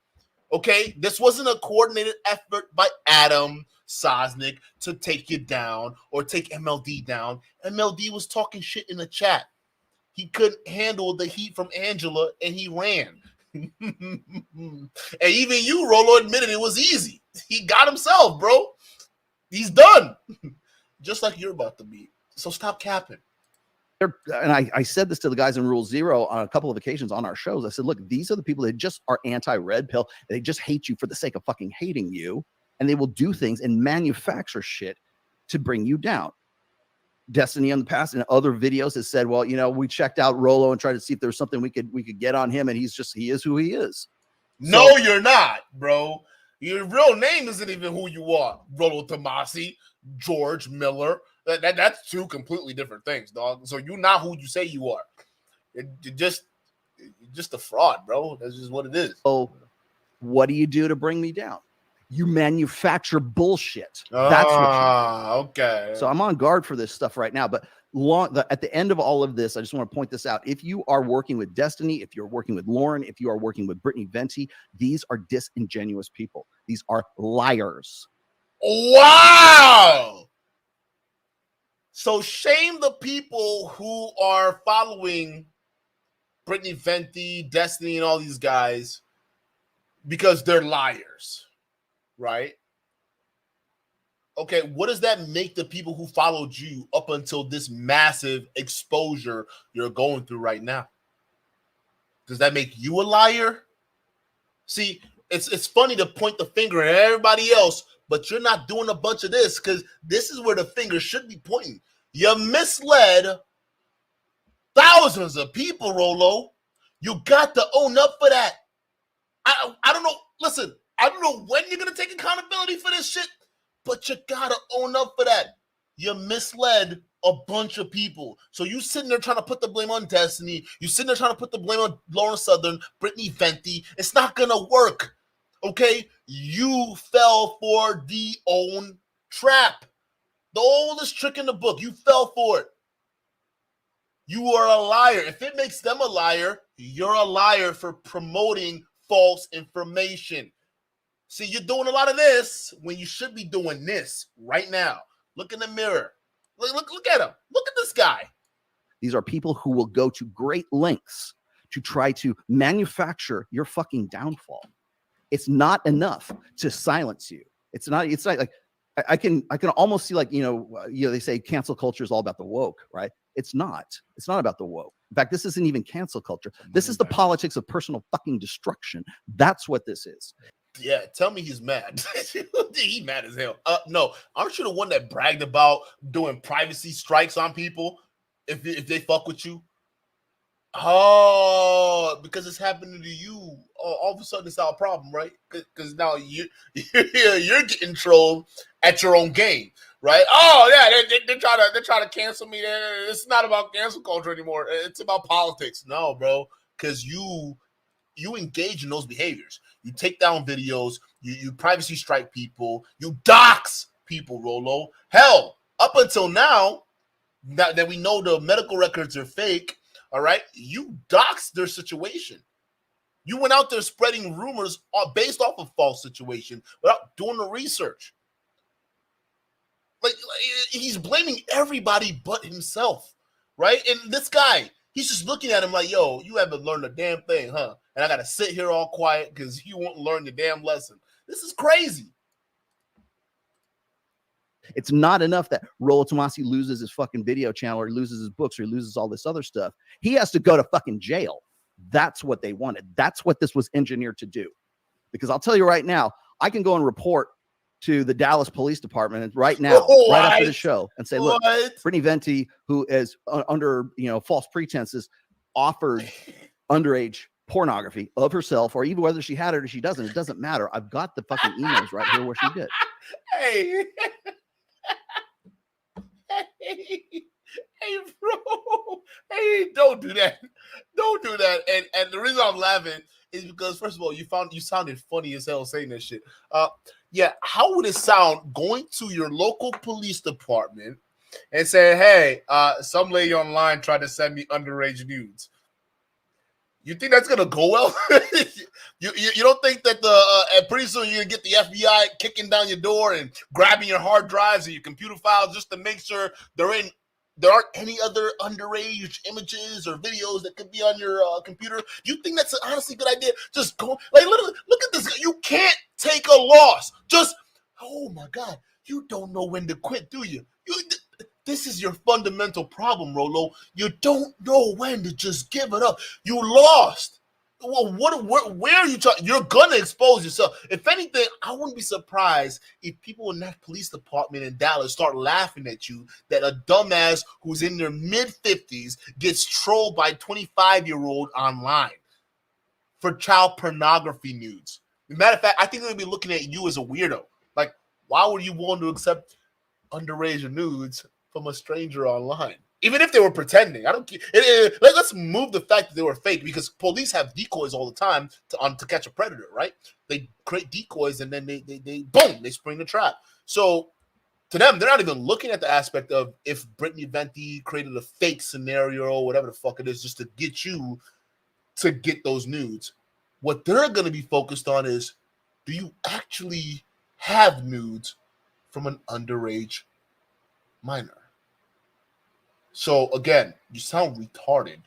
okay? This wasn't a coordinated effort by Adam Sosnick to take you down or take MLD down. MLD was talking shit in the chat. He couldn't handle the heat from Angela, and he ran. And even you, Rollo, admitted it was easy. He got himself, bro. He's done. Just like you're about to be. So stop capping.
And I said this to the guys in Rule Zero on a couple of occasions on our shows. I said, look, these are the people that just are anti-red pill. They just hate you for the sake of fucking hating you. And they will do things and manufacture shit to bring you down. Destiny in the past and other videos has said, well, we checked out Rollo and tried to see if there was something we could get on him. And he is who he is.
No, you're not, bro. Your real name isn't even who you are. Rolo Tomassi, George Miller. That's two completely different things, dog. So you're not who you say you are. You're just a fraud, bro. That's just what it is.
So what do you do to bring me down? You manufacture bullshit. That's what you do.
Okay.
So I'm on guard for this stuff right now. But at the end of all of this, I just want to point this out. If you are working with Destiny, if you're working with Lauren, if you are working with Brittany Venti, these are disingenuous people. These are liars.
Wow. So shame the people who are following Brittany Venti, Destiny, and all these guys because they're liars, right? Okay, what does that make the people who followed you up until this massive exposure you're going through right now? Does that make you a liar? See, it's funny to point the finger at everybody else, but you're not doing a bunch of this because this is where the finger should be pointing. You misled thousands of people, Rollo. You got to own up for that. I don't know. Listen, I don't know when you're going to take accountability for this shit, but you got to own up for that. You misled a bunch of people. So you sitting there trying to put the blame on Destiny. You sitting there trying to put the blame on Lauren Southern, Brittany Venti. It's not going to work. Okay? You fell for the own trap. The oldest trick in the book. You fell for it. You are a liar. If it makes them a liar, you're a liar for promoting false information. See, you're doing a lot of this when you should be doing this right now. Look in the mirror. Look at him. Look at this guy.
These are people who will go to great lengths to try to manufacture your fucking downfall. It's not enough to silence you. It's not like I can almost see, like, they say cancel culture is all about the woke, right? It's not about the woke. In fact, this isn't even cancel culture. This is the politics of personal fucking destruction. That's what this is.
Yeah, tell me he's mad. He's mad as hell. No, aren't you the one that bragged about doing privacy strikes on people if they fuck with you? Oh, because it's happening to you, all of a sudden it's our problem, right? Because now you're getting trolled at your own game, right? Oh yeah, they're trying to cancel me. It's not about cancel culture anymore. It's about politics. No, bro, because you engage in those behaviors. You take down videos. You privacy strike people. You dox people, Rollo. Hell, up until now that we know the medical records are fake. All right, you doxed their situation. You went out there spreading rumors based off of false situation without doing the research. Like he's blaming everybody but himself, right? And this guy, he's just looking at him like, yo, you haven't learned a damn thing, huh? And I got to sit here all quiet because you won't learn the damn lesson. This is crazy.
It's not enough that Rolo Tomassi loses his fucking video channel or loses his books or loses all this other stuff. He has to go to fucking jail. That's what they wanted. That's what this was engineered to do. Because I'll tell you right now, I can go and report to the Dallas Police Department right now, right after the show, and say, look, Brittany Venti, who is under false pretenses, offered underage pornography of herself, or even whether she had it or she doesn't. It doesn't matter. I've got the fucking emails right here where she did.
Hey. Hey, bro. Hey, don't do that. Don't do that. And the reason I'm laughing is because, first of all, you sounded funny as hell saying that shit. Yeah, how would it sound going to your local police department and saying, hey, some lady online tried to send me underage nudes? You think that's gonna go well? you don't think that pretty soon you're gonna get the FBI kicking down your door and grabbing your hard drives and your computer files just to make sure there aren't any other underage images or videos that could be on your computer? You think that's an honestly good idea? Just go, like, literally, look at this guy. You can't take a loss. Just, oh my God, you don't know when to quit, do you? This is your fundamental problem, Rollo. You don't know when to just give it up. You lost. Well, where are you talking? You're gonna expose yourself. If anything, I wouldn't be surprised if people in that police department in Dallas start laughing at you that a dumbass who's in their mid-50s gets trolled by a 25-year-old online for child pornography nudes. Matter of fact, I think they'll be looking at you as a weirdo. Like, why would you want to accept underage nudes from a stranger online? Even if they were pretending, I don't care. Let's move the fact that they were fake, because police have decoys all the time to catch a predator, right? They create decoys and then they boom, they spring the trap. So to them, they're not even looking at the aspect of if Brittany Venti created a fake scenario or whatever the fuck it is just to get you to get those nudes. What they're going to be focused on is, do you actually have nudes from an underage minor? So again, you sound retarded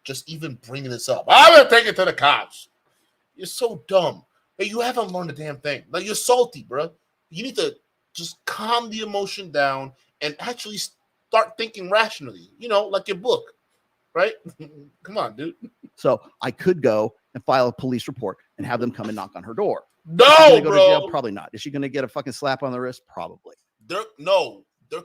just even bringing this up. I'm gonna take it to the cops. You're so dumb. Hey, you haven't learned a damn thing. Like, you're salty, bro. You need to just calm the emotion down and actually start thinking rationally. Like your book, right? Come on, dude.
So I could go and file a police report and have them come and knock on her door.
No,
go
bro.
to jail? Probably not. Is she gonna get a fucking slap on the wrist? Probably.
They're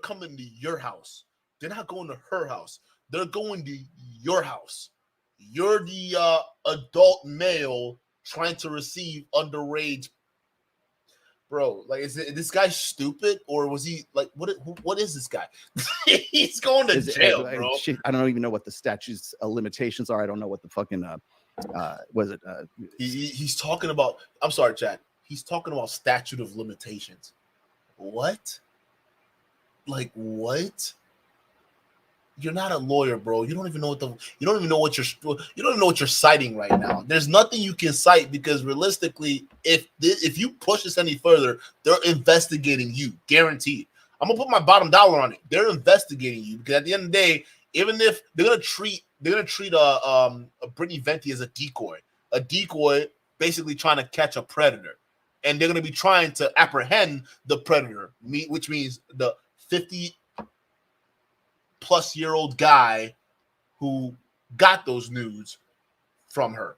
coming to your house. They're not going to her house. They're going to your house. You're the adult male trying to receive underage. Bro, like, is this guy stupid, or was he like, what is this guy? He's going to jail, bro.
I don't even know what the statutes limitations are. I don't know what the fucking was it?
He's talking about. I'm sorry, Chad. He's talking about statute of limitations. What? Like what? You're not a lawyer, bro. You don't even know what you're citing right now. There's nothing you can cite, because realistically, if you push this any further, they're investigating you, guaranteed. I'm gonna put my bottom dollar on it. They're investigating you, because at the end of the day, even if they're gonna treat a Brittany Venti as a decoy basically trying to catch a predator, and they're gonna be trying to apprehend the predator, which means the 50-plus-year-old guy who got those nudes from her,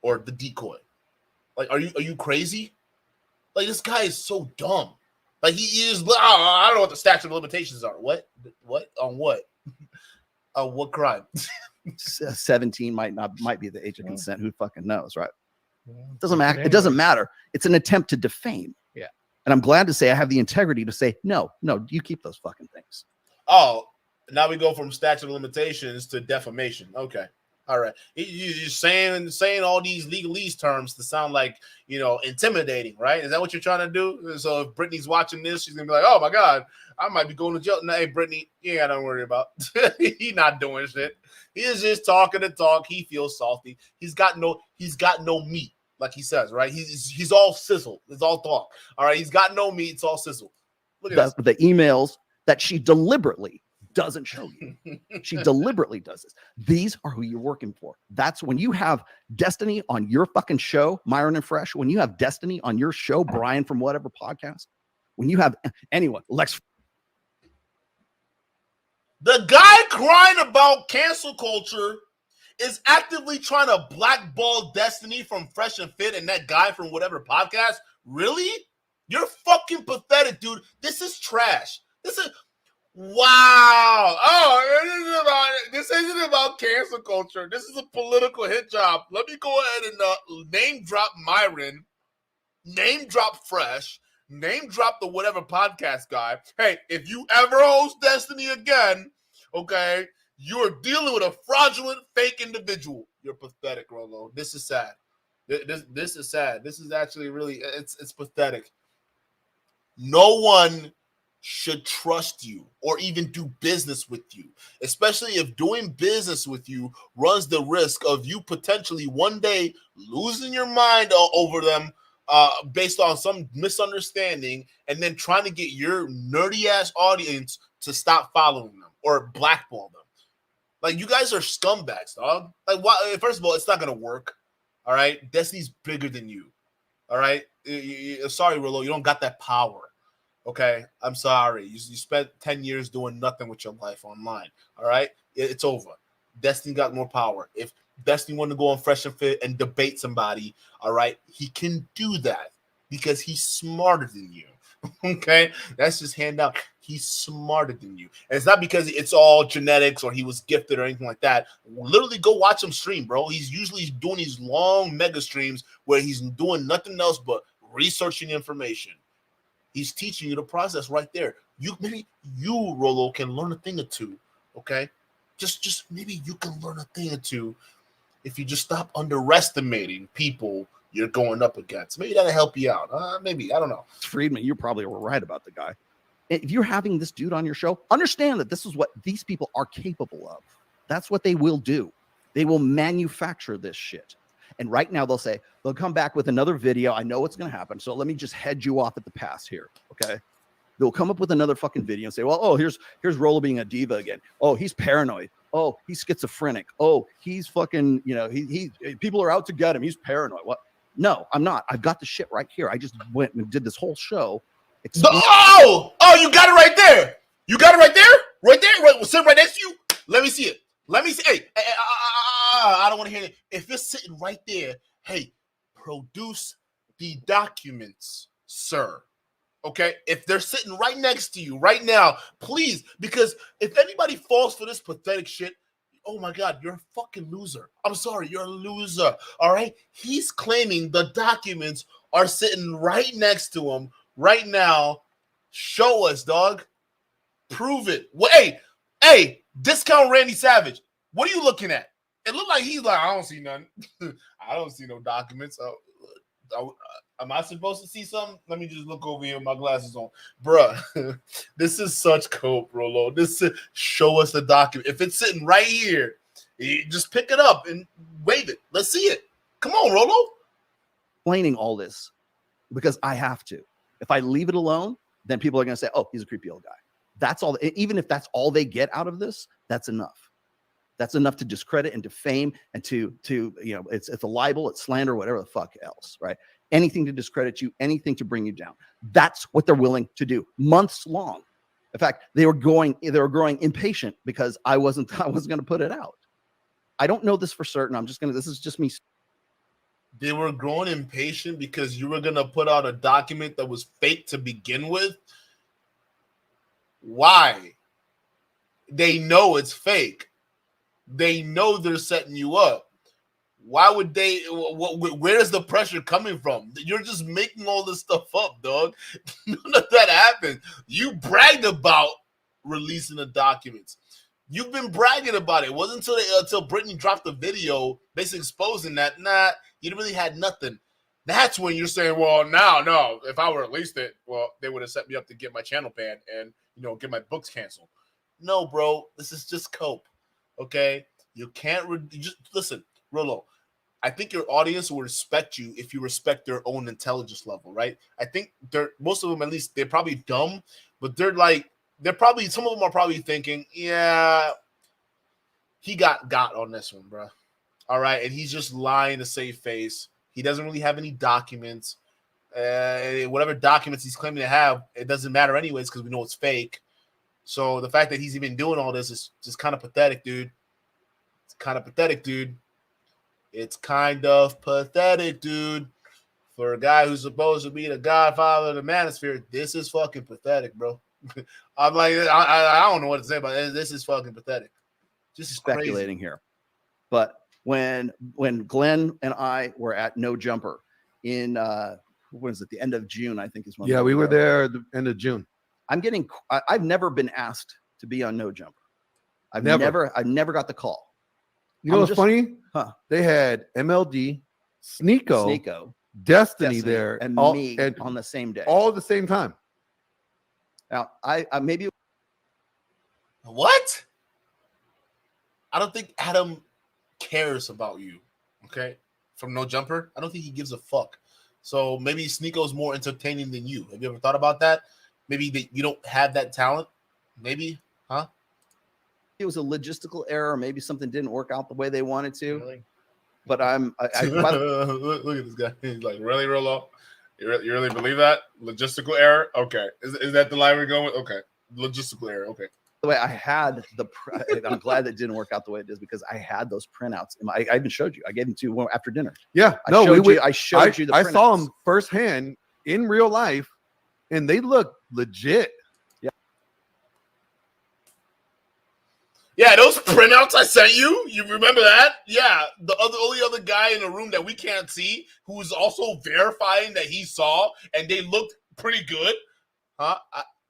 or the decoy. Like, are you crazy? Like, this guy is so dumb. Like, he is. I don't know what the statute of limitations are. What on what? On what crime?
17 might be the age of consent. Who fucking knows, right? It doesn't matter. It's an attempt to defame.
Yeah.
And I'm glad to say I have the integrity to say, no, you keep those fucking things.
Oh, now we go from statute of limitations to defamation. Okay. All right. You're saying all these legalese terms to sound like, intimidating, right? Is that what you're trying to do? So if Brittany's watching this, she's going to be like, oh, my God, I might be going to jail. No, hey, Brittany, don't worry about it. He's not doing shit. He is just talking to talk. He feels salty. He's got no meat, like he says, right? He's all sizzle. It's all talk. All right. He's got no meat. It's all sizzle. Look at
the emails that she deliberately doesn't show you. She deliberately does this. These are who you're working for. That's when you have Destiny on your fucking show, Myron and Fresh. When you have Destiny on your show, Brian from whatever podcast. When you have anyone, Lex.
The guy crying about cancel culture is actively trying to blackball Destiny from Fresh and Fit and that guy from whatever podcast. Really? You're fucking pathetic, dude. This is trash. Wow. Oh, this isn't about cancel culture. This is a political hit job. Let me go ahead and name drop Myron, name drop Fresh, name drop the whatever podcast guy. Hey, if you ever host Destiny again, okay, you're dealing with a fraudulent, fake individual. You're pathetic, Rollo. This is sad. This is sad. This is actually really, it's pathetic. No one should trust you or even do business with you, especially if doing business with you runs the risk of you potentially one day losing your mind over them based on some misunderstanding and then trying to get your nerdy ass audience to stop following them or blackball them. Like, you guys are scumbags, dog. Like, why? First of all, it's not going to work. All right. Destiny's bigger than you. All right. Sorry, Rollo. You don't got that power. Okay, I'm sorry. You spent 10 years doing nothing with your life online. All right, it's over. Destiny got more power. If Destiny wanted to go on Fresh and Fit and debate somebody, all right, he can do that because he's smarter than you. Okay, that's just hand out. He's smarter than you, and it's not because it's all genetics or he was gifted or anything like that. Literally, go watch him stream, bro. He's usually doing these long mega streams where he's doing nothing else but researching information. He's teaching you the process right there. Maybe you, Rollo, can learn a thing or two, okay? Just maybe you can learn a thing or two if you just stop underestimating people you're going up against. Maybe that'll help you out. Maybe, I don't know.
Friedman, you probably were right about the guy. If you're having this dude on your show, understand that this is what these people are capable of. That's what they will do. They will manufacture this shit. And right now they'll come back with another video. I know what's going to happen. So let me just head you off at the pass here. Okay. They'll come up with another fucking video and say, well, here's Rollo being a diva again. Oh, he's paranoid. Oh, he's schizophrenic. Oh, he's fucking, he people are out to get him. He's paranoid. What? No, I'm not. I've got the shit right here. I just went and did this whole show.
You got it right there. You got it right there? Right there? Right, sit right next to you. Let me see it. Let me see. Hey, I don't want to hear it. If it's sitting right there, hey, produce the documents, sir. Okay? If they're sitting right next to you right now, please, because if anybody falls for this pathetic shit, oh my God, you're a fucking loser. I'm sorry, you're a loser. All right? He's claiming the documents are sitting right next to him right now. Show us, dog. Prove it. Well, hey, discount Randy Savage. What are you looking at? It looked like he's like, I don't see nothing. I don't see no documents. Am I supposed to see something? Let me just look over here with my glasses on. Bruh, this is such cope, Rollo. Show us the document. If it's sitting right here, you just pick it up and wave it. Let's see it. Come on, Rollo.
Explaining all this because I have to. If I leave it alone, then people are going to say, oh, he's a creepy old guy. That's all. Even if that's all they get out of this, that's enough. That's enough to discredit and defame and to it's a libel, it's slander, whatever the fuck else, right? Anything to discredit you, anything to bring you down. That's what they're willing to do months long. In fact, they were growing impatient because I wasn't going to put it out. I don't know this for certain. This is just me.
They were growing impatient because you were going to put out a document that was fake to begin with. Why? They know it's fake. they know they're setting you up. Why would they? Where is the pressure coming from? You're just making all this stuff up, dog. None of that happened. You bragged about releasing the documents. You've been bragging about it. It wasn't until Brittany dropped the video, basically exposing that, you really had nothing. That's when you're saying, well, no, if I would have released it, well, they would have set me up to get my channel banned and, get my books canceled. No, bro, this is just cope, okay? You can't, just listen, Rollo, I think your audience will respect you if you respect their own intelligence level, right? I think most of them, at least, they're probably dumb, but some of them are probably thinking, yeah, he got on this one, bro. All right, and he's just lying to save face. He doesn't really have any documents. Whatever documents he's claiming to have, it doesn't matter anyways because we know it's fake. So the fact that he's even doing all this is just kind of pathetic, dude. It's kind of pathetic, dude. For a guy who's supposed to be the godfather of the manosphere, this is fucking pathetic, bro. I'm like, I don't know what to say about it. This is fucking pathetic. Just
speculating here. But when Glenn and I were at No Jumper in what is it, the end of June, I think is when.
Yeah, we were there at the end of June.
I've never been asked to be on No Jumper. I've never got the call.
You know what's funny?
Huh?
They had MLD, Sneeko, Destiny there,
and me on the same day,
all at the same time.
Now, I maybe
what? I don't think Adam cares about you. Okay, from No Jumper, I don't think he gives a fuck. So maybe Sneeko's more entertaining than you. Have you ever thought about that? Maybe you don't have that talent. Maybe, huh?
It was a logistical error. Maybe something didn't work out the way they wanted to.
Really?
But
look at this guy. He's like, really, Rollo? You really believe that? Logistical error? Okay. Is that the line we're going with? Okay. Logistical error. Okay.
The way I had I'm glad that didn't work out the way it is because I had those printouts. I even showed you. I gave them to you after dinner.
Yeah.
I showed you the printouts.
I saw them firsthand in real life, and they look legit.
Yeah, those printouts I sent you. You remember that? Yeah, the only other guy in the room that we can't see who is also verifying that he saw, and they looked pretty good. Huh?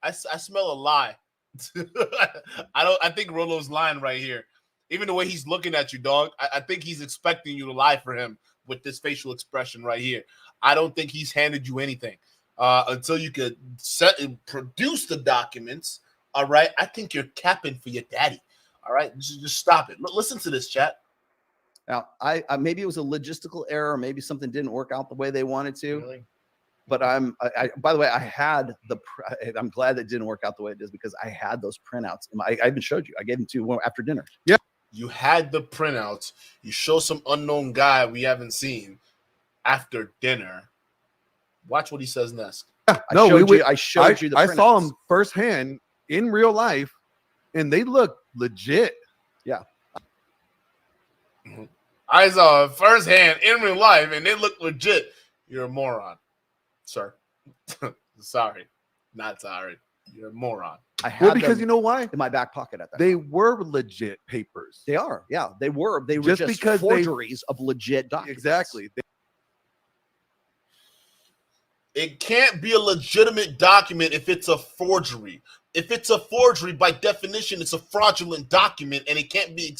I smell a lie. I think Rollo's lying right here. Even the way he's looking at you, dog. I think he's expecting you to lie for him with this facial expression right here. I don't think he's handed you anything until you could set and produce the documents. All right, I think you're capping for your daddy. All right, just stop it. Listen to this, chat.
Now, I maybe it was a logistical error. Maybe something didn't work out the way they wanted to.
Really?
But by the way, I'm glad that didn't work out the way it is because I had those printouts. I even showed you. I gave them to you after dinner.
Yeah.
You had the printouts. You show some unknown guy we haven't seen after dinner. Watch what he says next.
Yeah, I showed you the printouts. I saw them firsthand in real life, and they look legit.
Yeah.
I saw it firsthand in real life, and they look legit. You're a moron, sir. Sorry. Not sorry. You're a moron.
I had
because you know why?
In my back pocket at that
They
time.
were legit papers.
They are. Yeah, they were. They were just because forgeries of legit documents.
Exactly.
It can't be a legitimate document if it's a forgery. If it's a forgery, by definition, it's a fraudulent document, and it can't be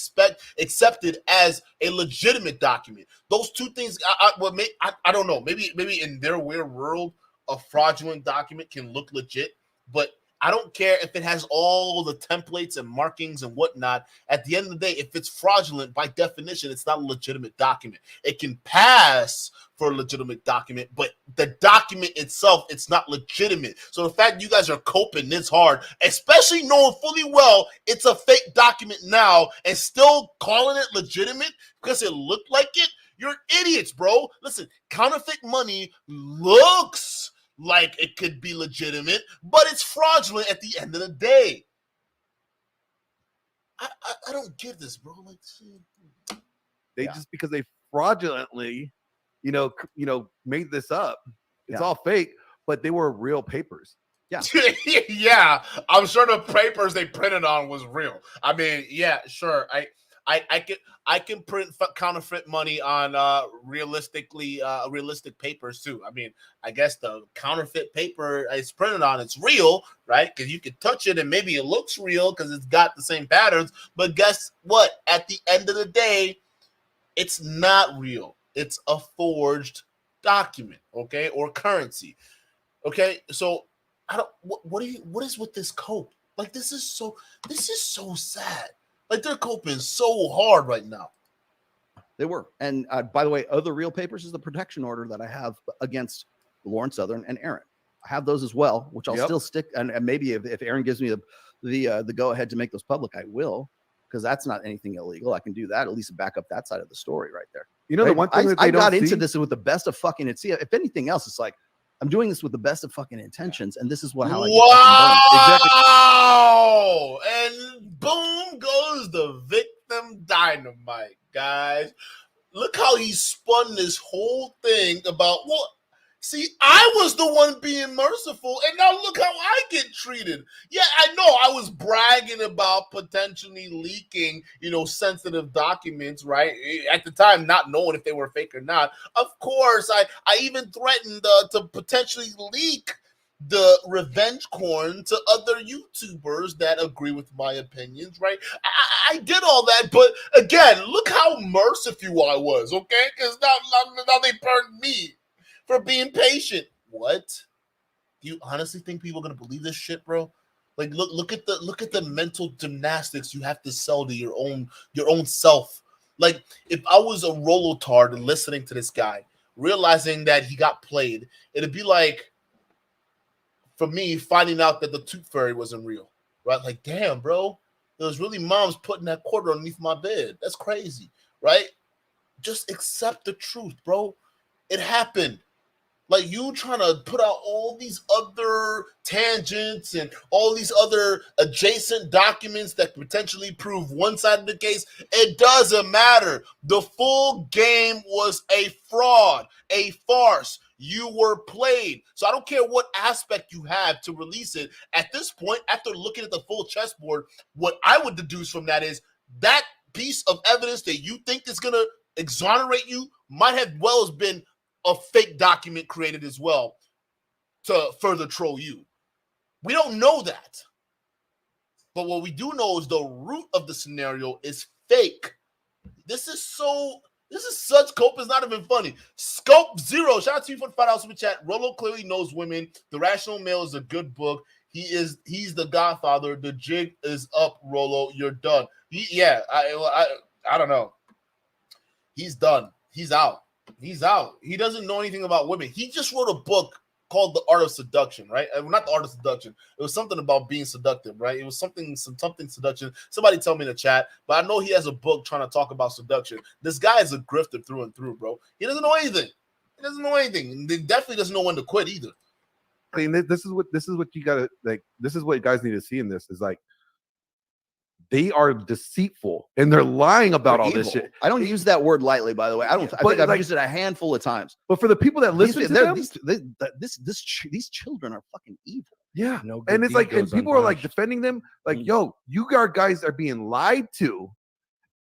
accepted as a legitimate document. Those two things, I don't know. Maybe in their weird world, a fraudulent document can look legit, but I don't care if it has all the templates and markings and whatnot. At the end of the day, if it's fraudulent, by definition, it's not a legitimate document. It can pass for a legitimate document, but the document itself, it's not legitimate. So the fact you guys are coping this hard, especially knowing fully well it's a fake document now and still calling it legitimate because it looked like it, you're idiots, bro. Listen, counterfeit money looks like it could be legitimate, but it's fraudulent at the end of the day. I don't get this, bro. Like,
just because they fraudulently, made this up. It's all fake, but they were real papers.
Yeah.
Yeah. I'm sure the papers they printed on was real. I mean, yeah, sure. I can print counterfeit money on realistic papers too. I mean, I guess the counterfeit paper it's printed on, it's real, right? Because you can touch it and maybe it looks real because it's got the same patterns. But guess what? At the end of the day, it's not real. It's a forged document, okay, or currency, okay. So I don't. What is with this cope? Like this is so sad. Like they're coping so hard right now.
They were. And by the way, other real papers is the protection order that I have against Lauren Southern and Aaron. I have those as well, which I'll still stick. And maybe if Aaron gives me the go ahead to make those public, I will, because that's not anything illegal. I can do that, at least back up that side of the story right there.
You know, the one thing
I got into this with the best of fucking it. See, if anything else, it's like I'm doing this with the best of fucking intentions, and this is what how I
wow. And boom goes the victim dynamite, guys. Look how he spun this whole thing about what. See, I was the one being merciful, and now look how I get treated. Yeah, I know I was bragging about potentially leaking, sensitive documents, right? At the time, not knowing if they were fake or not. Of course, I even threatened to potentially leak the revenge corn to other YouTubers that agree with my opinions, right? I did all that, but again, look how merciful I was, okay? Because now they burned me for being patient. What? Do you honestly think people are gonna believe this shit, bro? Like, look at the mental gymnastics you have to sell to your own self. Like, if I was a Rolo tard listening to this guy, realizing that he got played, it'd be like for me finding out that the tooth fairy wasn't real, right? Like, damn, bro, it was really mom's putting that quarter underneath my bed. That's crazy, right? Just accept the truth, bro. It happened. Like, you trying to put out all these other tangents and all these other adjacent documents that potentially prove one side of the case, it doesn't matter. The full game was a fraud, a farce. You were played. So I don't care what aspect you have to release it. At this point, after looking at the full chessboard, what I would deduce from that is that piece of evidence that you think is going to exonerate you might have well as been a fake document created as well to further troll you. We don't know that. But what we do know is the root of the scenario is fake. This is such cope is not even funny. Scope Zero, shout out to you for the $5 super chat. Rollo clearly knows women. The Rational Male is a good book. He's the Godfather. The jig is up, Rollo. You're done. I don't know. He's done. He's out. He doesn't know anything about women. He just wrote a book called The Art of Seduction, right? Not The Art of Seduction. It was something about being seductive, right? It was something seduction. Somebody tell me in the chat, but I know he has a book trying to talk about seduction. This guy is a grifter through and through, bro. He doesn't know anything. And he definitely doesn't know when to quit either.
I mean, this is what you gotta like. This is what guys need to see in this is like they are deceitful and they're lying about all this shit.
I don't use that word lightly, by the way. I think I've used it a handful of times.
But for the people that listen to them,
these children are fucking evil.
Yeah, and it's like, and people are like defending them, like, "Yo, you guys are being lied to,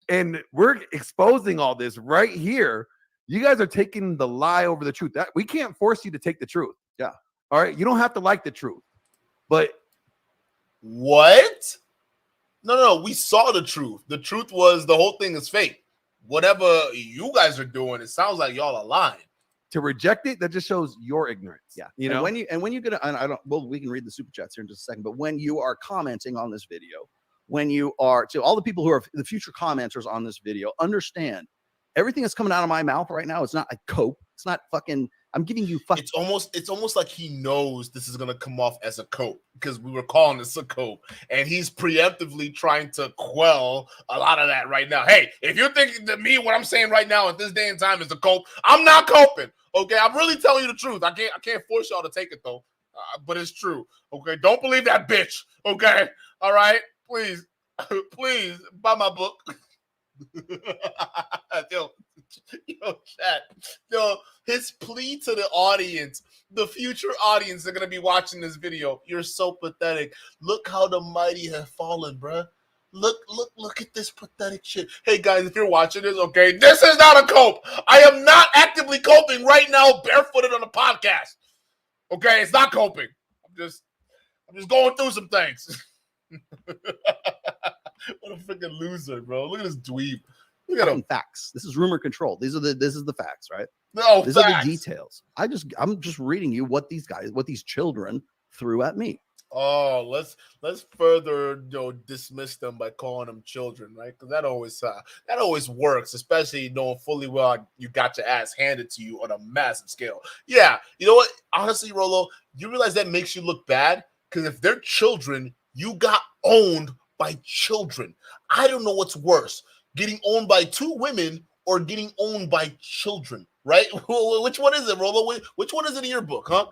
and we're exposing all this right here. You guys are taking the lie over the truth. That we can't force you to take the truth.
Yeah,
all right. You don't have to like the truth, but
what?" No, we saw the truth. The truth was the whole thing is fake. Whatever you guys are doing, it sounds like y'all are lying.
To reject it, that just shows your ignorance.
Yeah.
You know,
when you get we can read the super chats here in just a second, but when you are commenting on this video, when you are to all the people who are the future commenters on this video, understand everything that's coming out of my mouth right now is not a cope. It's not fucking. I'm giving you fucking.
It's almost like he knows this is gonna come off as a cope because we were calling this a cope, and he's preemptively trying to quell a lot of that right now. Hey, if you're thinking that what I'm saying right now at this day and time is a cope, I'm not coping. Okay, I'm really telling you the truth. I can't force y'all to take it though, but it's true. Okay, don't believe that bitch. Okay, all right, please buy my book. Chat. His plea to the audience, the future audience that are gonna be watching this video. You're so pathetic. Look how the mighty have fallen, bruh. Look at this pathetic shit. Hey guys, if you're watching this, okay, this is not a cope. I am not actively coping right now, barefooted on a podcast. Okay, it's not coping. I'm just going through some things. What a freaking loser, bro. Look at this dweeb. Look at him.
Facts. This is rumor control. This is the facts, right?
No,
these
facts.
are the details. I'm just reading you what these children threw at me.
Oh, let's further dismiss them by calling them children, right? Because that always works, especially knowing fully well you got your ass handed to you on a massive scale. Yeah, you know what? Honestly, Rollo, you realize that makes you look bad because if they're children, you got owned by children. I don't know what's worse, getting owned by two women or getting owned by children. Right? Which one is it, Rollo? Which one is it in your book, huh?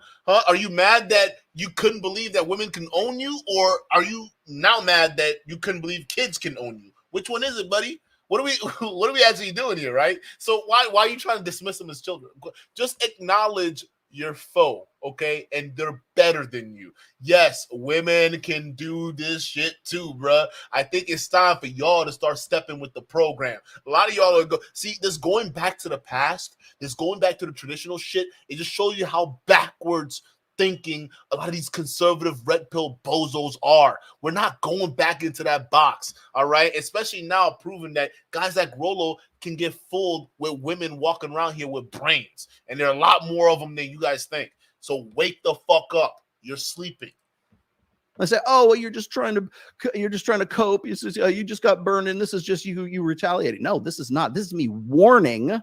Are you mad that you couldn't believe that women can own you, or are you now mad that you couldn't believe kids can own you? Which one is it, buddy? What are we actually doing here, right? So why are you trying to dismiss them as children? Just acknowledge your foe, okay? And they're better than you. Yes, women can do this shit too, bruh. I think it's time for y'all to start stepping with the program. A lot of y'all are this going back to the past, this going back to the traditional shit, it just shows you how backwards thinking a lot of these conservative red pill bozos are. We're not going back into that box, all right? Especially now proving that guys like Rollo can get fooled with women walking around here with brains. And there are a lot more of them than you guys think. So wake the fuck up. You're sleeping.
I say, oh, well, you're just trying to cope. You just got burned, and this is just you retaliating. No, this is not. This is me warning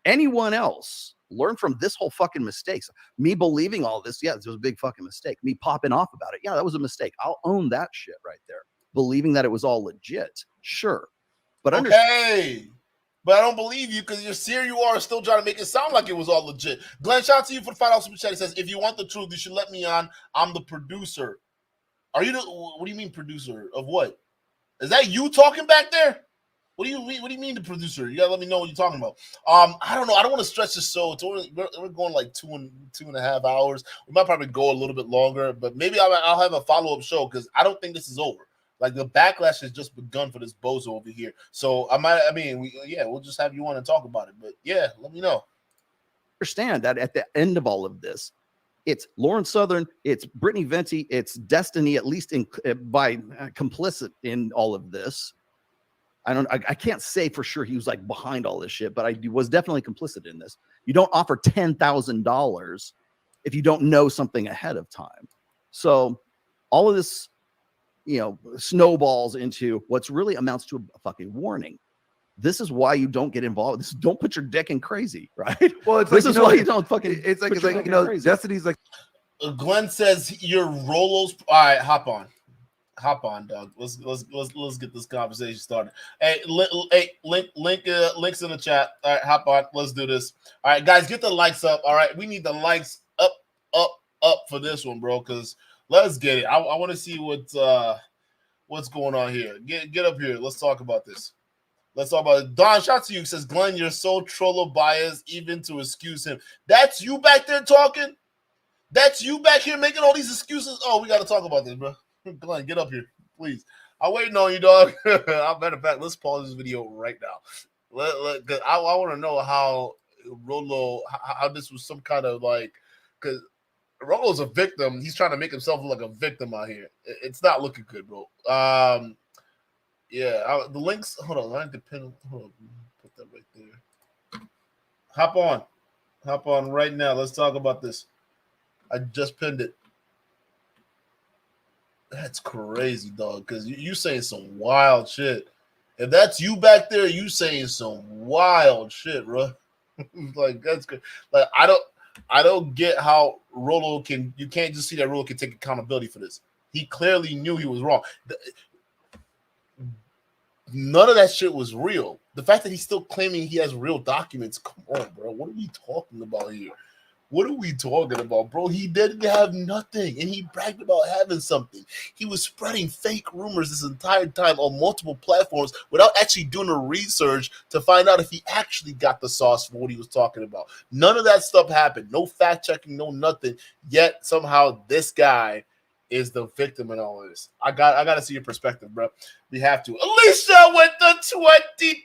anyone else. Learn from this whole fucking mistakes. Me believing all this, yeah, this was a big fucking mistake. Me popping off about it, yeah, that was a mistake. I'll own that shit right there. Believing that it was all legit, sure, but
okay. But I don't believe you because you are still trying to make it sound like it was all legit. Glenn, shout out to you for the $5 super chat. He says, if you want the truth, you should let me on. I'm the producer. Are you what do you mean producer of what? Is that you talking back there? What do you mean the producer? You gotta let me know what you're talking about. I don't know. I don't want to stretch this show. We're going like two and a half hours. We might probably go a little bit longer, but maybe I'll have a follow-up show because I don't think this is over. Like the backlash has just begun for this bozo over here. So we'll just have you on and talk about it. But yeah, let me know.
Understand that at the end of all of this, it's Lauren Southern, it's Brittany Venti, it's Destiny, at least by complicit in all of this. I can't say for sure he was like behind all this shit, but I was definitely complicit in this. You don't offer $10,000 if you don't know something ahead of time. So all of this, snowballs into what's really amounts to a fucking warning. This is why you don't get involved. Don't put your dick in crazy, right?
Well, it's
this
like,
is why you don't fucking.
It's like
crazy.
Destiny's like.
Glenn says you're Rollo's. All right, hop on, dog. Let's get this conversation started. Hey, links in the chat. All right, hop on. Let's do this. All right, guys, get the likes up. All right, we need the likes up for this one, bro. Because let's get it. I want to see what's going on here. Get up here. Let's talk about this. Let's talk about it. Don, shout to you. Says Glenn, you're so trollo biased, even to excuse him. That's you back there talking. That's you back here making all these excuses. Oh, we got to talk about this, bro. Glenn, get up here, please. I'm waiting on you, dog. Matter of fact, let's pause this video right now. I want to know how Rollo, how this was some kind of like, because Rollo's a victim. He's trying to make himself look like a victim out here. It's not looking good, bro. Yeah, the links. Hold on, I need to pin. Hold on, put that right there. Hop on right now. Let's talk about this. I just pinned it. That's crazy, dog. Because you saying some wild shit. If that's you back there, you saying some wild shit, bro. Like that's good. Like I don't get how Rollo can. You can't just see that Rollo can take accountability for this. He clearly knew he was wrong. None of that shit was real. The fact that he's still claiming he has real documents. Come on, bro. What are we talking about here? What are we talking about, bro? He didn't have nothing, and he bragged about having something. He was spreading fake rumors this entire time on multiple platforms without actually doing the research to find out if he actually got the sauce for what he was talking about. None of that stuff happened. No fact checking, no nothing. Yet somehow this guy is the victim in all of this. I got to see your perspective, bro. We have to. Alicia with the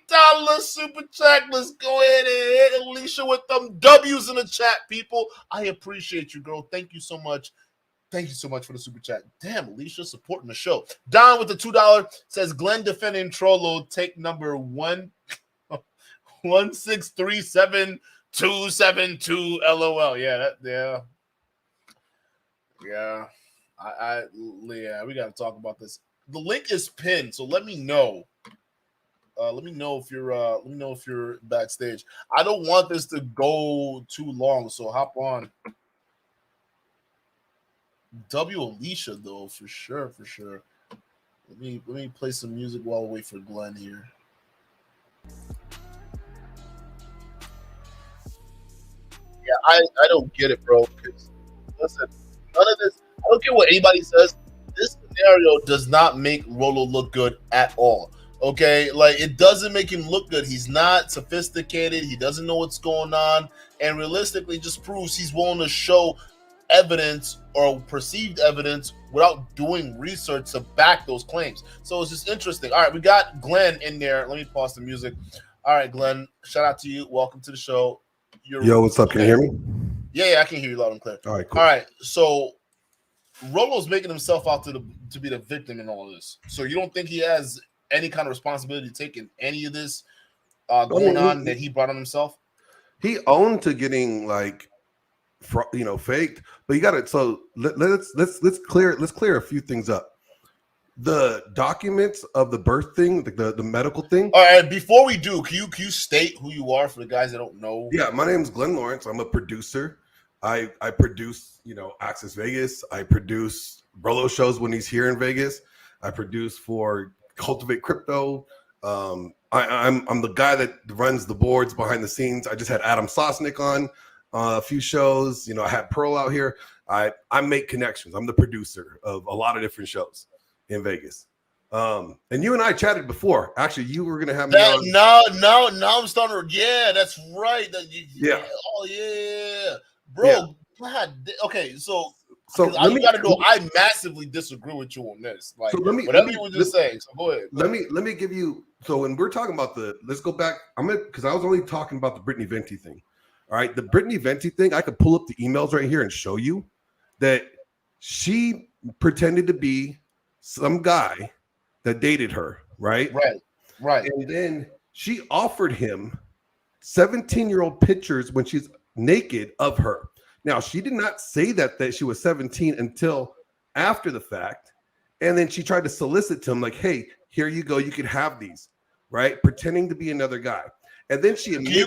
$20 super chat. Let's go ahead and hit Alicia with them W's in the chat, people. I appreciate you, girl. Thank you so much. Thank you so much for the super chat. Damn, Alicia supporting the show. Don with the $2 says Glenn defending Trollo. Take number 1637272. LOL. Yeah, yeah. Yeah, we got to talk about this. The link is pinned, so let me know. Let me know if you're backstage. I don't want this to go too long, so hop on. W Alicia though, for sure. Let me play some music while we wait for Glenn here. Yeah, I don't get it, bro. Listen, none of this. I don't care what anybody says. This scenario does not make Rollo look good at all. Okay, like it doesn't make him look good. He's not sophisticated. He doesn't know what's going on, and realistically, just proves he's willing to show evidence or perceived evidence without doing research to back those claims. So it's just interesting. All right, we got Glenn in there. Let me pause the music. All right, Glenn, shout out to you. Welcome to the show.
Yo, what's up? Can you hear me?
Yeah, I can hear you loud and clear.
All right, cool.
All right, so Rollo's making himself out to be the victim in all of this. So you don't think he has any kind of responsibility to take in any of this going on that he brought on himself?
He owned to getting faked, but you got it. So let's clear a few things up. The documents of the birth thing, the medical thing.
All right, before we do, can you state who you are for the guys that don't know?
Yeah, my name is Glenn Lawrence. I'm a producer. I produce, Access Vegas. I produce Rollo shows when he's here in Vegas. I produce for Cultivate Crypto. I'm the guy that runs the boards behind the scenes. I just had Adam Sosnick on a few shows. I had Pearl out here. I make connections. I'm the producer of a lot of different shows in Vegas. And you and I chatted before. Actually, you were gonna have me on.
No, I'm starting to. Yeah, that's right.
Yeah.
Oh yeah, bro.
Yeah.
God, okay, so
you
got to know. I massively disagree with you on this. Like, whatever you were just saying. So go ahead.
Let me give you. So when we're talking about let's go back. Because I was only talking about the Brittany Venti thing. All right, the Brittany Venti thing. I could pull up the emails right here and show you that she pretended to be some guy that dated her, right?
Right.
And then she offered him 17-year-old pictures when she's naked of her. Now, she did not say that she was 17 until after the fact. And then she tried to solicit to him like, hey, here you go. You can have these, right? Pretending to be another guy. And then she
can you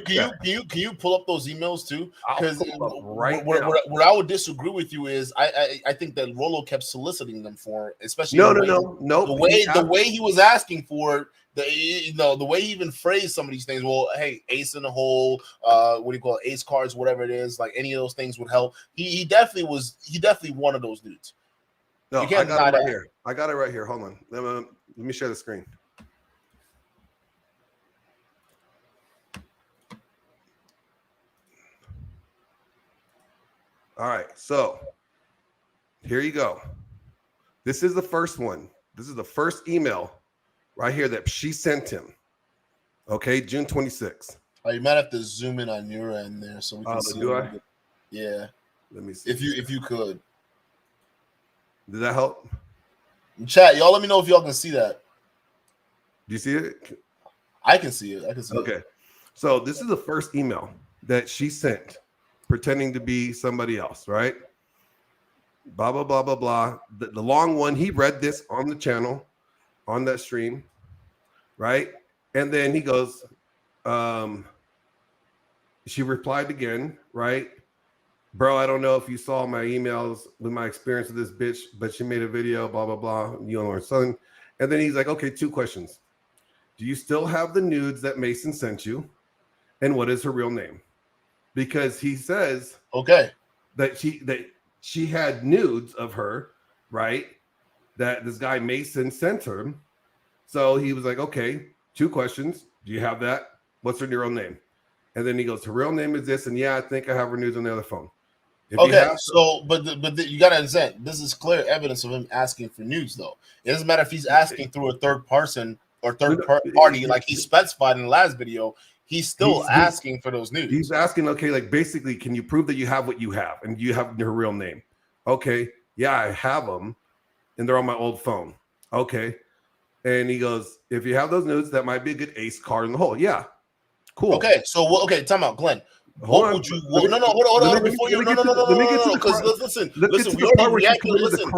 pull up those emails too? Because where I would disagree with you is I think that Rollo kept soliciting them for, especially
no.
The way he was asking for the way he even phrased some of these things. Well, hey, ace in the hole, what do you call it, ace cards, whatever it is, like any of those things would help. He definitely one of those dudes.
No, I got it right here. I got it right here. Hold on. Let me share the screen. All right, so here you go. This is the first one. This is the first email right here that she sent him. Okay, June 26th.
Oh, you might have to zoom in on your end there so we can see.
Do I?
Yeah.
Let me see.
If you could.
Did that help?
Chat, y'all let me know if y'all can see that.
Do you see it?
I can see it.
Okay. So this is the first email that she sent, pretending to be somebody else, right? Blah, blah, blah, blah, blah. The long one, he read this on the channel, on that stream, right? And then he goes, she replied again, right? Bro, I don't know if you saw my emails with my experience with this bitch, but she made a video, blah, blah, blah. You know her son. And then he's like, okay, 2 questions. Do you still have the nudes that Mason sent you? And what is her real name? Because he says that she had nudes of her, right? That this guy Mason sent her. So he was like, okay, 2 questions. Do you have that? What's her real name? And then he goes, her real name is this. And yeah, I think I have her nudes on the other phone.
Okay, so but you gotta understand, this is clear evidence of him asking for nudes, though. It doesn't matter if he's asking through a third person or party, like he specified in the last video. He's still asking for those nudes.
He's asking, okay, like basically, can you prove that you have what you have and you have your real name? Okay, yeah, I have them, and they're on my old phone. Okay, and he goes, if you have those nudes, that might be a good ace card in the hole. Yeah, cool.
Okay, so time out, Glenn. Hold on. Hold on. Before you, no. Because listen. We already reacted. Listen,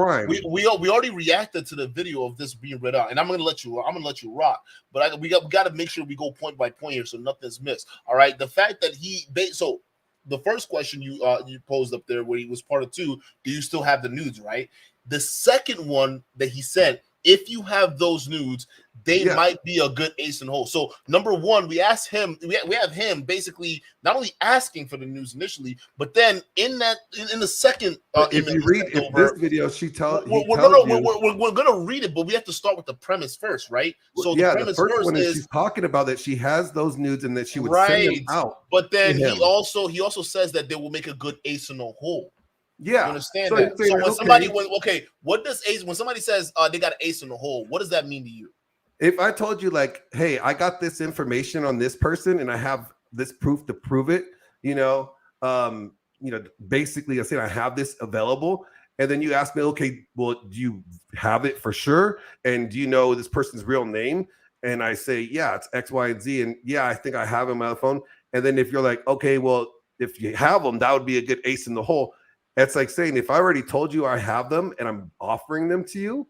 we already reacted to the video of this being read out, and I'm gonna let you rock. But we got to make sure we go point by point here, so nothing's missed. All right. The fact that so the first question you posed up there, where he was part of 2, do you still have the nudes? Right. The second one that he said, if you have those nudes, they might be a good ace in the hole. So number 1, we asked him, we have him basically not only asking for the news initially, but then in the second
if you read this video,
we're gonna read it, but we have to start with the premise first, right? So
the first one is she's talking about that she has those nudes and that she would send them out.
But then he also says that they will make a good ace in the hole.
Yeah,
you understand that. So when somebody what does ace, when somebody says they got an ace in the hole, what does that mean to you?
If I told you, like, hey, I got this information on this person and I have this proof to prove it, basically I said I have this available, and then you ask me, okay, well, do you have it for sure? And do you know this person's real name? And I say, yeah, it's X, Y, and Z, and yeah, I think I have him on the phone. And then if you're like, okay, well, if you have them, that would be a good ace in the hole. It's like saying, if I already told you I have them and I'm offering them to you.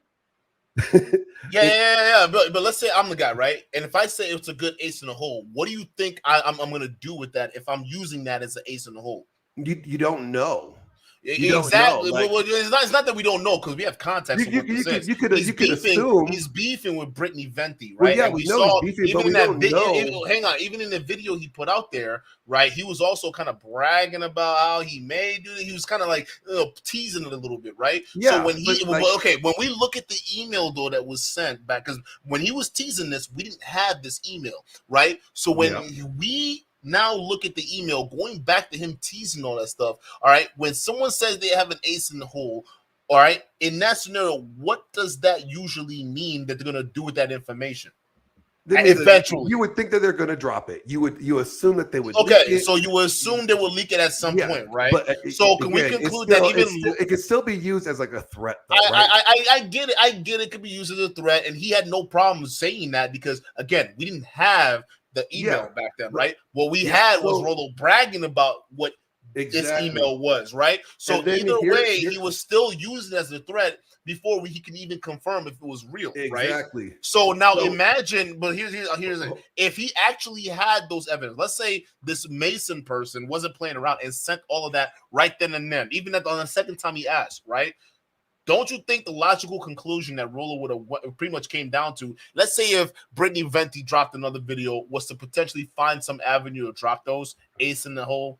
yeah. But let's say I'm the guy, right? And if I say it's a good ace in the hole, what do you think I'm going to do with that if I'm using that as an ace in the hole?
You don't know.
Exactly.
Don't know.
Well, it's not that we don't know, because we have context.
You could assume
he's beefing with Brittany Venti, right?
Well, yeah, we know he's beefing,
even in that video. Hang on, even in the video he put out there, right? He was also kind of bragging about how he may do it. He was kind of like teasing it a little bit, right?
Yeah.
So when when we look at the email though that was sent back, because when he was teasing this, we didn't have this email, right? So when we now look at the email, going back to him teasing all that stuff. All right. When someone says they have an ace in the hole, all right, in that scenario, what does that usually mean that they're going to do with that information? Eventually,
you would think that they're going to drop it. You assume that they would.
Okay, so you assume they will leak it at some point, right?
But
so can we conclude that
it can still be used as like a threat? Though,
I get it. I get it. Could be used as a threat, and he had no problem saying that because again, we didn't have the email back then, right? What we had was Rollo bragging about what this email was, right? So either way, he was still using it as a threat before he can even confirm if it was real, right?
Exactly.
So now imagine, but here's it. If he actually had those evidence, let's say this Mason person wasn't playing around and sent all of that right then and then, even on the second time he asked, right? Don't you think the logical conclusion that Rollo would have pretty much came down to, let's say if Brittany Venti dropped another video, was to potentially find some avenue to drop those ace in the hole?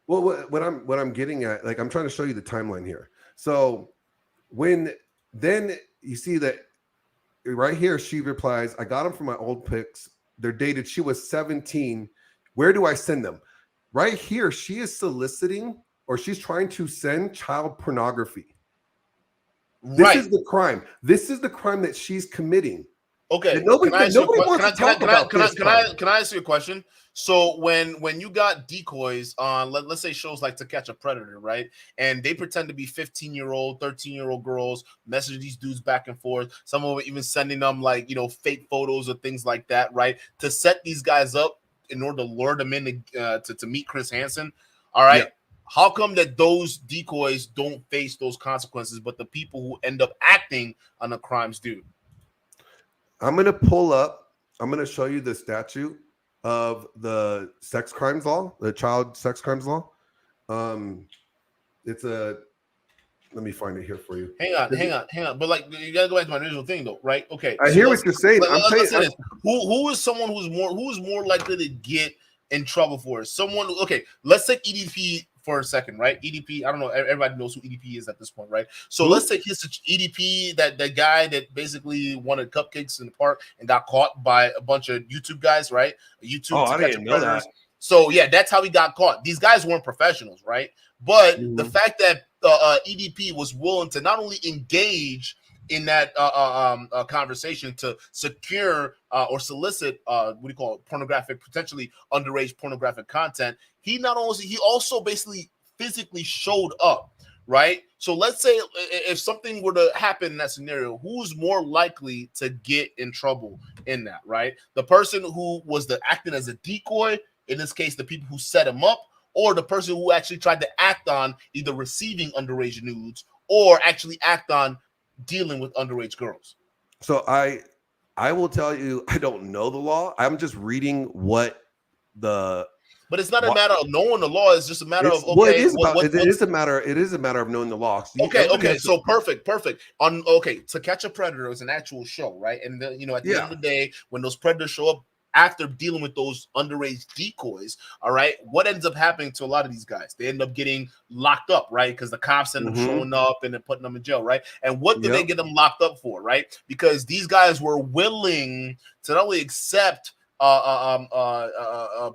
Well, what I'm getting at, like I'm trying to show you the timeline here. So then you see that right here, she replies, I got them from my old pics. They're dated. She was 17. Where do I send them? Right here, she is soliciting or she's trying to send child pornography. This is the crime. This is the crime that she's committing.
Okay.
And nobody wants to talk about this.
Can I ask you a question? So when you got decoys on, let's say shows like To Catch a Predator, right? And they pretend to be 15-year-old, 13-year-old girls, message these dudes back and forth. Some of them even sending them like, fake photos or things like that, right? To set these guys up in order to lure them in to meet Chris Hansen. All right. Yeah. How come that those decoys don't face those consequences, but the people who end up acting on the crimes do?
I'm going to show you the statute of the sex crimes law, the child sex crimes law. Let me find it here for you.
Hang on. But like, you gotta go back to my original thing though, right? Okay.
I hear what you're saying.
Let's say this. Who is someone who's more likely to get in trouble for it? Someone, okay, let's take EDP for a second, right? EDP, I don't know, everybody knows who EDP is at this point, right? So let's take his EDP, that guy that basically wanted cupcakes in the park and got caught by a bunch of YouTube guys, right?
I didn't know that.
So yeah, that's how he got caught. These guys weren't professionals, right? But the fact that EDP was willing to not only engage in that conversation to secure or solicit what do you call it, pornographic, potentially underage pornographic content, he also basically physically showed up, right? So let's say if something were to happen in that scenario, who's more likely to get in trouble in that, right? The person who was acting as a decoy, in this case, the people who set him up, or the person who actually tried to act on either receiving underage nudes or actually act on dealing with underage girls.
So I will tell you, I don't know the law. I'm just reading what the.
But it's not a matter of knowing the law. It's just a matter of
it is a matter of knowing the law.
Okay. So perfect. To Catch a Predator is an actual show, right? And at the end of the day, when those predators show up after dealing with those underage decoys, all right, what ends up happening to a lot of these guys? They end up getting locked up, right? Because the cops end up showing up and then putting them in jail, right? And what do they get them locked up for, right? Because these guys were willing to not only accept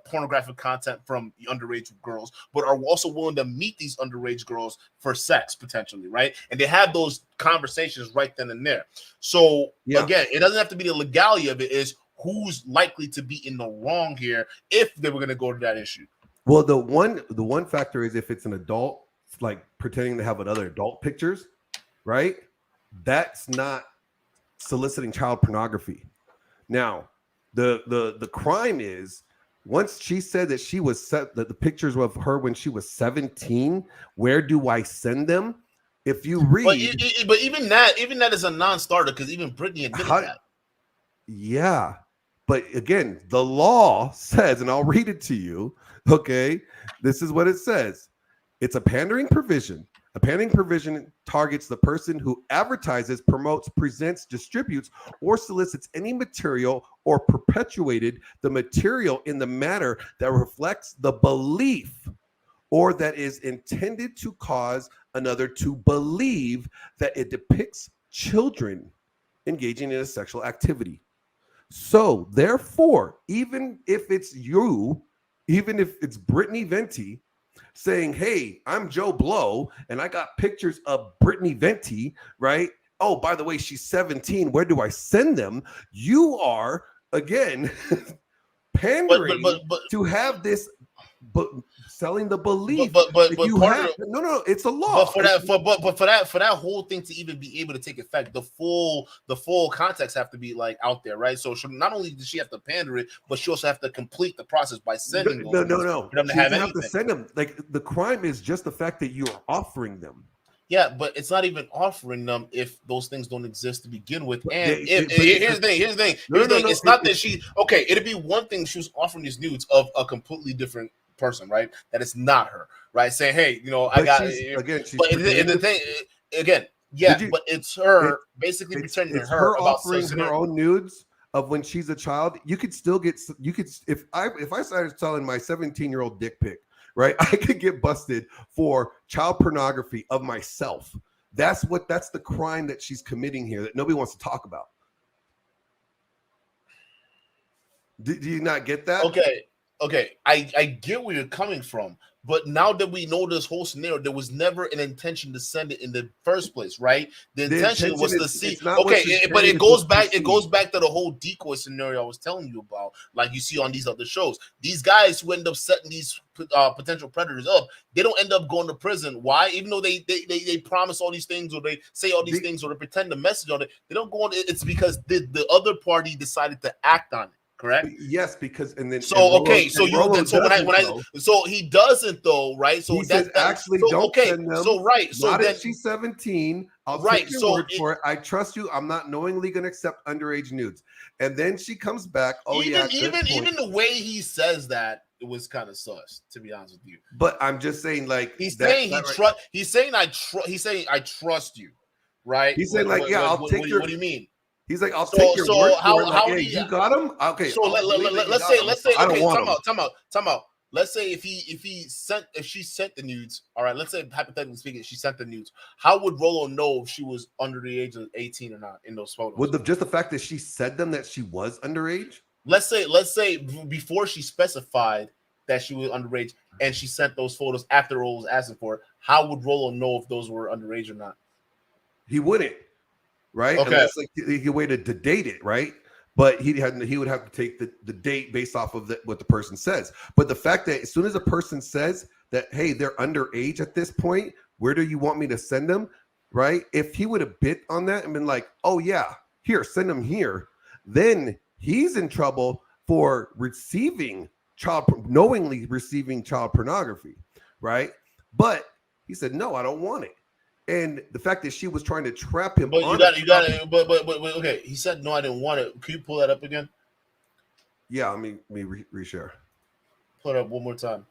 pornographic content from underage girls, but are also willing to meet these underage girls for sex potentially, right? And they have those conversations right then and there. So again, it doesn't have to be the legality of it, is who's likely to be in the wrong here if they were going to go to that issue.
Well, the one factor is if it's an adult, like pretending to have other adult pictures, right? That's not soliciting child pornography. Now, the crime is, once she said that she was that the pictures of her when she was 17, where do I send them? If you read,
but even that is a non-starter, because even Brittany admitted that.
Yeah, but again, the law says, and I'll read it to you. Okay, this is what it says. It's a pandering provision. A pandering provision targets the person who advertises, promotes, presents, distributes, or solicits any material or perpetuated the material in the manner that reflects the belief or that is intended to cause another to believe that it depicts children engaging in a sexual activity. So therefore, even if it's Brittany Venti saying, hey, I'm Joe Blow, and I got pictures of Brittany Venti, right? Oh, by the way, she's 17. Where do I send them? You are, again, pandering to have this, but selling the belief. It's a law.
But for that whole thing to even be able to take effect, the full context have to be like out there, right? So not only does she have to pander it, but she also have to complete the process by sending
no.
For them to have
to send them. Like, the crime is just the fact that you're offering them.
Yeah, but it's not even offering them if those things don't exist to begin with. And here's the thing. It's not that she. Okay, it'd be one thing if she was offering these nudes of a completely different person, right? That it's not her, right? Saying, hey, I got. But the thing again, but it's her basically pretending to her about
offering her own nudes of when she's a child. You could still get. You could if I started selling my 17-year-old dick pic, right? I could get busted for child pornography of myself. That's the crime that she's committing here that nobody wants to talk about. Do you not get that?
Okay, I get where you're coming from, but now that we know this whole scenario, there was never an intention to send it in the first place, right? The intention was to see. Okay, but it goes back to the whole decoy scenario I was telling you about, like you see on these other shows. These guys who end up setting these potential predators up, they don't end up going to prison. Why? Even though they promise all these things, or they say all these things, or they pretend the message on it, they don't go on. It's because the other party decided to act on it. Correct.
Yes, because he
doesn't though, right? So
he says actually don't send them.
So right, so
not if she's 17. I'll take your word for it. I trust you. I'm not knowingly going to accept underage nudes. And then she comes back. Oh
even the way he says that, it was kind of sus, to be honest with you.
But I'm just saying, like,
he's saying I trust you, right?
He's saying I'll take your.
What do you mean?
He's like, I'll take your word for it.
How
you got him? Okay.
So let's say. Okay, time out. Let's say if she sent the nudes. All right. Let's say hypothetically speaking, she sent the nudes. How would Rollo know if she was under the age of 18 or not in those photos?
With just the fact that she said them that she was underage.
Let's say before she specified that she was underage, and she sent those photos after Rollo was asking for it, how would Rollo know if those were underage or not?
He wouldn't, right?
Okay.
Unless like he waited to date it, right? But he would have to take the date based off of what the person says. But the fact that as soon as a person says that, hey, they're underage at this point, where do you want me to send them, right? If he would have bit on that and been like, oh yeah, here, send them here, then he's in trouble for knowingly receiving child pornography, right? But he said, no, I don't want it. And the fact that she was trying to trap him.
But okay. He said, no, I didn't want it. Can you pull that up again?
Yeah, let me reshare.
Pull it up one more time.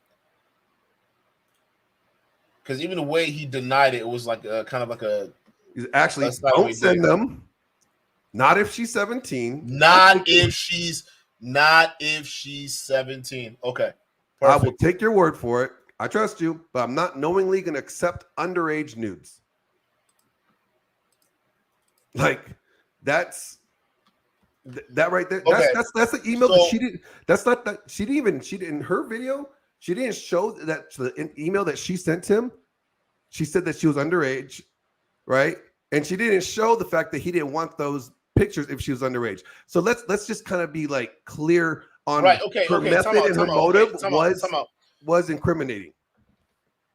Because even the way he denied it, it was like kind of like a.
Actually, don't send them. Not if she's 17.
Not if she's 17. Okay. Perfect.
I will take your word for it. I trust you, but I'm not knowingly going to accept underage nudes. Like that right there.
Okay.
That's the email that she didn't. That's not that she didn't in her video. She didn't show that the email that she sent him. She said that she was underage, right? And she didn't show the fact that he didn't want those pictures if she was underage. So let's just kind of be like clear on
right. Okay.
her method and her motive was incriminating.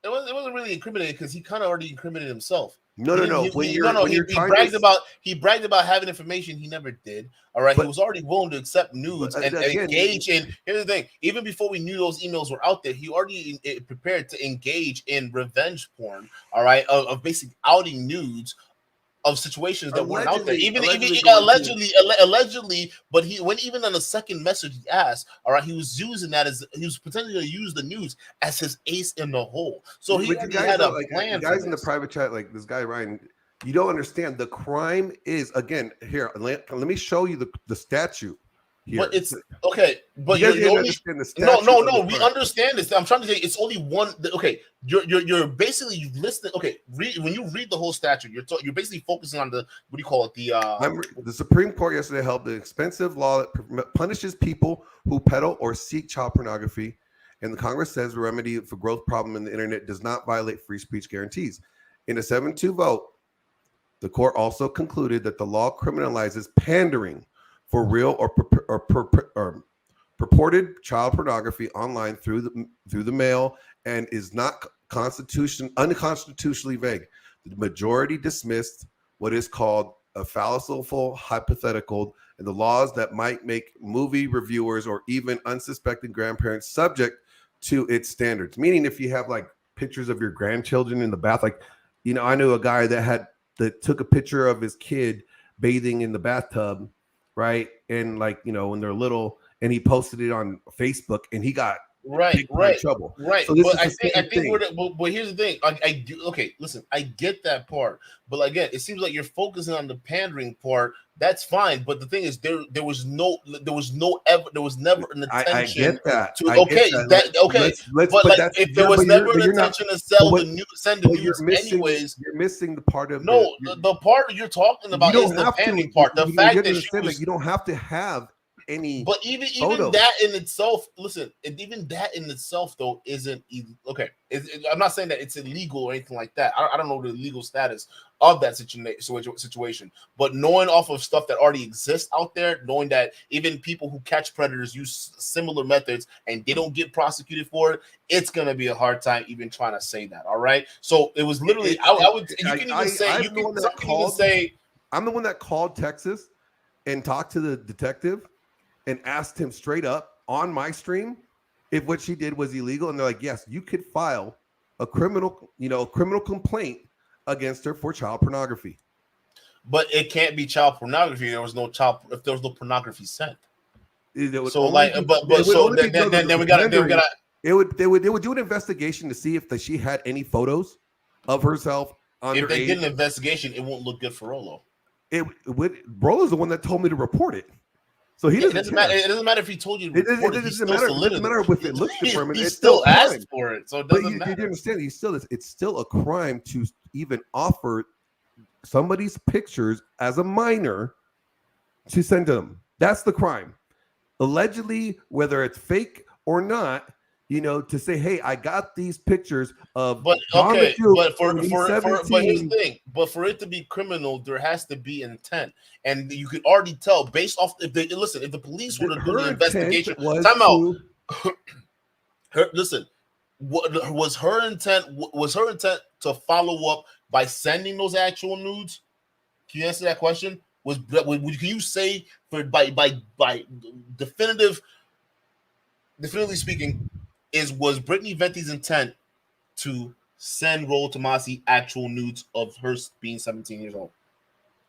It wasn't really incriminating because he kind of already incriminated himself.
No.
He bragged about having information he never did. All right, he was already willing to accept nudes and engage in. Here's the thing: even before we knew those emails were out there, he already prepared to engage in revenge porn. All right, of basically outing nudes of situations that weren't out there, even allegedly. But when even on the second message he asked, all right, he was using that as he was potentially going to use the news as his ace in the hole. So he had a plan.
Guys in the private chat, like this guy Ryan, you don't understand. The crime is again here. Let me show you the statute. Here.
But it's okay. But
you
you're only
understand the statute.
No. We understand this. I'm trying to say it's only one. Okay, you're basically listening. Okay, when you read the whole statute, you're basically focusing on the what do you call it?
The Supreme Court yesterday held the expensive law that punishes people who peddle or seek child pornography, and the Congress says the remedy for growth problem in the internet does not violate free speech guarantees. In a 7-2 vote, the court also concluded that the law criminalizes pandering for real or purported child pornography online through the mail and is not unconstitutionally vague. The majority dismissed what is called a fallacious hypothetical and the laws that might make movie reviewers or even unsuspecting grandparents subject to its standards. Meaning, if you have like pictures of your grandchildren in the bath, like I knew a guy that took a picture of his kid bathing in the bathtub. Right. And when they're little and he posted it on Facebook and he got trouble.
Right.
So
but I think but here's the thing. I do. Okay, listen, I get that part. But again, it seems like you're focusing on the pandering part. That's fine. But the thing is, there was never an intention.
I get that.
If there was never an intention to send the news anyways.
You're missing the part of
the part you're talking about is the pandering part. The fact that
you don't have to have any.
But even that in itself, listen, even that in itself though isn't okay. I'm not saying that it's illegal or anything like that. I don't know the legal status of that situation, but knowing off of stuff that already exists out there, knowing that even people who catch predators use similar methods and they don't get prosecuted for it, it's gonna be a hard time even trying to say that. All right, so it was literally I'm
the one that called Texas and talked to the detective and asked him straight up on my stream if what she did was illegal, and they're like, yes, you could file a criminal complaint against her for child pornography.
But it can't be child pornography. If there was no pornography sent. They would do
an investigation to see if she had any photos of herself.
If they did an investigation, it won't look good for Rollo.
Rollo's the one that told me to report it. So he doesn't.
It doesn't matter if he told you.
It doesn't matter if it looks good for him.
He still asked for it, so it doesn't matter.
You understand? It's still a crime to even offer somebody's pictures as a minor to send to them. That's the crime. Allegedly, whether it's fake or not,
you know, to say, hey, I got these pictures of.
But
John
okay,
McDougal
but for
when he's
but here's
17.
the thing. But for it to be criminal, there has to be intent, and you could already tell based off if they listen. If the police were to do the investigation, time out. Listen, what was her intent? Was her intent to follow up by sending those actual nudes? Can you answer that question? Can you say for by definitively speaking, was Brittany Venti's intent to send Rolo Tomassi actual nudes of her being 17 years old?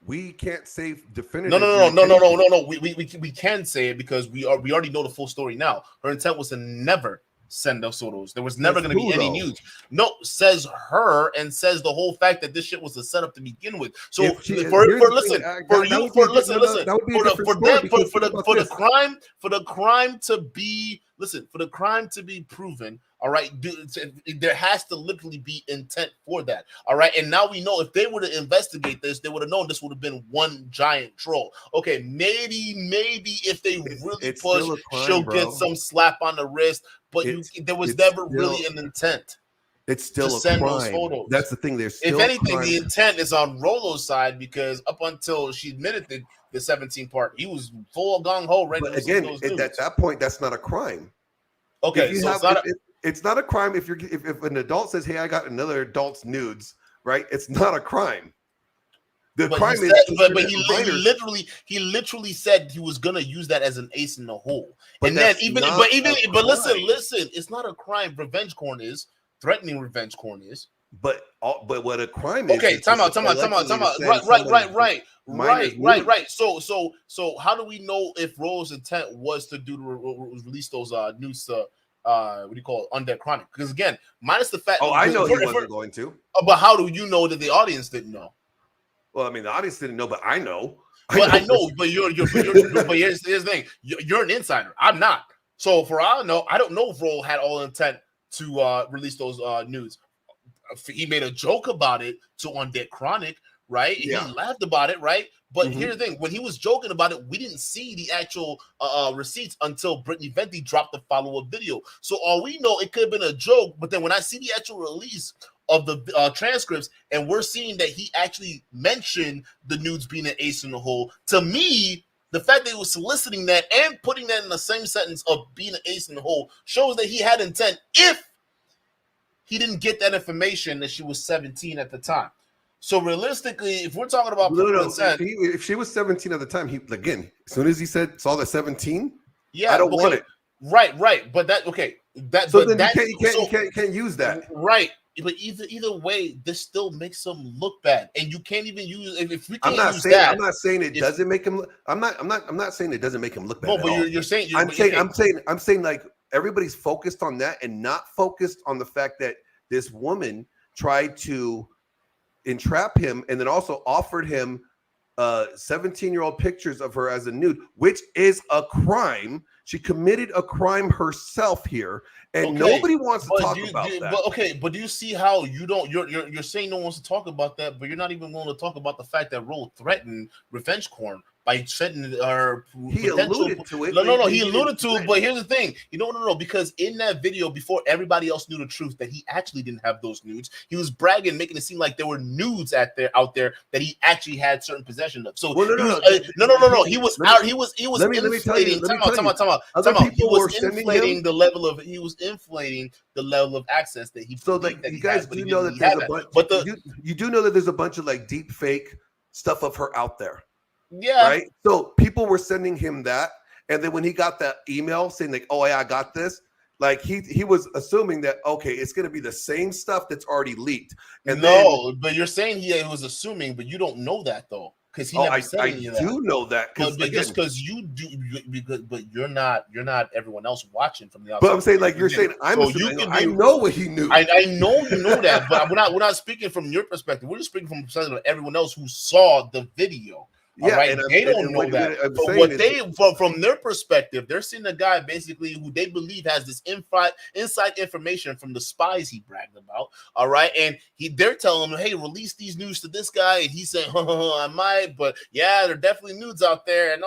We can't say definitively.
No. We can say it because we already know the full story now. Her intent was to never send those photos. There was never going to be any news. No, says her, and says the whole fact that this shit was a setup to begin with. So for the crime to be proven, all right, there has to literally be intent for that, all right. And now we know if they were to investigate this, they would have known this would have been one giant troll. Okay, maybe if they really push, she'll get some slap on the wrist. But there was never really an intent.
It's still
to
a
send
crime.
Those photos.
That's the thing. There's still
if anything, the intent is on Rollo's side because up until she admitted the 17 part, he was full gung ho.
But again, at that point, that's not a crime.
Okay, so
it's not a crime if an adult says, "Hey, I got another adult's nudes," right? It's not a crime. The crime is,
he literally said he was gonna use that as an ace in the hole.
But listen,
it's not a crime. Revenge porn is threatening. Revenge porn is.
But what a crime is?
Okay, time out. Right. So how do we know if Rolo's intent was to release those news to what do you call it, Undead Chronic? Because again, minus the fact.
I know he wasn't going to.
But how do you know that the audience didn't know?
Well, I mean, the audience didn't know, but I know.
But here's the thing. You're an insider. I'm not. So for all I know, I don't know if Rolo had all intent to release those nudes. He made a joke about it to Undead Chronic, right? Yeah. He laughed about it, right? But here's the thing. When he was joking about it, we didn't see the actual receipts until Brittany Venti dropped the follow-up video. So all we know, it could have been a joke. But then when I see the actual release of the transcripts, and we're seeing that he actually mentioned the nudes being an ace in the hole. To me, the fact that he was soliciting that and putting that in the same sentence of being an ace in the hole shows that he had intent if he didn't get that information that she was 17 at the time. So realistically, if we're talking about
intent, if she was 17 at the time, as soon as he saw the 17,
yeah,
I don't want it.
Right. But that okay. That
so then you can't use that.
Right. But either way, this still makes him look bad, and you can't even use if we can't use that.
I'm not saying it doesn't make him. I'm not saying it doesn't make him look bad.
No, but you're saying.
I'm saying like everybody's focused on that and not focused on the fact that this woman tried to entrap him and then also offered him 17-year-old pictures of her as a nude, which is a crime. She committed a crime herself here, and nobody wants to talk about that.
But do you see how you're saying no one wants to talk about that, but you're not even going to talk about the fact that Rolo threatened revenge porn by sending her.
He alluded to it.
No. He alluded to it, but here's the thing. No, because in that video, before everybody else knew the truth that he actually didn't have those nudes, he was bragging, making it seem like there were nudes out there that he actually had certain possession of. So no. He was inflating. He was inflating the level of access that he.
So like you guys do know that there's a bunch. But you do know that there's a bunch of like deep fake stuff of her out there.
Yeah.
Right. So people were sending him that, and then when he got that email saying like, "Oh yeah, I got this," like he was assuming that okay, it's going to be the same stuff that's already leaked. And
but you're saying he was assuming, but you don't know that though, because he never said any of that.
I do know that,
but just because you do, but you're not everyone else watching from the outside.
But I'm saying like you're saying I know what he knew.
I know you know that, but we're not speaking from your perspective. We're just speaking from the perspective of everyone else who saw the video. All right, they don't know that. But what they, from their perspective, they're seeing a guy basically who they believe has this inside information from the spies he bragged about. All right, and they're telling him, hey, release these news to this guy, and he's saying, I might, but yeah, there are definitely nudes out there, and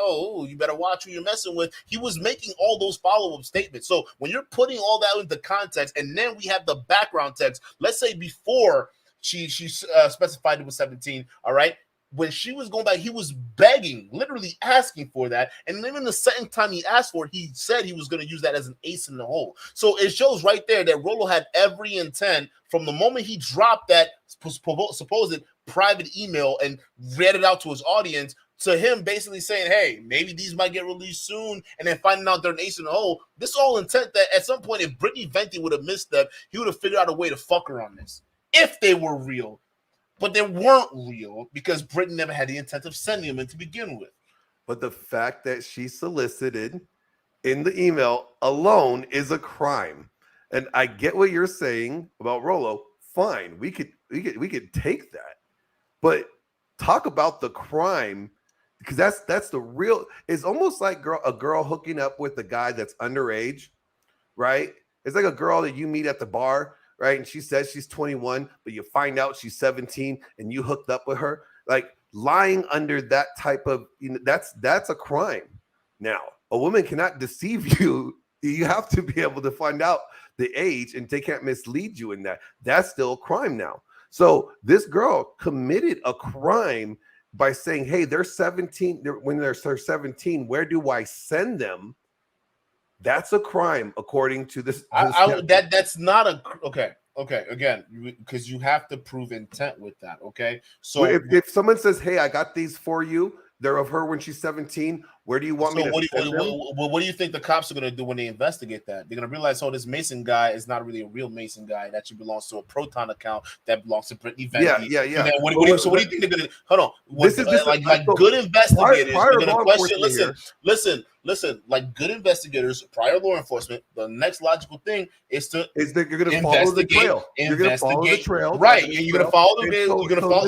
you better watch who you're messing with. He was making all those follow-up statements. So when you're putting all that into context, and then we have the background text, let's say before she specified it was 17, all right. When she was going back, he was begging, literally asking for that. And even the second time he asked for it, he said he was going to use that as an ace in the hole. So it shows right there that Rollo had every intent from the moment he dropped that supposed private email and read it out to his audience, to him basically saying, hey, maybe these might get released soon, and then finding out they're an ace in the hole. This all intent that at some point, if Brittany Venti would have missed them, he would have figured out a way to fuck her on this, if they were real. But they weren't real because Britain never had the intent of sending them to begin with.
But the fact that she solicited in the email alone is a crime. And I get what you're saying about Rollo. Fine, we could take that. But talk about the crime, because that's the real. It's almost like a girl hooking up with a guy that's underage, right? It's like a girl that you meet at the bar, right? And she says she's 21, but you find out she's 17 and you hooked up with her. Like, lying under that type of, that's a crime. Now, a woman cannot deceive you. You have to be able to find out the age, and they can't mislead you in that. That's still a crime now. So this girl committed a crime by saying, hey, they're 17. When they're 17, where do I send them? That's a crime, according to this.
That's not a okay. Again, because you have to prove intent with that. Okay, so
if someone says, "Hey, I got these for you," they're of her when she's 17. Where do you want me to send them?
What do you think the cops are going to do when they investigate that? They're going to realize, this Mason guy is not really a real Mason guy. It actually belongs to a Proton account that belongs to Brittany Venti.
Yeah.
What do you think they're going to? Hold on. This is just like good investigators. They're going to question. Listen. Like good investigators, prior law enforcement. The next logical thing is that you're going to follow the trail. You're going to follow the trail, right? You're going to follow the. You're going to follow.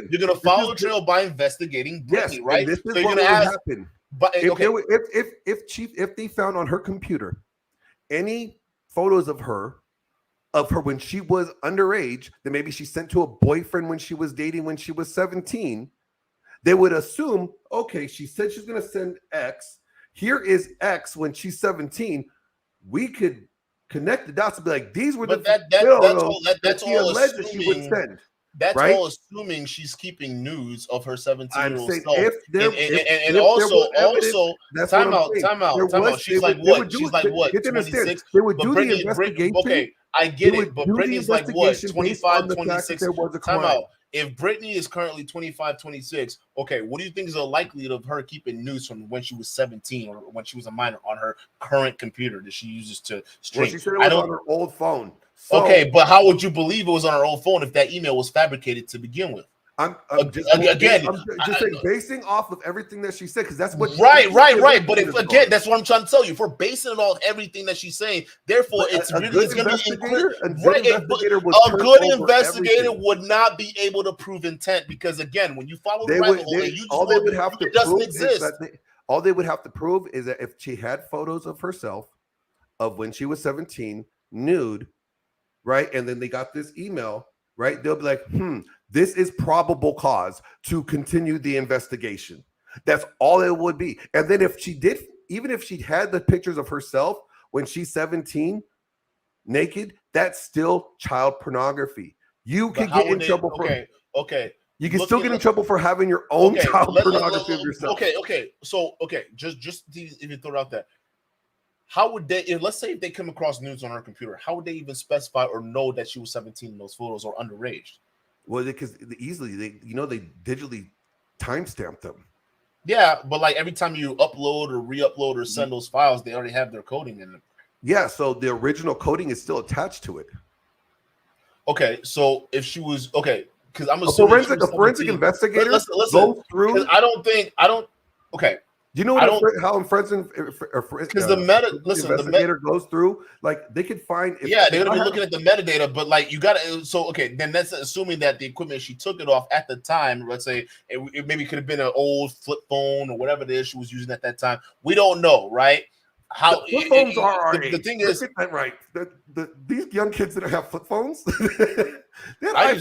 You're going to follow the trail by investigating Brittany, right?
This is what would happen. But if they found on her computer any photos of her when she was underage, that maybe she sent to a boyfriend when she was dating when she was 17, they would assume, okay, she said she's going to send X. Here is X when she's 17. We could connect the dots and be like, these were that's all alleged that she would send.
That's right? All assuming she's keeping news of her 17-year-old self. Time out. She's like what? She's like what? 26.
They would do the investigation.
Okay, I get it, but Brittany's like what? 25, 26. Time out. If Brittany is currently 25, 26, okay, what do you think is the likelihood of her keeping news from when she was 17 or when she was a minor on her current computer that she uses to stream?
Well, she said it was on her old phone.
So, okay, but how would you believe it was on her old phone if that email was fabricated to begin with?
I'm just saying, basing off of everything that she said, because that's what.
Right. But again, that's what I'm trying to tell you. If we're basing it on everything that she's saying, therefore it's going to be a good investigator would not be able to prove intent, because again, when you follow the rabbit hole, it doesn't exist.
All they would have to prove is that if she had photos of herself of when she was 17, nude, right, and then they got this email, right, they'll be like, this is probable cause to continue the investigation. That's all it would be. And then if she did, even if she had the pictures of herself when she's 17 naked, that's still child pornography. You can get in trouble for you can still get in trouble for having your own child pornography of yourself.
So just to even throw it out there. How would they, let's say if they come across news on her computer, how would they even specify or know that she was 17 in those photos or underage?
Well, because easily they digitally timestamp them.
Yeah, but like every time you upload or re-upload or send those files, they already have their coding in them.
Yeah, so the original coding is still attached to it.
Okay, so if she was because I'm assuming
a forensic investigator
goes through. I don't. Okay,
Do you know how because
the
investigator goes through? Like they could find.
They're gonna be looking at the metadata, but like you gotta. So okay, then that's assuming that the equipment she took it off at the time. Let's say it maybe could have been an old flip phone or whatever it is she was using at that time. We don't know, right? How
the flip phones are our
the thing is
that right. These young kids that have flip phones.
I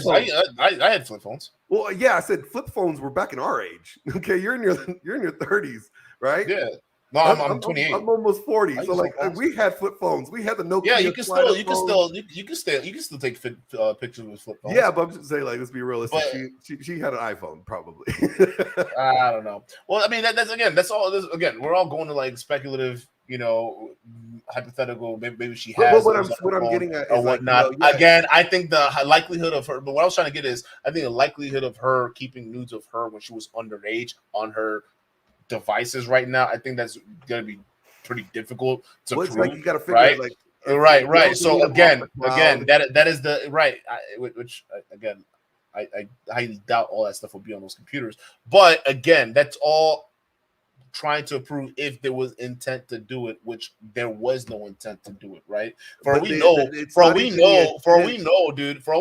had flip phones.
Well, yeah, I said flip phones were back in our age. Okay, you're in your 30s, right?
Yeah. No, I'm 28.
I'm almost 40. So like we had flip phones. We had the Nokia.
Yeah, you can still take pictures with flip phones.
Yeah, but I'm just saying, like, let's be realistic. She had an iPhone, probably.
I don't know. Well, I mean, that's all. Again, we're all going to like speculative, hypothetical. Maybe she has.
But what I'm getting at
or whatnot. Again, I think the likelihood of her. But what I was trying to get is, I think the likelihood of her keeping nudes of her when she was underage on her devices right now, I think that's going to be pretty difficult to prove.
Like you got to figure
right?
Right.
So again, that is the right. Which again, I highly doubt all that stuff will be on those computers. But again, that's all trying to prove if there was intent to do it, which there was no intent to do it. Right? For all we know, dude. For all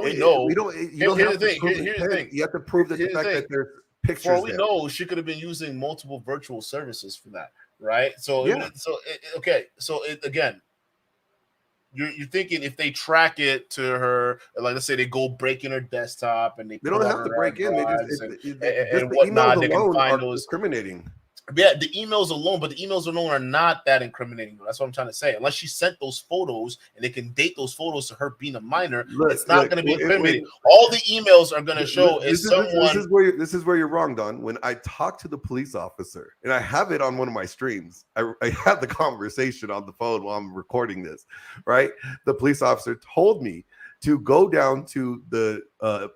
we know. Here's the thing.
You have to prove that the fact that there's pictures.
For all we know, she could have been using multiple virtual services for that. Right? So again. You're thinking if they track it to her, like let's say they go break in her desktop and they
don't have to break in.
And whatnot. They can find those
discriminating.
Yeah, the emails alone, but the emails alone are not that incriminating. That's what I'm trying to say. Unless she sent those photos and they can date those photos to her being a minor, it's not going to be incriminating. All the emails are going to show is someone.
This is where you're wrong, Don. When I talk to the police officer, and I have it on one of my streams, I had the conversation on the phone while I'm recording this, right? The police officer told me to go down to the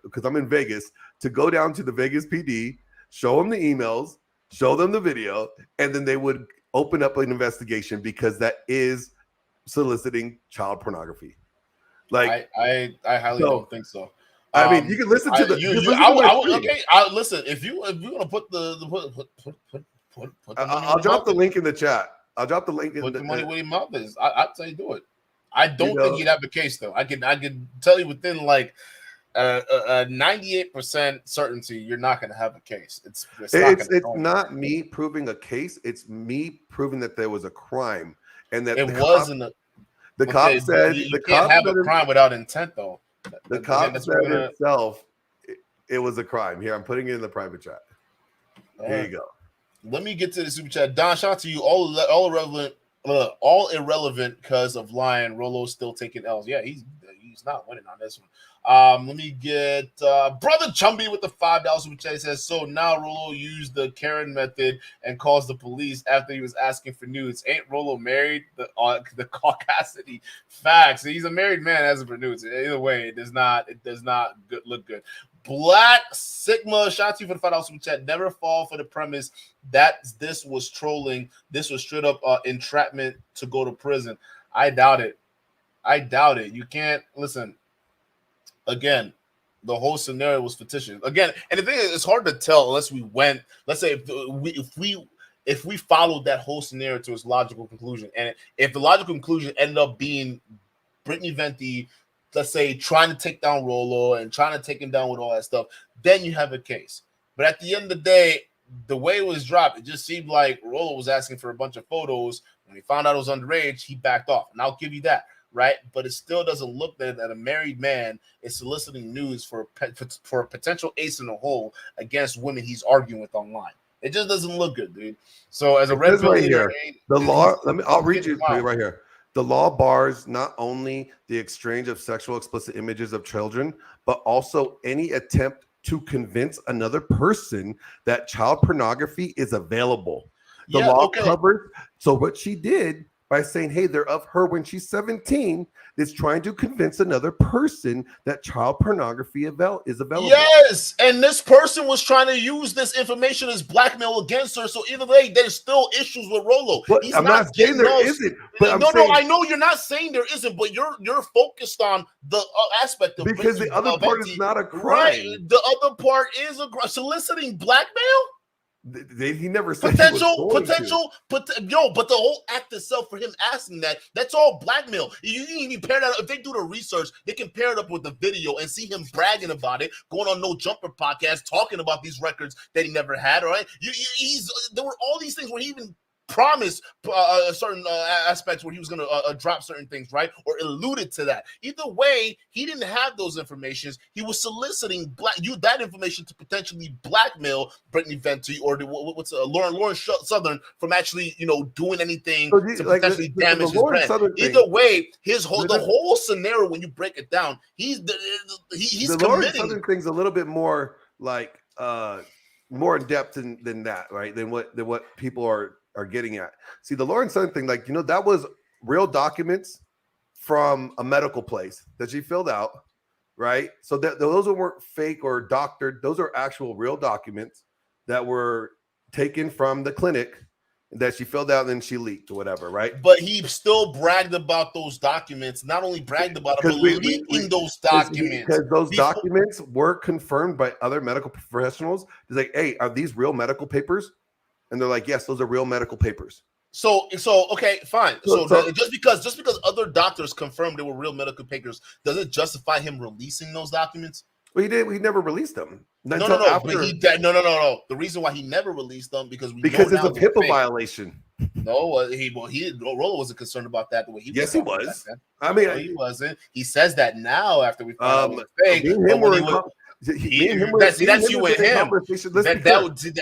because I'm in Vegas, to go down to the Vegas PD, show them the emails, show them the video, and then they would open up an investigation because that is soliciting child pornography. Like
I highly don't think so.
I mean, you can listen to the.
Listen. If you want to put
I'll drop the link in the chat. I'll drop the link.
Put the money where your mouth is. I'd say do it. I don't think you'd have a case though. I can tell you within like. 98% certainty you're not going to have a case. It's
not me proving a case. It's me proving that there was a crime and that
it wasn't.
The cop said
you can't have a crime without intent, though.
The cop said himself it was a crime. Here, I'm putting it in the private chat. Here you go.
Let me get to the super chat. Don, shout out to you. All irrelevant because of lying. Rollo's still taking L's. Yeah, he's not winning on this one. Let me get Brother Chumby with the $5 super chat. He says, so now Rollo used the Karen method and calls the police after he was asking for nudes. Ain't Rollo married? The caucasity facts. He's a married man asking for nudes. Either way, it does not look good. Black Sigma, shout out to you for the $5 super chat. Never fall for the premise that this was trolling. This was straight up entrapment to go to prison. I doubt it. You can't listen. Again, the whole scenario was fictitious. Again, and the thing is, it's hard to tell unless we went. Let's say if we followed that whole scenario to its logical conclusion, and if the logical conclusion ended up being Brittany Venti, let's say, trying to take down Rollo and trying to take him down with all that stuff, then you have a case. But at the end of the day, the way it was dropped, it just seemed like Rollo was asking for a bunch of photos. When he found out it was underage, he backed off, and I'll give you that. Right, but it still doesn't look that a married man is soliciting news for a potential ace in the hole against women he's arguing with online. It just doesn't look good, dude. So as a red pill leader,
the law. I'll read you right here. The law bars not only the exchange of sexual explicit images of children, but also any attempt to convince another person that child pornography is available. The law covers. So what she did by saying, hey, they're of her when she's 17, is trying to convince another person that child pornography is available.
Yes, and this person was trying to use this information as blackmail against her. So either way, there's still issues with Rollo.
I'm not saying there isn't. But
I know you're not saying there isn't, but you're focused on the aspect of
because the other part is not a crime.
Right, the other part is a crime. Soliciting blackmail.
He never said but
the whole act itself for him asking that's all blackmail. You can even pair that up. If they do the research, they can pair it up with the video and see him bragging about it, going on No Jumper podcast, talking about these records that he never had. All right, there were all these things where he even promised certain aspects where he was going to drop certain things, right? Or alluded to that. Either way, he didn't have those informations. He was soliciting that information to potentially blackmail Brittany Venti or Lauren Southern from actually, doing anything to potentially damage his brand. Either way, the whole scenario, when you break it down, he's
the
committing.
Lauren Southern thing's a little bit more like more in depth than that, right? Than what people are getting at. See, the Lauren Southern thing, that was real documents from a medical place that she filled out, right? So those weren't fake or doctored. Those are actual real documents that were taken from the clinic that she filled out and then she leaked or whatever, right?
But he still bragged about those documents. Not only bragged about it, but leaking those documents.
Because those documents were confirmed by other medical professionals. It's like, hey, are these real medical papers? And they're like, yes, those are real medical papers.
So okay, fine. So just because other doctors confirmed they were real medical papers, does it justify him releasing those documents?
Well, he never released them.
No. The reason why he never released them because
it's a HIPAA violation.
No, Rollo wasn't concerned about that the way he was.
Yes, he was.
I mean, he wasn't. He says that now after we found out it was fake. That's you and him.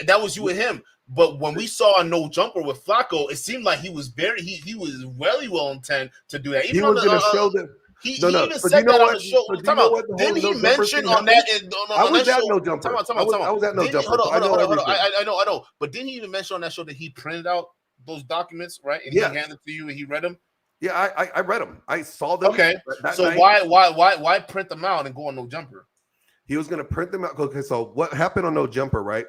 That was you and him. But when we saw a No Jumper with Flacco, it seemed like he was really well intent to do that. Even
he was going to show them.
He even said that on the show. Didn't he mention on that?
I was at No Jumper. I was at No Jumper.
Hold on. I know. But didn't he even mention on that show that he printed out those documents, right? And he handed it to you and he read them?
Yeah, I read them. I saw them.
Okay. So why print them out and go on No Jumper?
He was going to print them out. Okay, so what happened on No Jumper, right?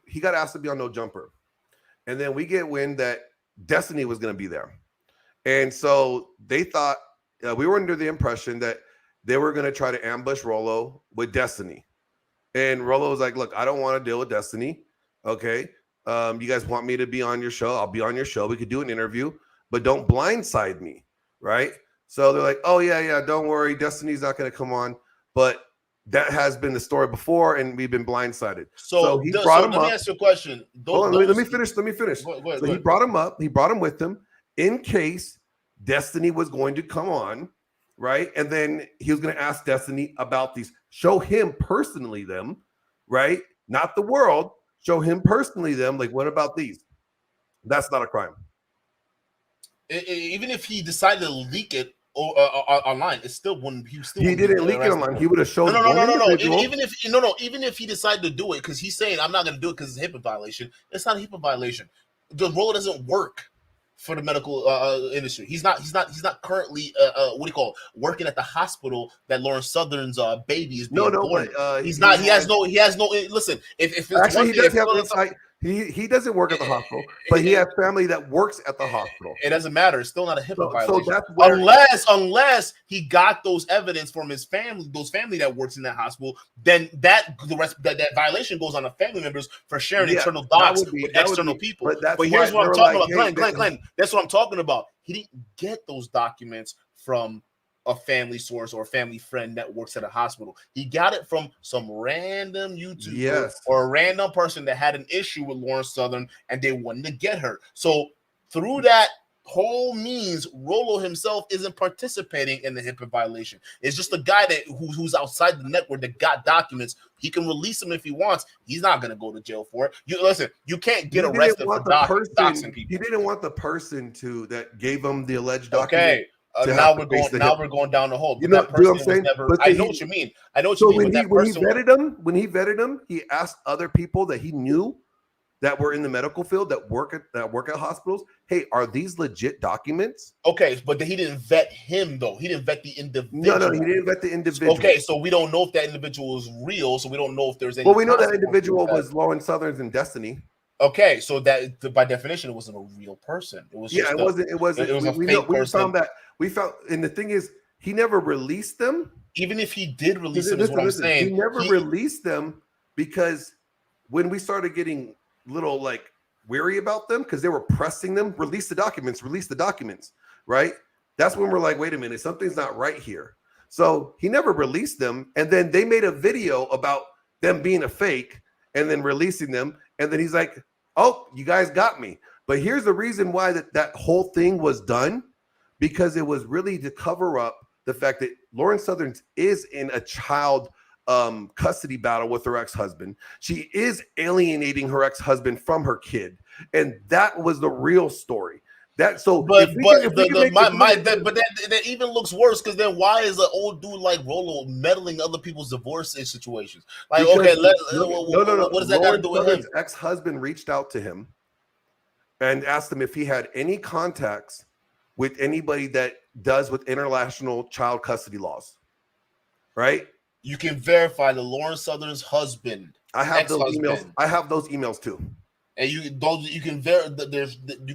He got asked to be on No Jumper. And then we get wind that Destiny was going to be there. And so they thought, we were under the impression that they were going to try to ambush Rollo with Destiny. And Rollo was like, look, I don't want to deal with Destiny. Okay. You guys want me to be on your show? I'll be on your show. We could do an interview, but don't blindside me. Right. So they're like, oh, yeah, don't worry. Destiny's not going to come on. But that has been the story before, and we've been blindsided.
So he brought him up. Let me ask you a question.
Hold on, let me finish. Go ahead. He brought him up. He brought him with him in case Destiny was going to come on, right? And then he was going to ask Destiny about these. Show him personally them, right? Not the world. Show him personally them. Like, what about these? That's not a crime.
Even if he decided to leak it, online, it still wouldn't.
He didn't leak it online. He would have shown.
No. Even if he decided to do it, because he's saying I'm not going to do it because it's a HIPAA violation. It's not a HIPAA violation. The Rollo doesn't work for the medical industry. He's not currently working at the hospital that Lauren Southern's baby is being born. He's not. He has no. Listen, if it's
actually he does have insight. He doesn't work at the hospital, but he has family that works at the hospital.
It doesn't matter. It's still not a HIPAA violation.
So that's where,
unless he got those evidence from his family, those family that works in that hospital, then that violation goes on the family members for sharing internal docs with external people. But here's what I'm talking about, Glenn. That's what I'm talking about. He didn't get those documents from a family source or a family friend that works at a hospital. He got it from some random YouTuber or a random person that had an issue with Lauren Southern and they wanted to get her. So through that whole means, Rollo himself isn't participating in the HIPAA violation. It's just a guy who's outside the network that got documents. He can release them if he wants. He's not going to go to jail for it. You can't get arrested for doxing people.
He didn't want the person that gave him the alleged document.
Okay. Now we're going down the hole. You know what I'm saying? I know what you mean.
When he vetted him, he asked other people that he knew that were in the medical field that work at hospitals. Hey, are these legit documents?
Okay, but he didn't vet him though. He didn't vet the individual.
No, he didn't vet the individual.
Okay, so we don't know if that individual is real. So we don't know if there's any.
Well, we know that individual was Lauren Southern's in Destiny.
Okay, so that by definition, it wasn't a real person. It was.
It wasn't. It was a fake person. We found, and the thing is, he never released them.
Even if he did release them, is what I'm saying.
He never released them because when we started getting little like weary about them because they were pressing them, release the documents, right? That's when we're like, wait a minute, something's not right here. So he never released them. And then they made a video about them being a fake and then releasing them. And then he's like, oh, you guys got me. But here's the reason why that whole thing was done, because it was really to cover up the fact that Lauren Southern is in a child custody battle with her ex-husband. She is alienating her ex-husband from her kid. And that was the real story. That
even looks worse, because then why is an old dude like Rollo meddling other people's divorce situations? Like, because, okay, what does that got to do with him?
His ex-husband reached out to him and asked him if he had any contacts with anybody that does with international child custody laws, right?
You can verify the Lauren Southern's husband.
I have those emails. I have those emails too.
And you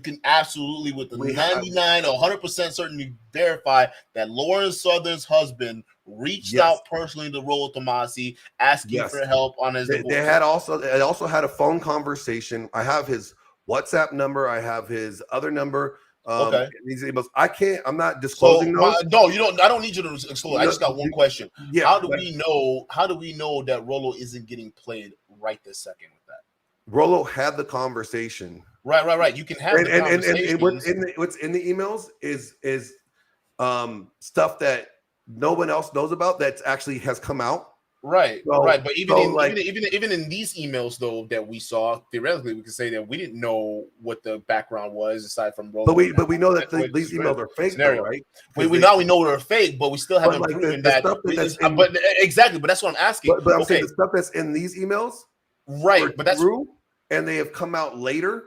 can absolutely with the 99 or 100% certainty verify that Lauren Southern's husband reached out personally to Rolo Tomassi asking for help on his divorce.
They also had a phone conversation. I have his WhatsApp number. I have his other number.
Okay.
I'm not disclosing those.
No, you don't. I don't need you to disclose. I just got one question. Yeah. How do we know that Rollo isn't getting played right this second with that?
Rollo had the conversation.
Right. You can have the conversation.
And what's in the emails is stuff that no one else knows about that actually has come out.
Right. But even in these emails though that we saw, theoretically we could say that we didn't know what the background was aside from Rollo.
But we know that these emails are fake, though, right?
We know they're fake, but we still haven't proven that. But exactly. But that's what I'm asking.
But I'm saying the stuff that's in these emails,
right? But that's
true. And they have come out later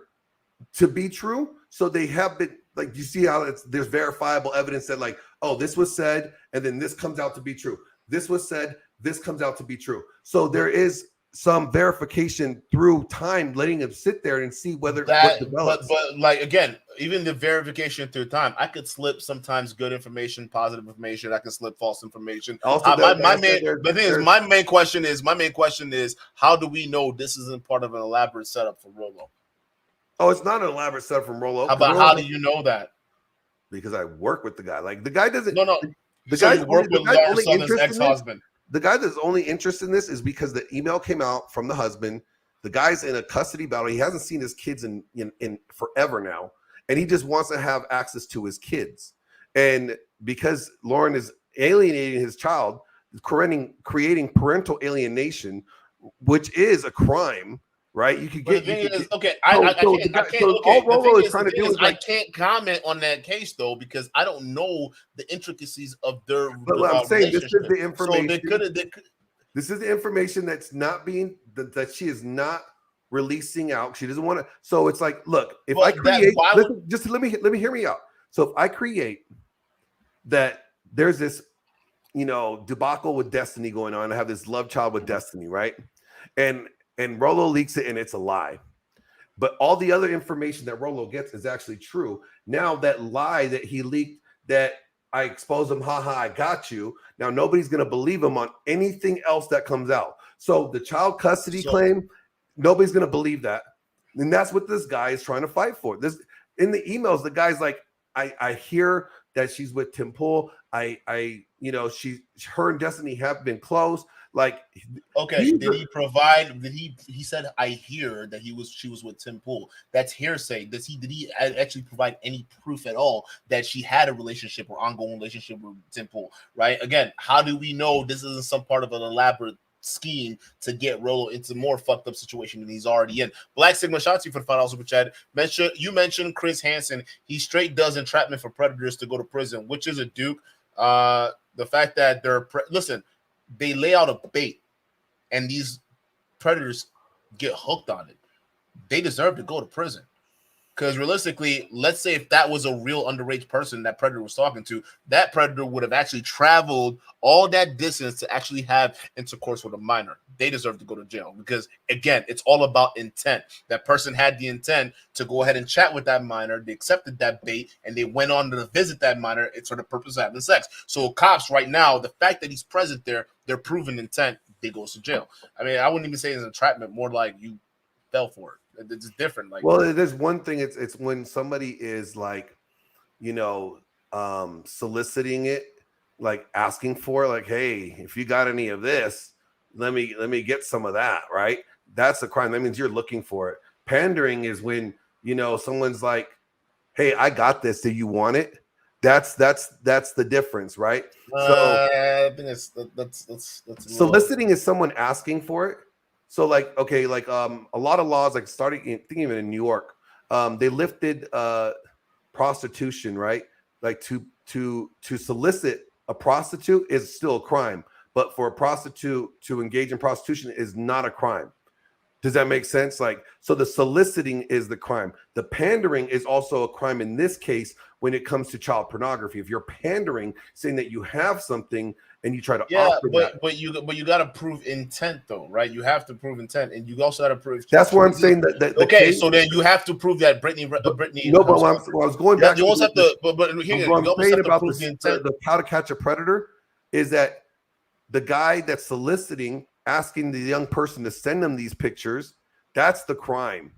to be true. So they have been, like, you see how there's verifiable evidence that, like, oh, this was said, and then this comes out to be true. This was said, this comes out to be true. So there is some verification through time, letting them sit there and see whether what develops.
But like, again, even the verification through time, I could slip sometimes good information, positive information. I can slip false information. Also, my main question is, how do we know this isn't part of an elaborate setup for Rollo?
Oh, it's not an elaborate setup from Rollo.
How do you know that?
Because I work with the guy. Like, the guy doesn't.
No.
The guy's only ex-husband. The guy that's only interested in this is because the email came out from the husband. The guy's in a custody battle. He hasn't seen his kids in forever now, and he just wants to have access to his kids. And because Lauren is alienating his child, creating parental alienation, which is a crime, right? You could get.
I can't comment on that case though, because I don't know the intricacies of their.
But I'm saying this is the information. So this is the information that's not being that she is not releasing out. She doesn't want to. So it's like, look, if I create, just let me hear me out. So if I create that, there's this, debacle with Destiny going on. I have this love child with Destiny, right? And Rollo leaks it, and it's a lie. But all the other information that Rollo gets is actually true. Now that lie that he leaked, that I exposed him, I got you. Now nobody's going to believe him on anything else that comes out. So the child custody claim, nobody's going to believe that. And that's what this guy is trying to fight for. This in the emails, the guy's like, I hear that she's with Tim Pool. Her and Destiny have been close. Like,
okay, he said I hear that she was with Tim Pool. That's hearsay. Did he actually provide any proof at all that she had a relationship or ongoing relationship with Tim Pool? Right? Again, how do we know this isn't some part of an elaborate scheme to get Rollo into more fucked up situation than he's already in? Black Sigma, shout out to you for the $5 super chat. You mentioned Chris Hansen. He straight does entrapment for predators to go to prison, which is a Duke. The fact that they lay out a bait and these predators get hooked on it, they deserve to go to prison. Because realistically, let's say if that was a real underage person that predator was talking to, that predator would have actually traveled all that distance to actually have intercourse with a minor. They deserve to go to jail because, again, it's all about intent. That person had the intent to go ahead and chat with that minor. They accepted that bait and they went on to visit that minor for the purpose of having sex. So cops right now, the fact that he's present there, they're proving intent. they goes to jail. I mean, I wouldn't even say it's entrapment, more like you fell for it. It's different. Like,
well, there's one thing. It's when somebody is like, soliciting it, like asking for, like, hey, if you got any of this, let me get some of that, right? That's a crime. That means you're looking for it. Pandering is when someone's like, hey, I got this. Do you want it? That's the difference, right? So
I think that's
soliciting is someone asking for it. So like, okay, like a lot of laws, like thinking even in New York, they lifted prostitution, right? Like to solicit a prostitute is still a crime, but for a prostitute to engage in prostitution is not a crime. Does that make sense? Like, so the soliciting is the crime. The pandering is also a crime in this case when it comes to child pornography. If you're pandering, saying that you have something and you try to offer that.
but you got to prove intent though, right? You have to prove intent, and you also got to prove.
That's why I'm saying that.
Okay, so then you have to prove that Brittany.
No, but I was going back.
You also have to. But here, you almost have to prove the intent.
The how to catch a predator is that the guy that's soliciting, asking the young person to send them these pictures, that's the crime.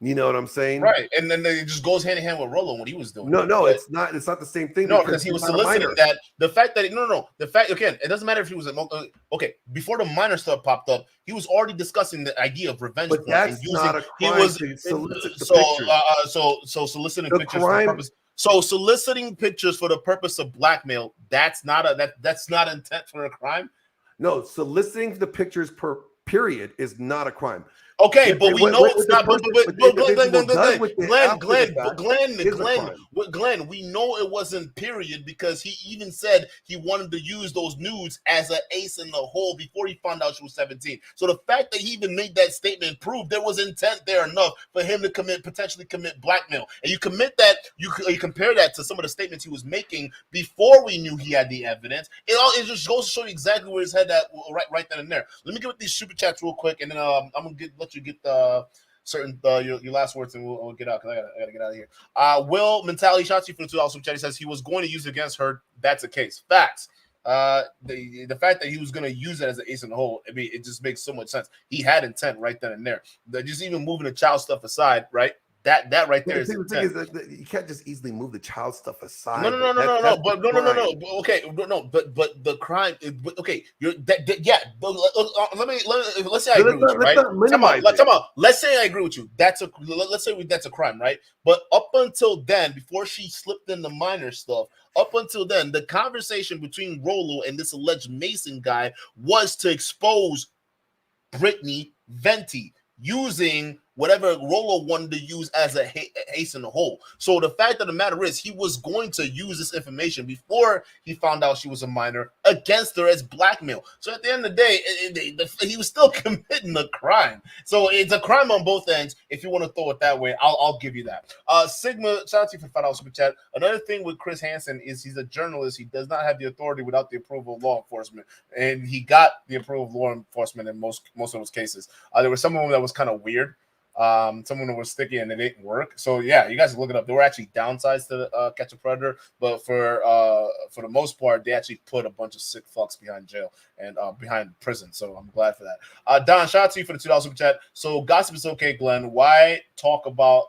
You know what I'm saying?
Right. And then it just goes hand in hand with Rollo when he was doing
No, it's not the same thing.
No, because he was soliciting that. The fact that the fact, again, it doesn't matter if he was okay, before the minor stuff popped up, he was already discussing the idea of revenge.
But that's not a crime to solicit the pictures.
So soliciting pictures for the purpose. So soliciting pictures for the purpose of blackmail, that's not intent for a crime.
No, soliciting the pictures per period is not a crime.
Okay, but we know it's not. But Glenn, we know it wasn't period because he even said he wanted to use those nudes as an ace in the hole before he found out she was 17. So the fact that he even made that statement proved there was intent there enough for him to potentially commit blackmail. And you compare that to some of the statements he was making before we knew he had the evidence. It just goes to show you exactly where his head at right then and there. Let me get with these super chats real quick, and then I'm gonna let you get your last words, and we'll get out because I gotta get out of here. Will Mentality shots you for the $2 super chat. He says he was going to use it against her. That's the case. Facts. The fact that he was going to use it as an ace in the hole, I mean, it just makes so much sense. He had intent right then and there. Just even moving the child stuff aside, right? That right there is
the thing is that you can't just easily move the child stuff aside.
No. Okay, no. But the crime. Okay, let's say I agree with you, right? Come on. Let's say I agree with you. Let's say that's a crime, right? But up until then, before she slipped in the minor stuff, up until then, the conversation between Rollo and this alleged Mason guy was to expose Brittany Venti using whatever Rollo wanted to use as a ace in the hole. So the fact of the matter is he was going to use this information before he found out she was a minor against her as blackmail. So at the end of the day, he was still committing a crime. So it's a crime on both ends. If you want to throw it that way, I'll give you that. Sigma, shout out to you for $5 super chat. Another thing with Chris Hansen is he's a journalist. He does not have the authority without the approval of law enforcement. And he got the approval of law enforcement in most of those cases. There was some of them that was kind of weird. Someone that was sticky and it didn't work. So yeah, you guys look it up. There were actually downsides to Catch a Predator, but for the most part, they actually put a bunch of sick fucks behind jail and behind prison. So I'm glad for that. Don, shout out to you for the $2 super chat. So gossip is okay, Glenn. Why talk but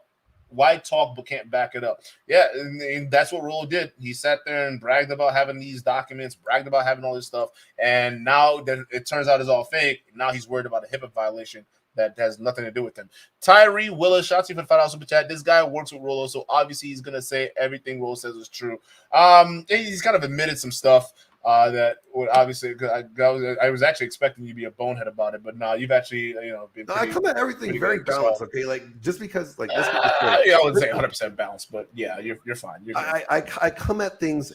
can't back it up? Yeah, and that's what Rollo did. He sat there and bragged about having these documents, bragged about having all this stuff, and now that it turns out it's all fake. Now he's worried about a HIPAA violation that has nothing to do with him. Tyree Willis, shout out to you for the $5 super chat. This guy works with Rollo, so obviously he's gonna say everything Rollo says is true. He's kind of admitted some stuff that would obviously. I was actually expecting you to be a bonehead about it, but no, you've actually been.
I come at everything very balanced. Okay, like just because I
wouldn't say 100% balanced, but yeah, you're fine.
I come at things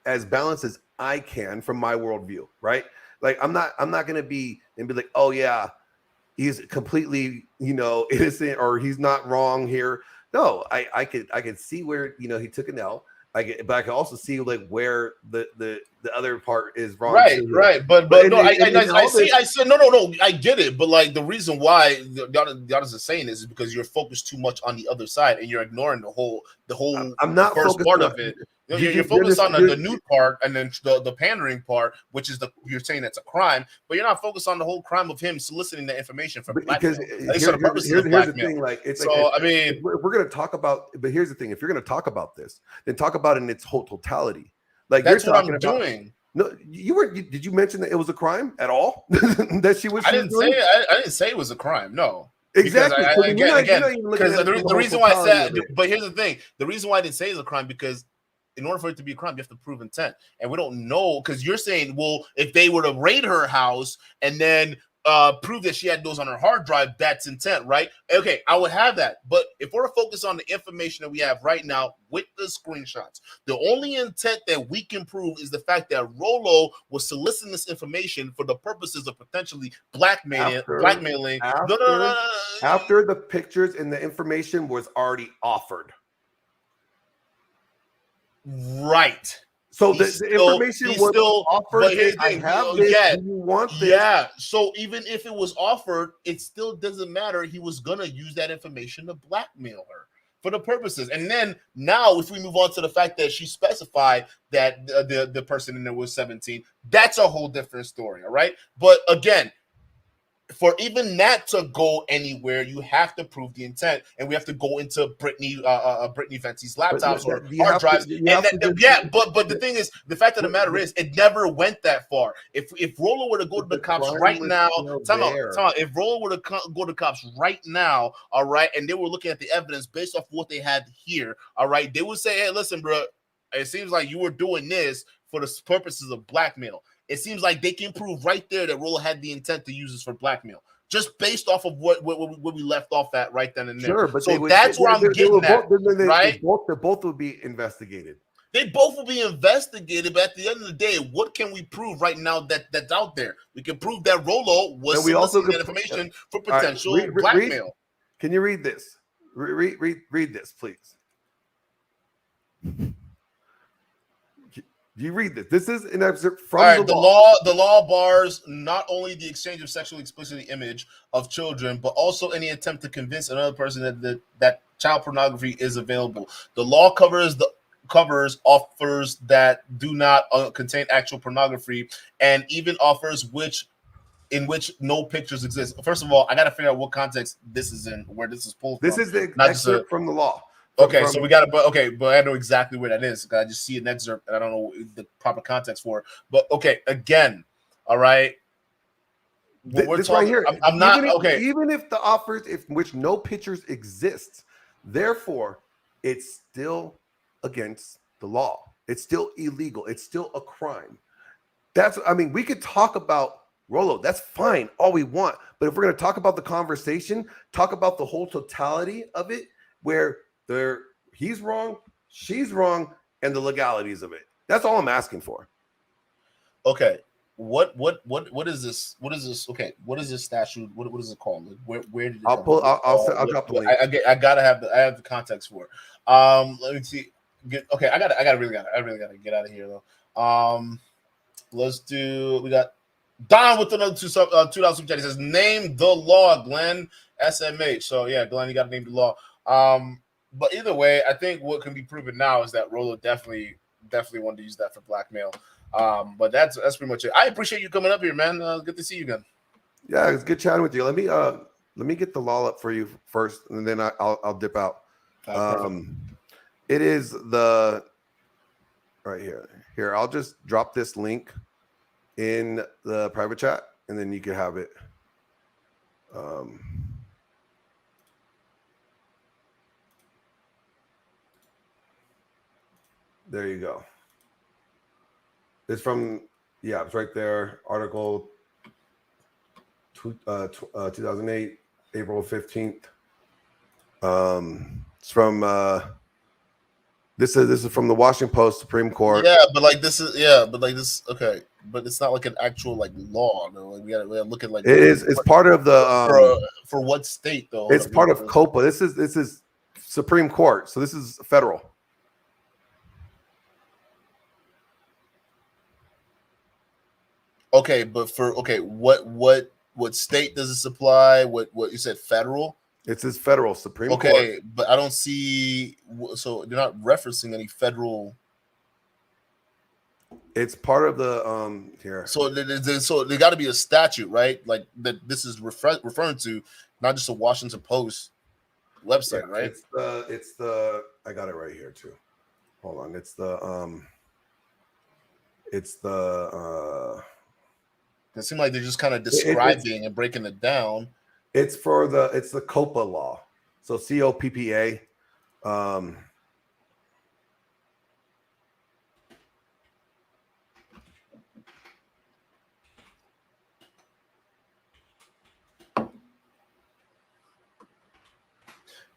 as balanced as I can from my worldview, right? Like I'm not gonna be like, oh yeah, he's completely, innocent or he's not wrong here. No, I could see where, he took an L. But I can also see like where the the other part is wrong.
Right,
too.
right, but no, I said no, I get it, but like the reason why the others are saying this is because you're focused too much on the other side and you're ignoring the whole
I'm not
first
focused
part
on,
of it. You're focused on the nude part and then the pandering part, which is you're saying that's a crime, but you're not focused on the whole crime of him soliciting the information for blackmail.
Here's the thing, like it's so. Like, I mean, if we're gonna talk about, but here's the thing: if you're gonna talk about this, then talk about it in its whole totality. Like
that's
you're
what
talking
I'm
about,
doing.
No, did you mention that it was a crime at all? That she was.
I didn't say it was a crime. No.
Exactly.
Because the reason why I said, but here's the thing: the reason why I didn't say it's a crime because in order for it to be a crime, you have to prove intent, and we don't know because you're saying, well, if they were to raid her house and then prove that she had those on her hard drive, that's intent, right? Okay, I would have that, but if we're focused on the information that we have right now with the screenshots, the only intent that we can prove is the fact that Rollo was soliciting this information for the purposes of potentially blackmailing.
After the pictures and the information was already offered.
Right.
So the information was offered.
But here's the thing,
do you want this?
Yeah. So even if it was offered, it still doesn't matter. He was gonna use that information to blackmail her for the purposes. And then now, if we move on to the fact that she specified that the person in there was 17, that's a whole different story. All right. But again, for even that to go anywhere, you have to prove the intent, and we have to go into Brittany Venti's laptops or hard drives. But the thing is, the fact of the matter is, it never went that far. If Rollo were to go to the cops right now, if Rollo were to go to the cops right now, all right, and they were looking at the evidence based off what they had here, all right, they would say, hey, listen, bro, it seems like you were doing this for the purposes of blackmail. It seems like they can prove right there that Rollo had the intent to use this for blackmail, just based off of what we left off at right then and there.
Sure, but
so that's where I'm getting at, right?
They both would be investigated.
They both will be investigated, but at the end of the day, what can we prove right now that's out there? We can prove that Rollo was soliciting that information for potential blackmail.
Can you read this? Read this, please. You read this. This is an excerpt from
the law. The law bars not only the exchange of sexually explicit image of children, but also any attempt to convince another person that child pornography is available. The law covers offers that do not contain actual pornography, and even offers in which no pictures exist. First of all, I got to figure out what context this is in, where this is pulled from.
This is the excerpt from the law.
Okay, so we got to, but I know exactly where that is. I just see an excerpt and I don't know the proper context for it. But okay, again, all right.
We're talking right here. I'm not okay. Even if the offers, in which no pictures exist, therefore, it's still against the law. It's still illegal. It's still a crime. We could talk about Rollo. That's fine, all we want. But if we're going to talk about the conversation, talk about the whole totality of it, where he's wrong, she's wrong, and the legalities of it. That's all I'm asking for.
Okay. What is this? What is this? Okay. What is this statute? What is it called? Where did it
I'll drop the link.
I have the context for it. Let me see. I really gotta get out of here though. Let's do. We got Don with another $2 super chat. He says, "Name the law, Glenn." SMH. So yeah, Glenn, you got to name the law. But either way, I think what can be proven now is that Rollo definitely wanted to use that for blackmail. But that's pretty much it. I appreciate you coming up here, man. Good to see you again.
Yeah, it's good chatting with you. Let me get the law up for you first, and then I'll dip out. It is the right here. Here, I'll just drop this link in the private chat, and then you can have it. There you go. It's from, it's right there. Article 2008, April 15th. It's from this is from the Washington Post, Supreme Court.
Yeah, but this okay. But it's not like an actual like law. No, like we gotta look at like
it is. It's part of the
for what state though?
It's part of COPA. This is Supreme Court. So this is federal.
Okay, but what state does this apply? What you said federal?
It's his federal Supreme Court.
Okay, but I don't see. So they're not referencing any federal.
It's part of the here.
So there got to be a statute, right? Like that. This is referring to not just a Washington Post website, right?
It's the. I got it right here too. Hold on. It's the.
It seems like they're just kind of describing and breaking it down.
It's the COPA law. So COPPA.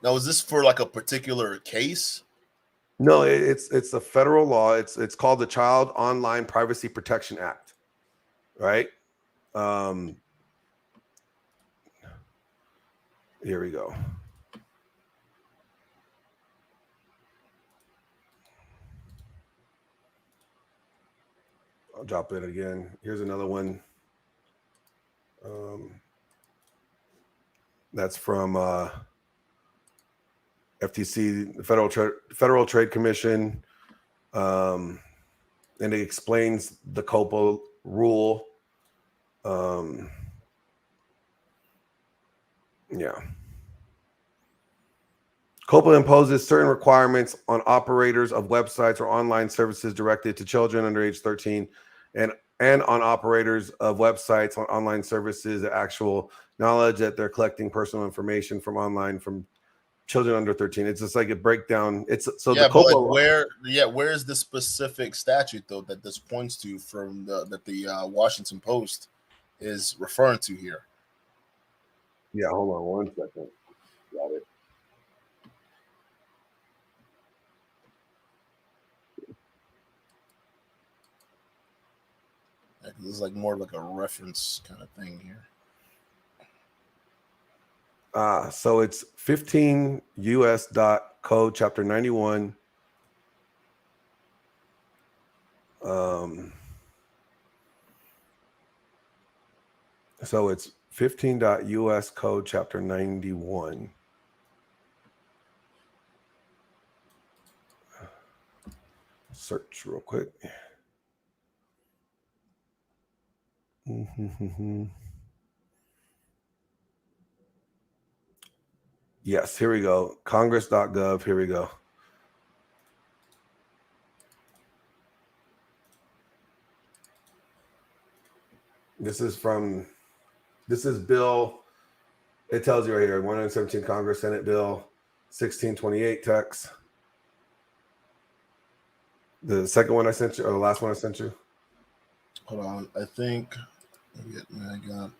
Now, is this for like a particular case?
No, it's a federal law. It's called the Child Online Privacy Protection Act, right? Here we go. I'll drop it again. Here's another one. That's from FTC, the Federal Trade Commission, and it explains the COPA rule. Yeah. COPA imposes certain requirements on operators of websites or online services directed to children under age 13 and on operators of websites or online services the actual knowledge that they're collecting personal information from online from children under 13. It's just like a breakdown. It's so
yeah,
the COPA
where is the specific statute though that this points to from that the Washington Post is referring to here?
Yeah, hold on 1 second. Got it.
This is like more like a reference kind of thing here.
So it's 15 US code chapter 91. So it's 15 US code chapter 91. Search real quick. Yes, here we go. Congress.gov. Here we go. This is Bill. It tells you right here 117 Congress Senate Bill 1628 text. The second one I sent you, or the last one I sent you.
Hold on. I think I got.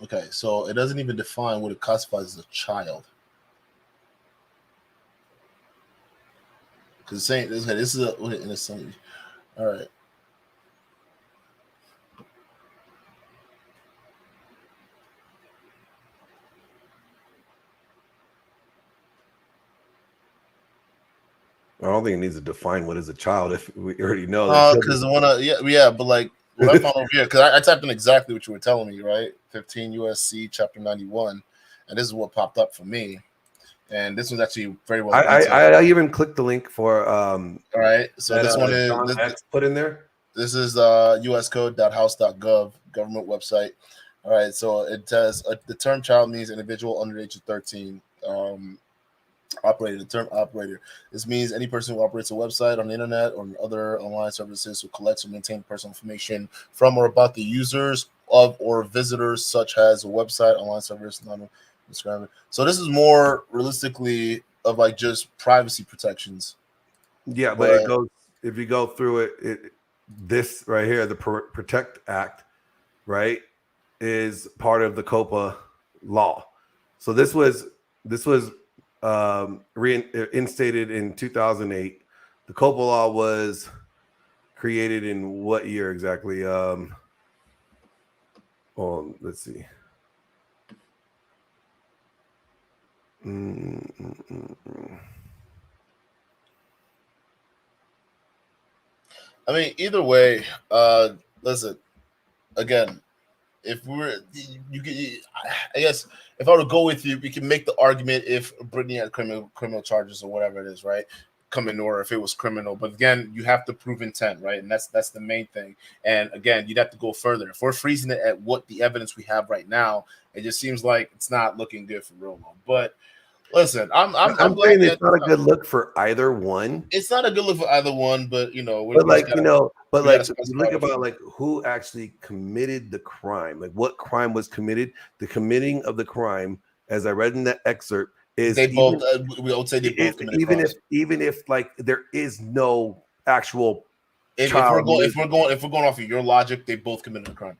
Okay, so it doesn't even define what it classifies as a child. Because it's saying this is a innocent. All right.
I don't think it needs to define what is a child if we already know.
Because but like what I found over here, because I typed in exactly what you were telling me, right? 15 USC chapter 91, and this is what popped up for me. And this was actually very well.
I even clicked the link for.
All right, so this one is
put in there.
This is uscode.house.gov government website. All right, so it says the term child means individual under the age of 13. Operator, the term operator. This means any person who operates a website on the internet or other online services who collects or maintains personal information from or about the users of or visitors, such as a website, online service, so this is more realistically of like just privacy protections.
Yeah, but it goes, if you go through it, this right here, the Protect Act, right? is part of the COPA law. So this was reinstated in 2008. The COPA law was created in what year exactly? Let's see.
I mean, either way, listen, again, if I guess if I were to go with you, we can make the argument if Brittany had criminal charges or whatever it is, right? Come in order if it was criminal. But again, you have to prove intent, right? And that's the main thing. And again, you'd have to go further. If we're freezing it at what the evidence we have right now, it just seems like it's not looking good for Rollo. But listen, I'm
saying it's not a good look for either one.
It's not a good look for either one, but you know,
you look about like who actually committed the crime, like what crime was committed. The committing of the crime, as I read in that excerpt, is
they both. We would say they both committed
even if like there is no actual.
If we're going off of your logic, they both committed a crime.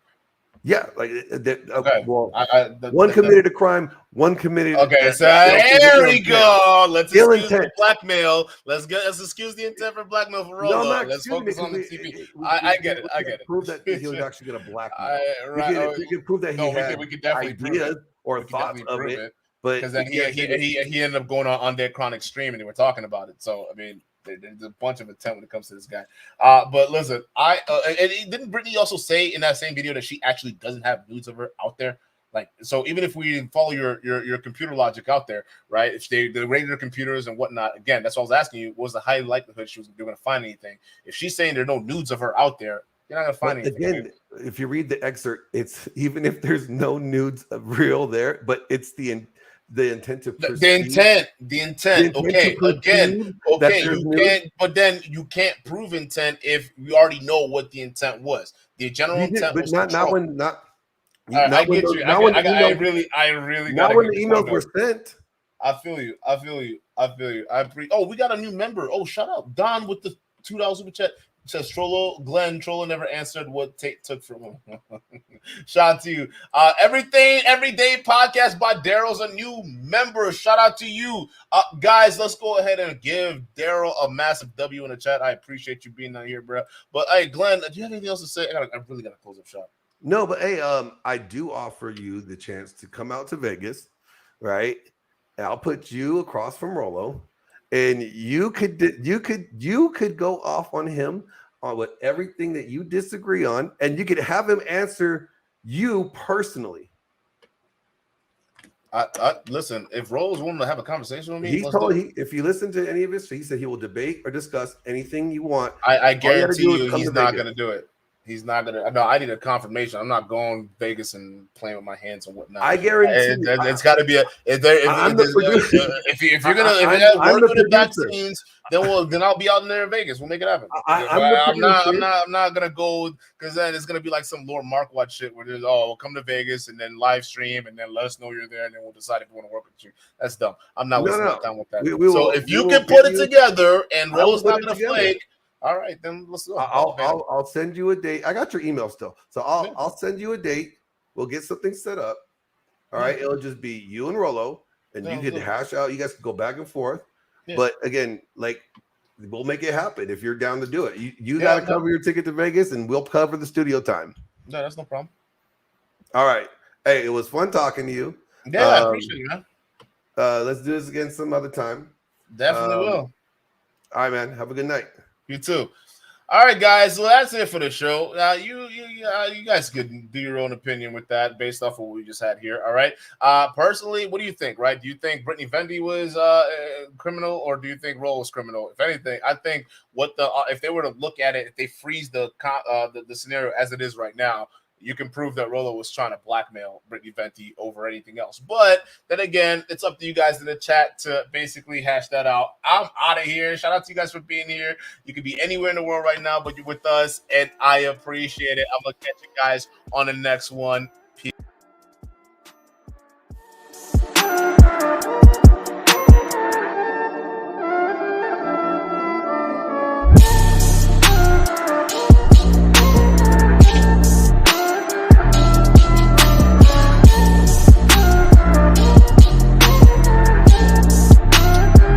Yeah, like
okay.
Well, one committed a crime, one committed.
Okay, so there we go. Let's excuse the blackmail. Let's excuse the intent for blackmail for Rollo.
No,
let's focus on the TV. I get it. I get it.
Prove that he was actually going to blackmail.
Right.
We can prove that he had
we could definitely
ideas or thoughts of it. But
because then he ended up going on their chronic stream and they were talking about it. So I mean, there's a bunch of intent when it comes to this guy. But listen, and didn't Brittany also say in that same video that she actually doesn't have nudes of her out there? Like, so even if we follow your computer logic out there, right? If they rated her computers and whatnot, again, that's what I was asking you. What was the high likelihood they're going to find anything? If she's saying there are no nudes of her out there, you're not going to find anything.
Again, if you read the excerpt, it's even if there's no nudes of real there, but it's the intent to proceed.
The intent. Okay, again, okay, you can't, but then you can't prove intent if you already know what the intent was. The general intent was
not when
I get you. I really
not when the emails were sent.
I feel you. We got a new member. Oh, shut up, Don with the $2 super chat. Says Trollo never answered what Tate took from him. Shout out to you. Everything Everyday Podcast by Daryl's a new member. Shout out to you. Guys, let's go ahead and give Daryl a massive W in the chat. I appreciate you being out here, bro. But hey, Glenn, do you have anything else to say? I really gotta close up shop.
No, but hey, I do offer you the chance to come out to Vegas, right? And I'll put you across from Rollo. And you could go off on him on what everything that you disagree on, and you could have him answer you personally.
Listen, if Rollo's willing to have a conversation with me,
if you listen to any of his, he said he will debate or discuss anything you want.
I guarantee you, he's not going to do it. He's not gonna. No, I need a confirmation. I'm not going to Vegas and playing with my hands and whatnot.
I guarantee
it's got to be if you're gonna work with the back scenes, then I'll be out in there in Vegas. We'll make it happen. I'm not gonna go because then it's gonna be like some Lord Marquardt shit where there's we'll come to Vegas and then live stream and then let us know you're there and then we'll decide if we want to work with you. That's dumb. I'm not wasting my time with that. So if you can put it together and Rollo's not gonna flake. All right, then let's go.
I'll send you a date. I got your email still, so I'll send you a date. We'll get something set up. All right, it'll just be you and Rollo, and you can hash out. You guys can go back and forth. Yeah. But again, like we'll make it happen if you're down to do it. You got to cover your ticket to Vegas, and we'll cover the studio time.
No, that's no problem.
All right. Hey, it was fun talking to you.
Yeah, I appreciate you, man.
Let's do this again some other time.
Definitely will.
All right, man. Have a good night.
You too. All right, guys. So that's it for the show. You guys could do your own opinion with that based off of what we just had here. All right. Personally, what do you think? Right? Do you think Brittany Venti was criminal, or do you think Rollo was criminal? If anything, I think if they were to look at it, if they freeze the scenario as it is right now, you can prove that Rollo was trying to blackmail Brittany Venti over anything else. But then again, it's up to you guys in the chat to basically hash that out. I'm out of here. Shout out to you guys for being here. You could be anywhere in the world right now, but you're with us, and I appreciate it. I'm going to catch you guys on the next one. Peace.